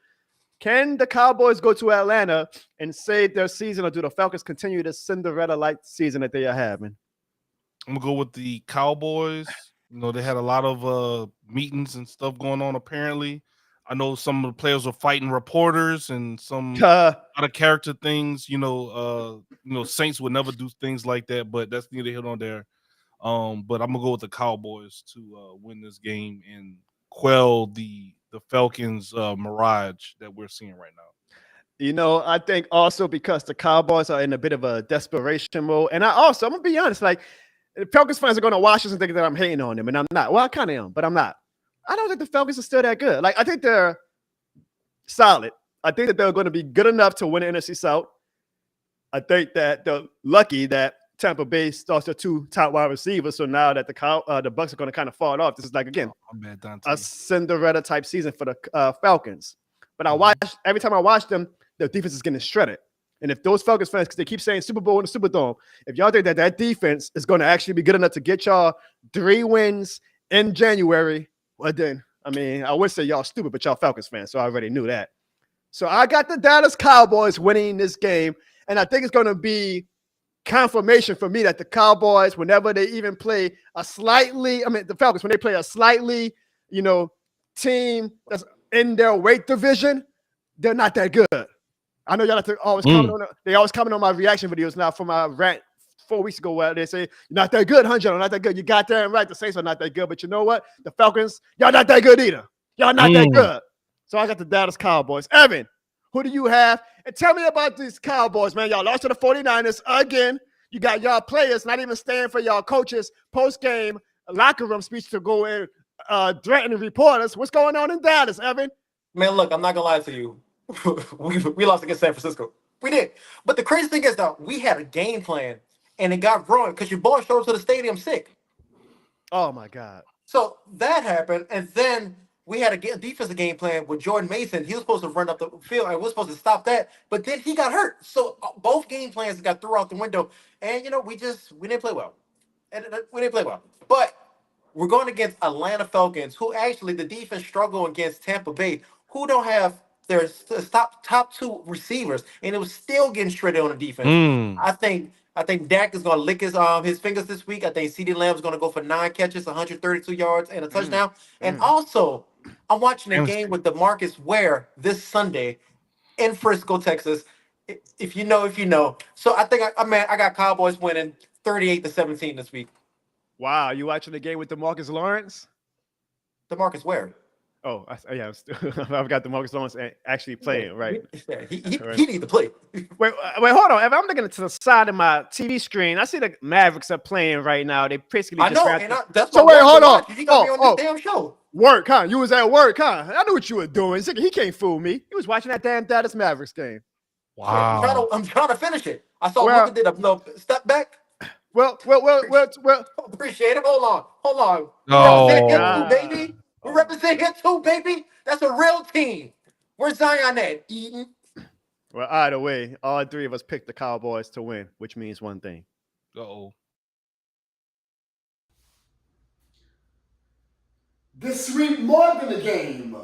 Can the Cowboys go to Atlanta and save their season, or do the Falcons continue the Cinderella-like season that they are having? I'm going to go with the Cowboys. You know, they had a lot of meetings and stuff going on, apparently. I know some of the players were fighting reporters and some out of character things. Saints would never do things like that, but that's neither here nor there. But I'm gonna go with the Cowboys to win this game and quell the Falcons' mirage that we're seeing right now. You know, I think also because the Cowboys are in a bit of a desperation mode, and I'm gonna be honest, like the Falcons fans are gonna watch this and think that I'm hating on them, and I'm not. Well, I kind of am, but I'm not. I don't think the Falcons are still that good. Like, I think they're solid. I think that they're going to be good enough to win the NFC South. I think that they're lucky that Tampa Bay starts their 2 top wide receivers. So now that the Bucks are going to kind of fall off, this is like, again, a Cinderella type season for the Falcons. But every time I watch them, their defense is getting shredded. And if those Falcons fans, because they keep saying Super Bowl in the Superdome, if y'all think that defense is going to actually be good enough to get y'all 3 wins in January, well, then, I mean, I would say y'all stupid, but y'all Falcons fans, so I already knew that. So I got the Dallas Cowboys winning this game, and I think it's going to be confirmation for me that the Cowboys, whenever they even play the Falcons, when they play a slightly, team that's in their weight division, they're not that good. I know y'all have to always comment on my reaction videos now for my rant 4 weeks ago where they say, you're not that good, huh, Jono? Not that good. You got damn right. The Saints are not that good. But you know what? The Falcons, y'all not that good either. Y'all not that good. So I got the Dallas Cowboys. Evan, Who do you have? And tell me about these Cowboys, man. Y'all lost to the 49ers again. You got y'all players not even staying for y'all coaches post-game locker room speech to go and threaten reporters. What's going on in Dallas, Evan? Man, look, I'm not gonna lie to you. we lost against San Francisco. We did. But the crazy thing is that we had a game plan and it got ruined because your boy showed up to the stadium sick. Oh my God. So that happened, and then we had a defensive game plan with Jordan Mason. He was supposed to run up the field, and we were supposed to stop that, but then he got hurt. So both game plans got thrown out the window, and we didn't play well. But we're going against Atlanta Falcons, who actually the defense struggled against Tampa Bay, who don't have their top two receivers, and it was still getting shredded on the defense. I think Dak is going to lick his fingers this week. I think CeeDee Lamb is going to go for 9 catches, 132 yards, and a touchdown. And also, I'm watching a game with DeMarcus Ware this Sunday in Frisco, Texas. If you know. So I think I got Cowboys winning 38-17 this week. Wow, you watching the game with DeMarcus Lawrence? DeMarcus Ware. Oh, yeah, I've got DeMarcus Lawrence actually playing, right? He need to play. Wait, hold on. If I'm looking to the side of my TV screen, I see the Mavericks are playing right now. They basically I just know, wrapped and up. that's So why wait, hold on. You got me on this damn show. Work, huh? You was at work, huh? I knew what you were doing. He can't fool me. He was watching that damn Dallas Mavericks game. Wow. I'm trying to finish it. I saw Luka did a step back. Well. Appreciate it. Hold on. No. We represent him too, baby. That's a real team. Where's Zion at? Eden. Well, either way, all three of us picked the Cowboys to win, which means one thing. Uh-oh. This week more than a game.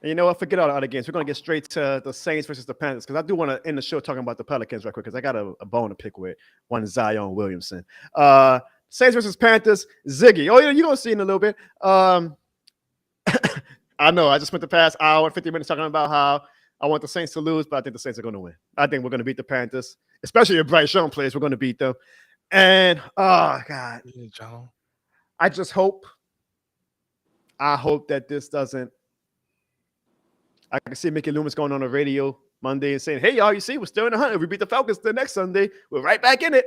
And you know what? Forget all the other games. We're going to get straight to the Saints versus the Panthers because I do want to end the show talking about the Pelicans right quick because I got a bone to pick with one Zion Williamson. Saints versus Panthers, Ziggy. Oh, yeah, you're going to see in a little bit. I know. I just spent the past hour and 50 minutes talking about how I want the Saints to lose, but I think the Saints are going to win. I think we're going to beat the Panthers, especially if Bryce Young plays. We're going to beat them. And, oh, God. I hope that this doesn't. I can see Mickey Loomis going on the radio Monday and saying, hey, y'all, you see, we're still in the hunt. If we beat the Falcons the next Sunday, we're right back in it.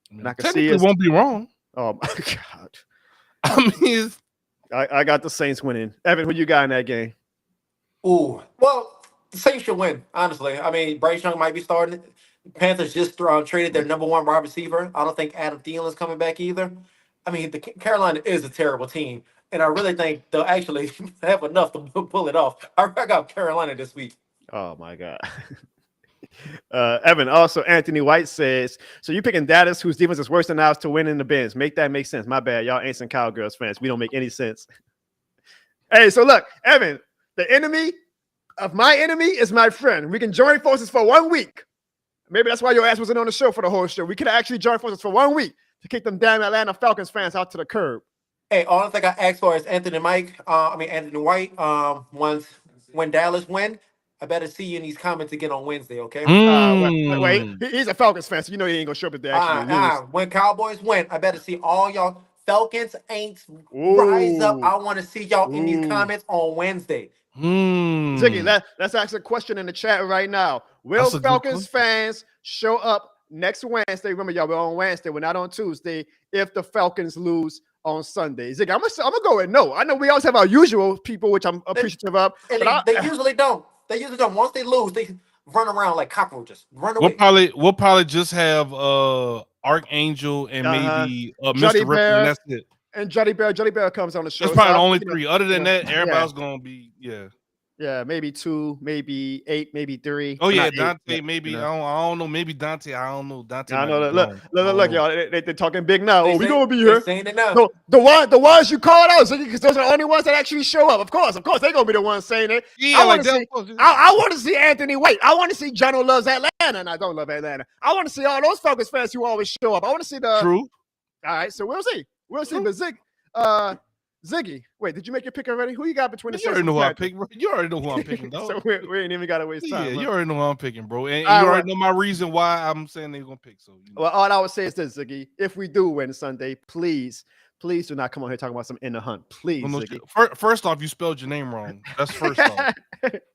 And I can see it won't be wrong. Oh, my God. I mean, I got the Saints winning. Evan, who you got in that game? Ooh, well, the Saints should win, honestly. I mean, Bryce Young might be starting. Panthers just traded their number one wide receiver. I don't think Adam Thielen's coming back either. I mean, Carolina is a terrible team, and I really think they'll actually have enough to pull it off. I got Carolina this week. Oh, my God. Evan, also Anthony White says, so you picking Dallas, whose defense is worse than ours, to win in the Benz. Make that make sense. My bad. Y'all ain't some Cowgirls fans. We don't make any sense. Hey, so look, Evan, the enemy of my enemy is my friend. We can join forces for 1 week. Maybe that's why your ass wasn't on the show for the whole show. We could actually join forces for 1 week to kick them damn Atlanta Falcons fans out to the curb. Hey, all I think I asked for is Anthony White. When Dallas win, I better see you in these comments again on Wednesday, okay? Wait, he's a Falcons fan, so you know he ain't gonna show up if they actually lose. When Cowboys win, I better see all y'all Falcons ain't rise up. I want to see y'all in these comments on Wednesday. Ziggy, let's ask a question in the chat right now. Will Falcons fans show up next Wednesday? Remember, y'all, we're on Wednesday. We're not on Tuesday. If the Falcons lose on Sunday, Ziggy, I'm gonna go with no. I know we always have our usual people, which I'm appreciative of. And they usually don't. They usually don't. Once they lose, they run around like cockroaches. Run away. We'll probably just have Archangel and maybe Mr. Ripley, and that's it. And Juddy Bear comes on the show. That's probably the only three. Other than that, everybody's gonna be Yeah, maybe 2, maybe 8, maybe 3. Oh yeah, Dante. Maybe I don't know. Maybe Dante. I don't know. Dante. I know. Look, y'all. They're talking big now. We gonna be they're here. saying it now. No, the ones you called out, because those are the only ones that actually show up. Of course, they're gonna be the ones saying it. Yeah, I want to see Anthony White. I want to see Jono loves Atlanta, and I don't love Atlanta. I want to see all those Falcons fans who always show up. I want to see the True. All right, so we'll see. But Ziggy, wait, did you make your pick already? Who you got between the You already know who I'm picking, bro. You already know who I'm picking, dog. So we ain't even got to waste time. Yeah, you already know who I'm picking, bro. And you All already right. know my reason why I'm saying they're going to pick. So, Well, all I would say is this, Ziggy. If we do win Sunday, please Please do not come on here talking about some in the hunt. Please, Ziggy. First off, you spelled your name wrong. That's first off.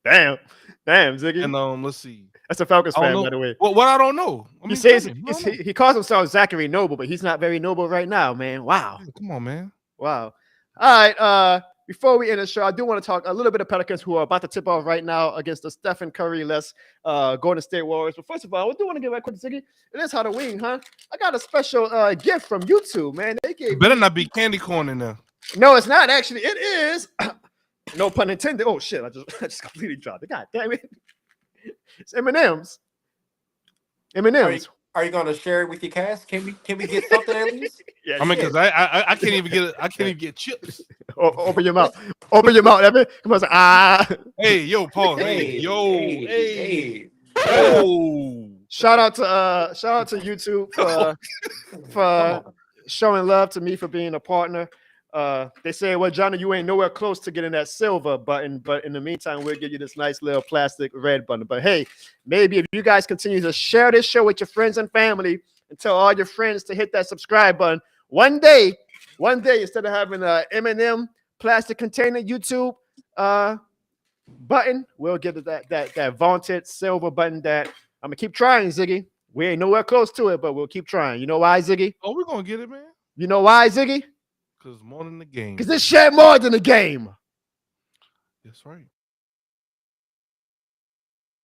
Damn, Ziggy. And let's see. That's a Falcons fan, by the way. Well, what I don't know. I mean, he says he calls himself Zachary Noble, but he's not very noble right now, man. Wow. Come on, man. Wow. All right. Before we end the show, I do want to talk a little bit of Pelicans who are about to tip off right now against the Stephen Curry-less Golden State Warriors. But first of all, I do want to give a quick Ziggy. It is Halloween, huh? I got a special gift from YouTube, man. They gave better not be candy corn in there. No, it's not actually. It is. No pun intended. Oh shit! I just completely dropped it. God damn it! It's M&M's. M&M's. Are you going to share it with your cast? Can we get something at least? Yeah, I mean, because I can't even get it. I can't even get chips. Open your mouth. Open your mouth, Evan. Come on, say, Hey, yo, Paul. Hey. Shout out to YouTube for showing love to me for being a partner. They say, well, Johnny, you ain't nowhere close to getting that silver button, but in the meantime, we'll give you this nice little plastic red button. But hey, maybe if you guys continue to share this show with your friends and family and tell all your friends to hit that subscribe button, one day, instead of having a M&M plastic container YouTube button, we'll get that vaunted silver button that I'm gonna keep trying, Ziggy. We ain't nowhere close to it, but we'll keep trying. You know why, Ziggy? Oh, we're gonna get it, man. You know why, Ziggy? Because more than the game. Because this shit more than a game. That's right.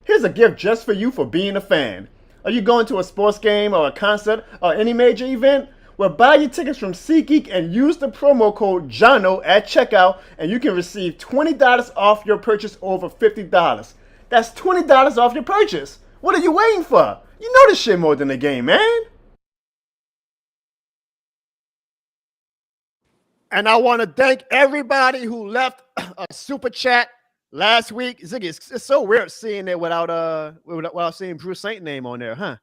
Here's a gift just for you for being a fan. Are you going to a sports game or a concert or any major event? Well, buy your tickets from SeatGeek and use the promo code Jono at checkout, and you can receive $20 off your purchase over $50. That's $20 off your purchase. What are you waiting for? You know this shit more than a game, man. And I want to thank everybody who left a super chat last week. Ziggy, it's so weird seeing it without seeing Bruce Saint name on there, huh?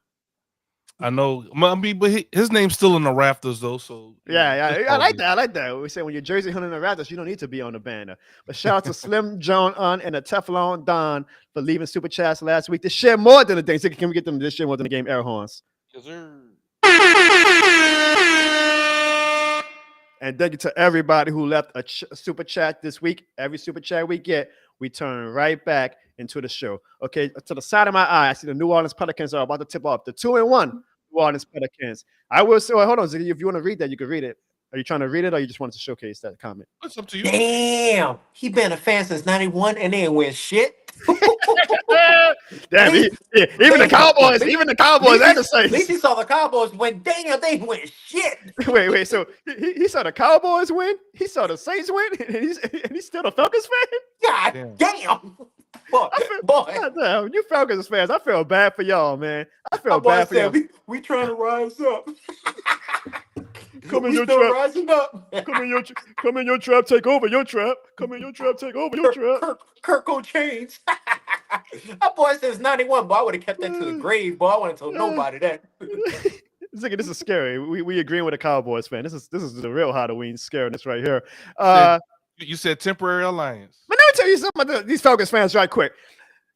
I know. I mean, but his name's still in the rafters though. So yeah, I like that. I like that. We say when you're jersey hunting the rafters, you don't need to be on the banner. But shout out to Slim John and the Teflon Don for leaving super chats last week. This shit more than a thing. Ziggy, can we get them this shit more than a game air horns? Yes, sir. And thank you to everybody who left a super chat this week. Every super chat we get, we turn right back into the show. Okay, to the side of my eye, I see the New Orleans Pelicans are about to tip off the 2-1 New Orleans Pelicans. I will say, hold on, Ziggy, if you want to read that, you can read it. Are you trying to read it, or you just wanted to showcase that comment? It's up to you. Damn, he been a fan since '91 and they ain't win shit. Damn, even the Cowboys had to say. At least he saw the Cowboys win. Damn, they win shit. Wait. So he saw the Cowboys win. He saw the Saints win, and he's still a Falcons fan. God damn. Boy. God damn, you Falcons fans. I feel bad for y'all, man. I feel bad for y'all. We trying to rise up. Come in your trap. Rising up. Come in your trap. Take over your trap. Come in your trap. Take over your trap. Kirko chains. That boy says 91, but I would have kept that to the grave, boy. I wouldn't tell nobody that. Ziggy, this is scary. We agreeing with a Cowboys fan. This is the real Halloween scariness right here. You said temporary alliance. But let me tell you something about these Falcons fans right quick.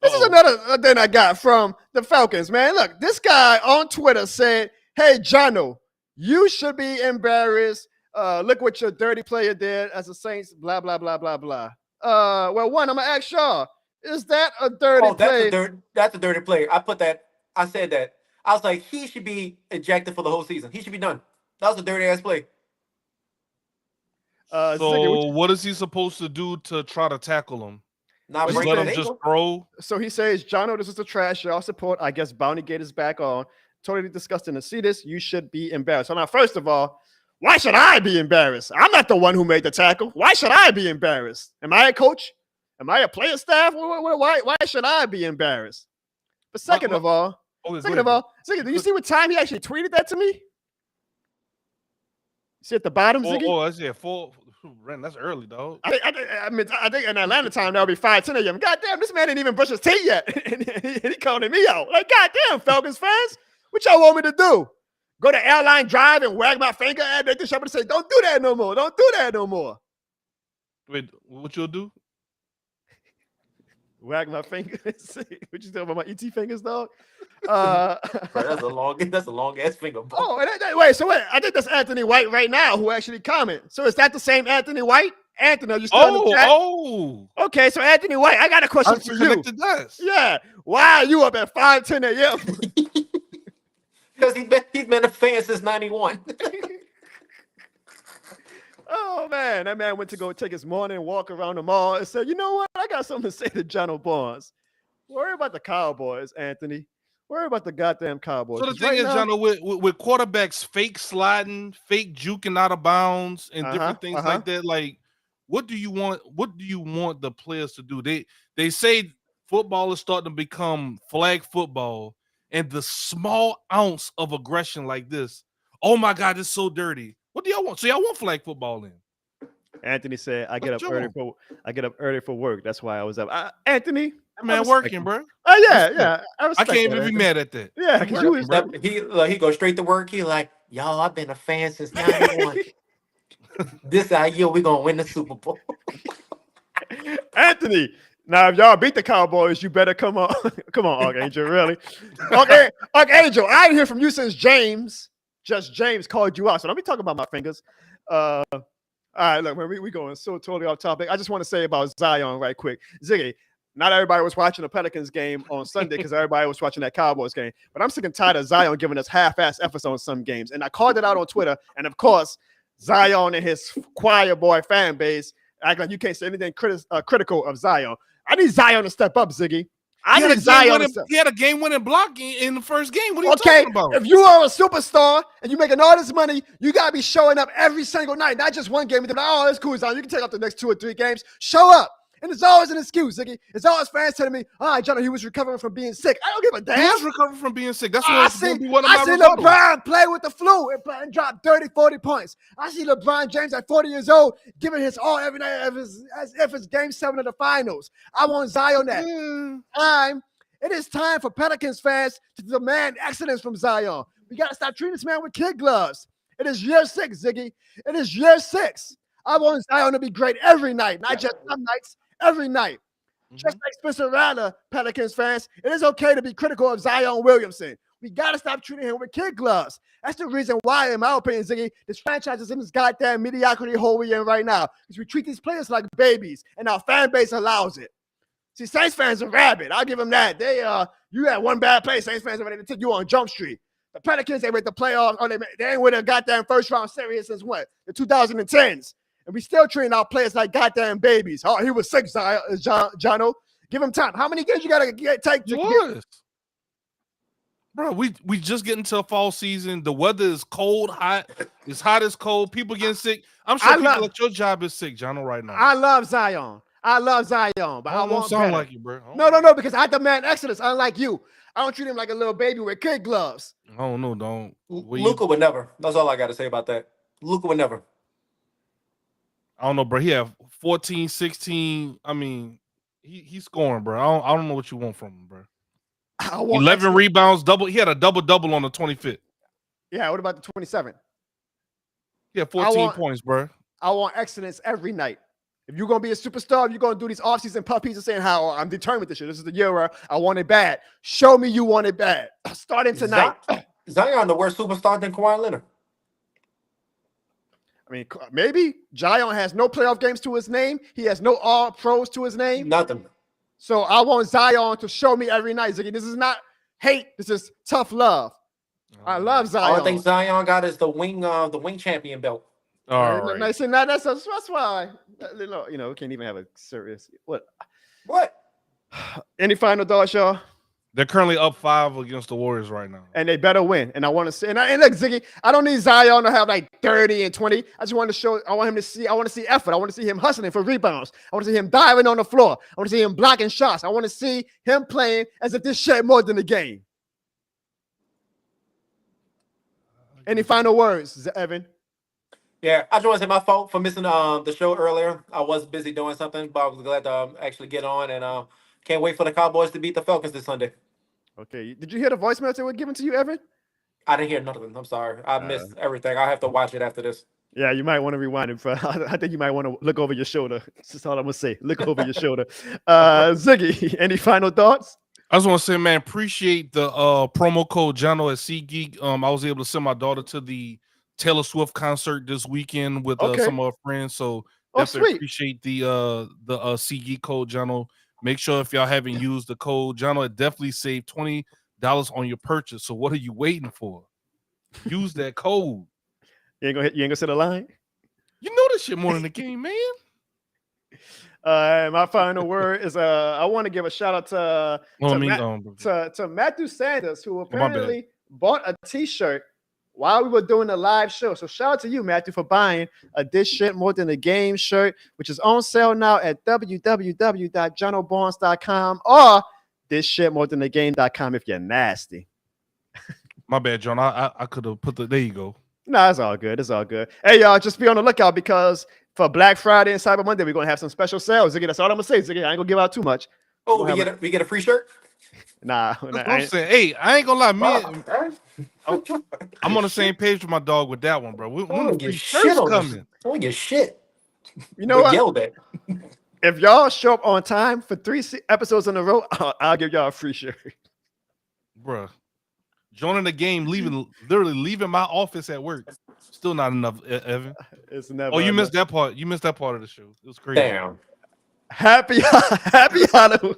This is another thing I got from the Falcons, man. Look, this guy on Twitter said, "Hey, Jono, you should be embarrassed. Look what your dirty player did as a Saints, blah, blah, blah, blah, blah." Well, one, I'm going to ask y'all, is that a dirty play? That's a dirty player. I said that. I was like, he should be ejected for the whole season. He should be done. That was a dirty-ass play. So Ziggy, what is he supposed to do to try to tackle him? Not let him just throw? So he says, Jono, this is the trash. Y'all support. I guess Bounty Gate is back on. Totally disgusting to see this. You should be embarrassed. So now, first of all, why should I be embarrassed? I'm not the one who made the tackle. Why should I be embarrassed? Am I a coach? Am I a player staff? Why should I be embarrassed? But second of all, Ziggy, do you see what time he actually tweeted that to me? See at the bottom, Ziggy? That's 4. That's early, dog. I think in Atlanta time that'll be 5:10 a.m. God damn, this man didn't even brush his teeth yet, and he calling me out. Like, God damn, Falcons fans, what y'all want me to do? Go to airline drive and wag my finger at the shop and say, "Don't do that no more. Don't do that no more." Wait, what you'll do? Wag my fingers. What you talking about? My ET fingers, dog? Bro, that's a long ass finger. Bro. Oh, wait. So wait, I think that's Anthony White right now who actually commented. So is that the same Anthony White? Anthony, are you still in the chat? Oh. Okay, so Anthony White, I got a question for you. Yeah. Why are you up at 5:10 a.m.? Because he's been a fan since '91. Oh man, that man went to go take his morning walk around the mall and said, "You know what? I got something to say to Jono Barnes. Worry about the Cowboys, Anthony. Worry about the goddamn Cowboys." So the thing is, Jono, with quarterbacks fake sliding, fake juking out of bounds, and different things like that, like, what do you want? What do you want the players to do? They say football is starting to become flag football, and the small ounce of aggression like this, oh my God, it's so dirty. What do y'all want? So y'all want flag football then? Anthony said, "I get up early for work. That's why I was up." Anthony, man, working, bro. Oh yeah. I can't even be mad at that. Yeah, because you was he goes straight to work. He like, y'all, I've been a fan since '91. This year we gonna win the Super Bowl. Anthony, now if y'all beat the Cowboys, you better come on. Come on, Archangel, really. Archangel, I didn't hear from you since James called you out. So let me talk about my fingers. All right, look, man, we going so totally off topic. I just want to say about Zion right quick. Ziggy, not everybody was watching the Pelicans game on Sunday because everybody was watching that Cowboys game. But I'm sick and tired of Zion giving us half-ass efforts on some games. And I called it out on Twitter. And, of course, Zion and his choir boy fan base act like you can't say anything critical of Zion. I need Zion to step up, Ziggy. I need Zion to step up. He had a game-winning block in the first game. What are you talking about? If you are a superstar and you're making all this money, you got to be showing up every single night, not just one game. Like, oh, it's cool, Zion. You can take up the next 2 or 3 games. Show up. And it's always an excuse, Ziggy. It's always fans telling me, all right, Jono, he was recovering from being sick. I don't give a damn. He was recovering from being sick. That's I see LeBron play with the flu and drop 30, 40 points. I see LeBron James at 40 years old giving his all every night as if it's game 7 of the finals. I want Zion that. It is time for Pelicans fans to demand excellence from Zion. We got to stop treating this man with kid gloves. It is year 6, Ziggy. It is year 6. I want Zion to be great every night, not just some nights, every night. Just like Spencer Rattler, Pelicans fans, it is okay to be critical of Zion Williamson. We got to stop treating him with kid gloves. That's the reason why, in my opinion, Ziggy, this franchise is in this goddamn mediocrity hole we're in right now. Because we treat these players like babies, and our fan base allows it. See, Saints fans are rabid. I'll give them that. You had one bad play, Saints fans are ready to take you on Jump Street. The Pelicans, they made the playoffs. Oh, they ain't win a goddamn first-round series since what? The 2010s. And we still treating our players like goddamn babies. Oh, he was sick, Jono. Give him time. How many games you got to take to get? Bro, we just getting to a fall season. The weather is cold, hot. It's hot as cold. People getting sick. I'm sure people at your job is sick, Jono, right now. I love Zion, but I don't want sound better. like you, bro. No, because I demand excellence, unlike you. I don't treat him like a little baby with kid gloves. Oh, no, don't. Luka would never. That's all I got to say about that. Luka would never. I don't know, bro. He have 14, 16. I mean, he's scoring, bro. I don't know what you want from him, bro. 11 rebounds, double. He had a double-double on the 25th. Yeah, what about the 27th? Yeah, 14 points, bro. I want excellence every night. If you're going to be a superstar, if you're going to do these offseason puppies and saying how I'm determined this year. This is the year where I want it bad. Show me you want it bad. Starting tonight. Zion the worst superstar than Kawhi Leonard. I mean, maybe Zion has no playoff games to his name. He has no all-pros to his name. Nothing. So I want Zion to show me every night. Ziggy, this is not hate. This is tough love. I love Zion. All I think Zion got is the wing champion belt. All right. That's why we can't even have a serious what. Any final thoughts, y'all? They're currently up 5 against the Warriors right now. And they better win. And I want to see, and look, Ziggy, I don't need Zion to have like 30 and 20. I just want to show, I want to see effort. I want to see him hustling for rebounds. I want to see him diving on the floor. I want to see him blocking shots. I want to see him playing as if this shit more than a game. Any final words, Evan? Yeah, I just want to say my fault for missing the show earlier. I was busy doing something, but I was glad to actually get on, and can't wait for the Cowboys to beat the Falcons this Sunday. Okay. Did you hear the voicemails that were given to you, Evan? I didn't hear none of them. I'm sorry. I missed everything. I have to watch it after this. Yeah, you might want to rewind it. I think you might want to look over your shoulder. That's all I'm gonna say. Look over your shoulder. Ziggy, any final thoughts? I just want to say, man, appreciate the promo code Jono at SeatGeek. I was able to send my daughter to the Taylor Swift concert this weekend with some of her friends. So definitely sweet. appreciate the SeatGeek code Jono. Make sure if y'all haven't used the code Jono, it definitely saved $20 on your purchase. So what are you waiting for? Use that code. You ain't gonna set a line? You know this shit more than the game, man. My final word is I want to give a shout out to Matthew Sanders, who apparently bought a t-shirt while we were doing the live show. So shout out to you, Matthew, for buying a This Shit More Than the Game shirt, which is on sale now at www.jonobarnes.com or thisshitmorethanthegame.com if you're nasty. My bad, John. I could have put there you go. Nah, it's all good. It's all good. Hey, y'all, just be on the lookout because for Black Friday and Cyber Monday, we're gonna have some special sales. Ziggy, that's all I'm gonna say. Ziggy, I ain't gonna give out too much. Oh, we get a free shirt? Nah, I'm saying, hey, I ain't gonna lie, man. I'm on the same page with my dog with that one, bro. When the free shirts coming? I don't get shit. You know what? Yelled at. If y'all show up on time for 3 episodes in a row, I'll give y'all a free shirt, bro. Joining the game, literally leaving my office at work. Still not enough, Evan. It's never. Oh, you missed that part. You missed that part of the show. It was crazy. Damn. Happy Halloween.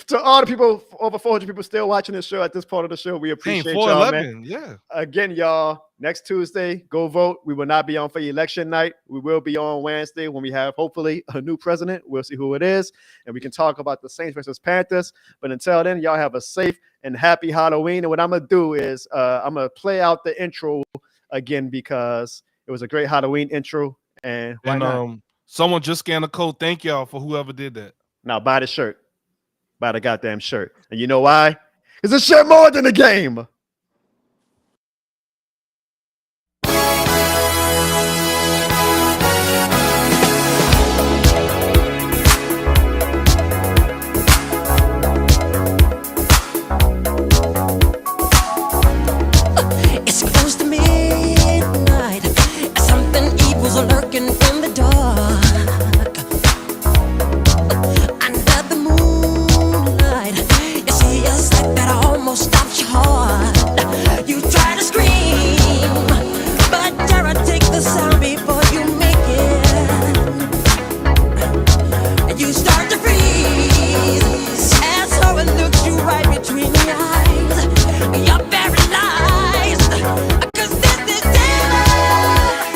To all the people, over 400 people still watching this show at this part of the show, we appreciate y'all, man. Yeah. Again, y'all, next Tuesday, go vote. We will not be on for election night. We will be on Wednesday when we have, hopefully, a new president. We'll see who it is, and we can talk about the Saints versus Panthers. But until then, y'all have a safe and happy Halloween. And what I'm going to do is I'm going to play out the intro again because it was a great Halloween intro. And why not? Someone just scanned a code. Thank y'all for whoever did that. Now buy the shirt. Buy the goddamn shirt. And you know why? It's a shit more than a game. It's close to midnight. Something evil's lurking in the dark. Under the moonlight, you see a sight that almost stops your heart. You try to scream, but terror takes the sound before you make it. You start to freeze as horror looks you right between the eyes. You're paralyzed, 'cause this is daylight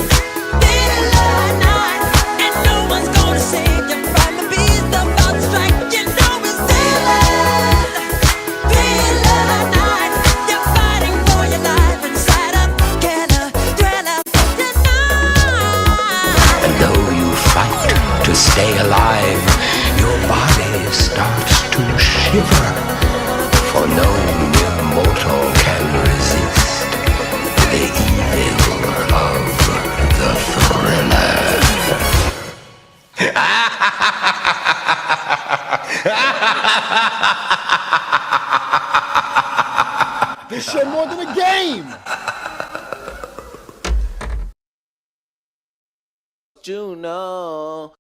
night, and no one's gonna save you from the beast about to strike. You know it's daylight night. You're fighting for your life inside a killer thriller tonight. And though you fight to stay alive, your body starts to shiver. For no mere mortal can resist the evil of the thriller. This shit more than a game. Juno.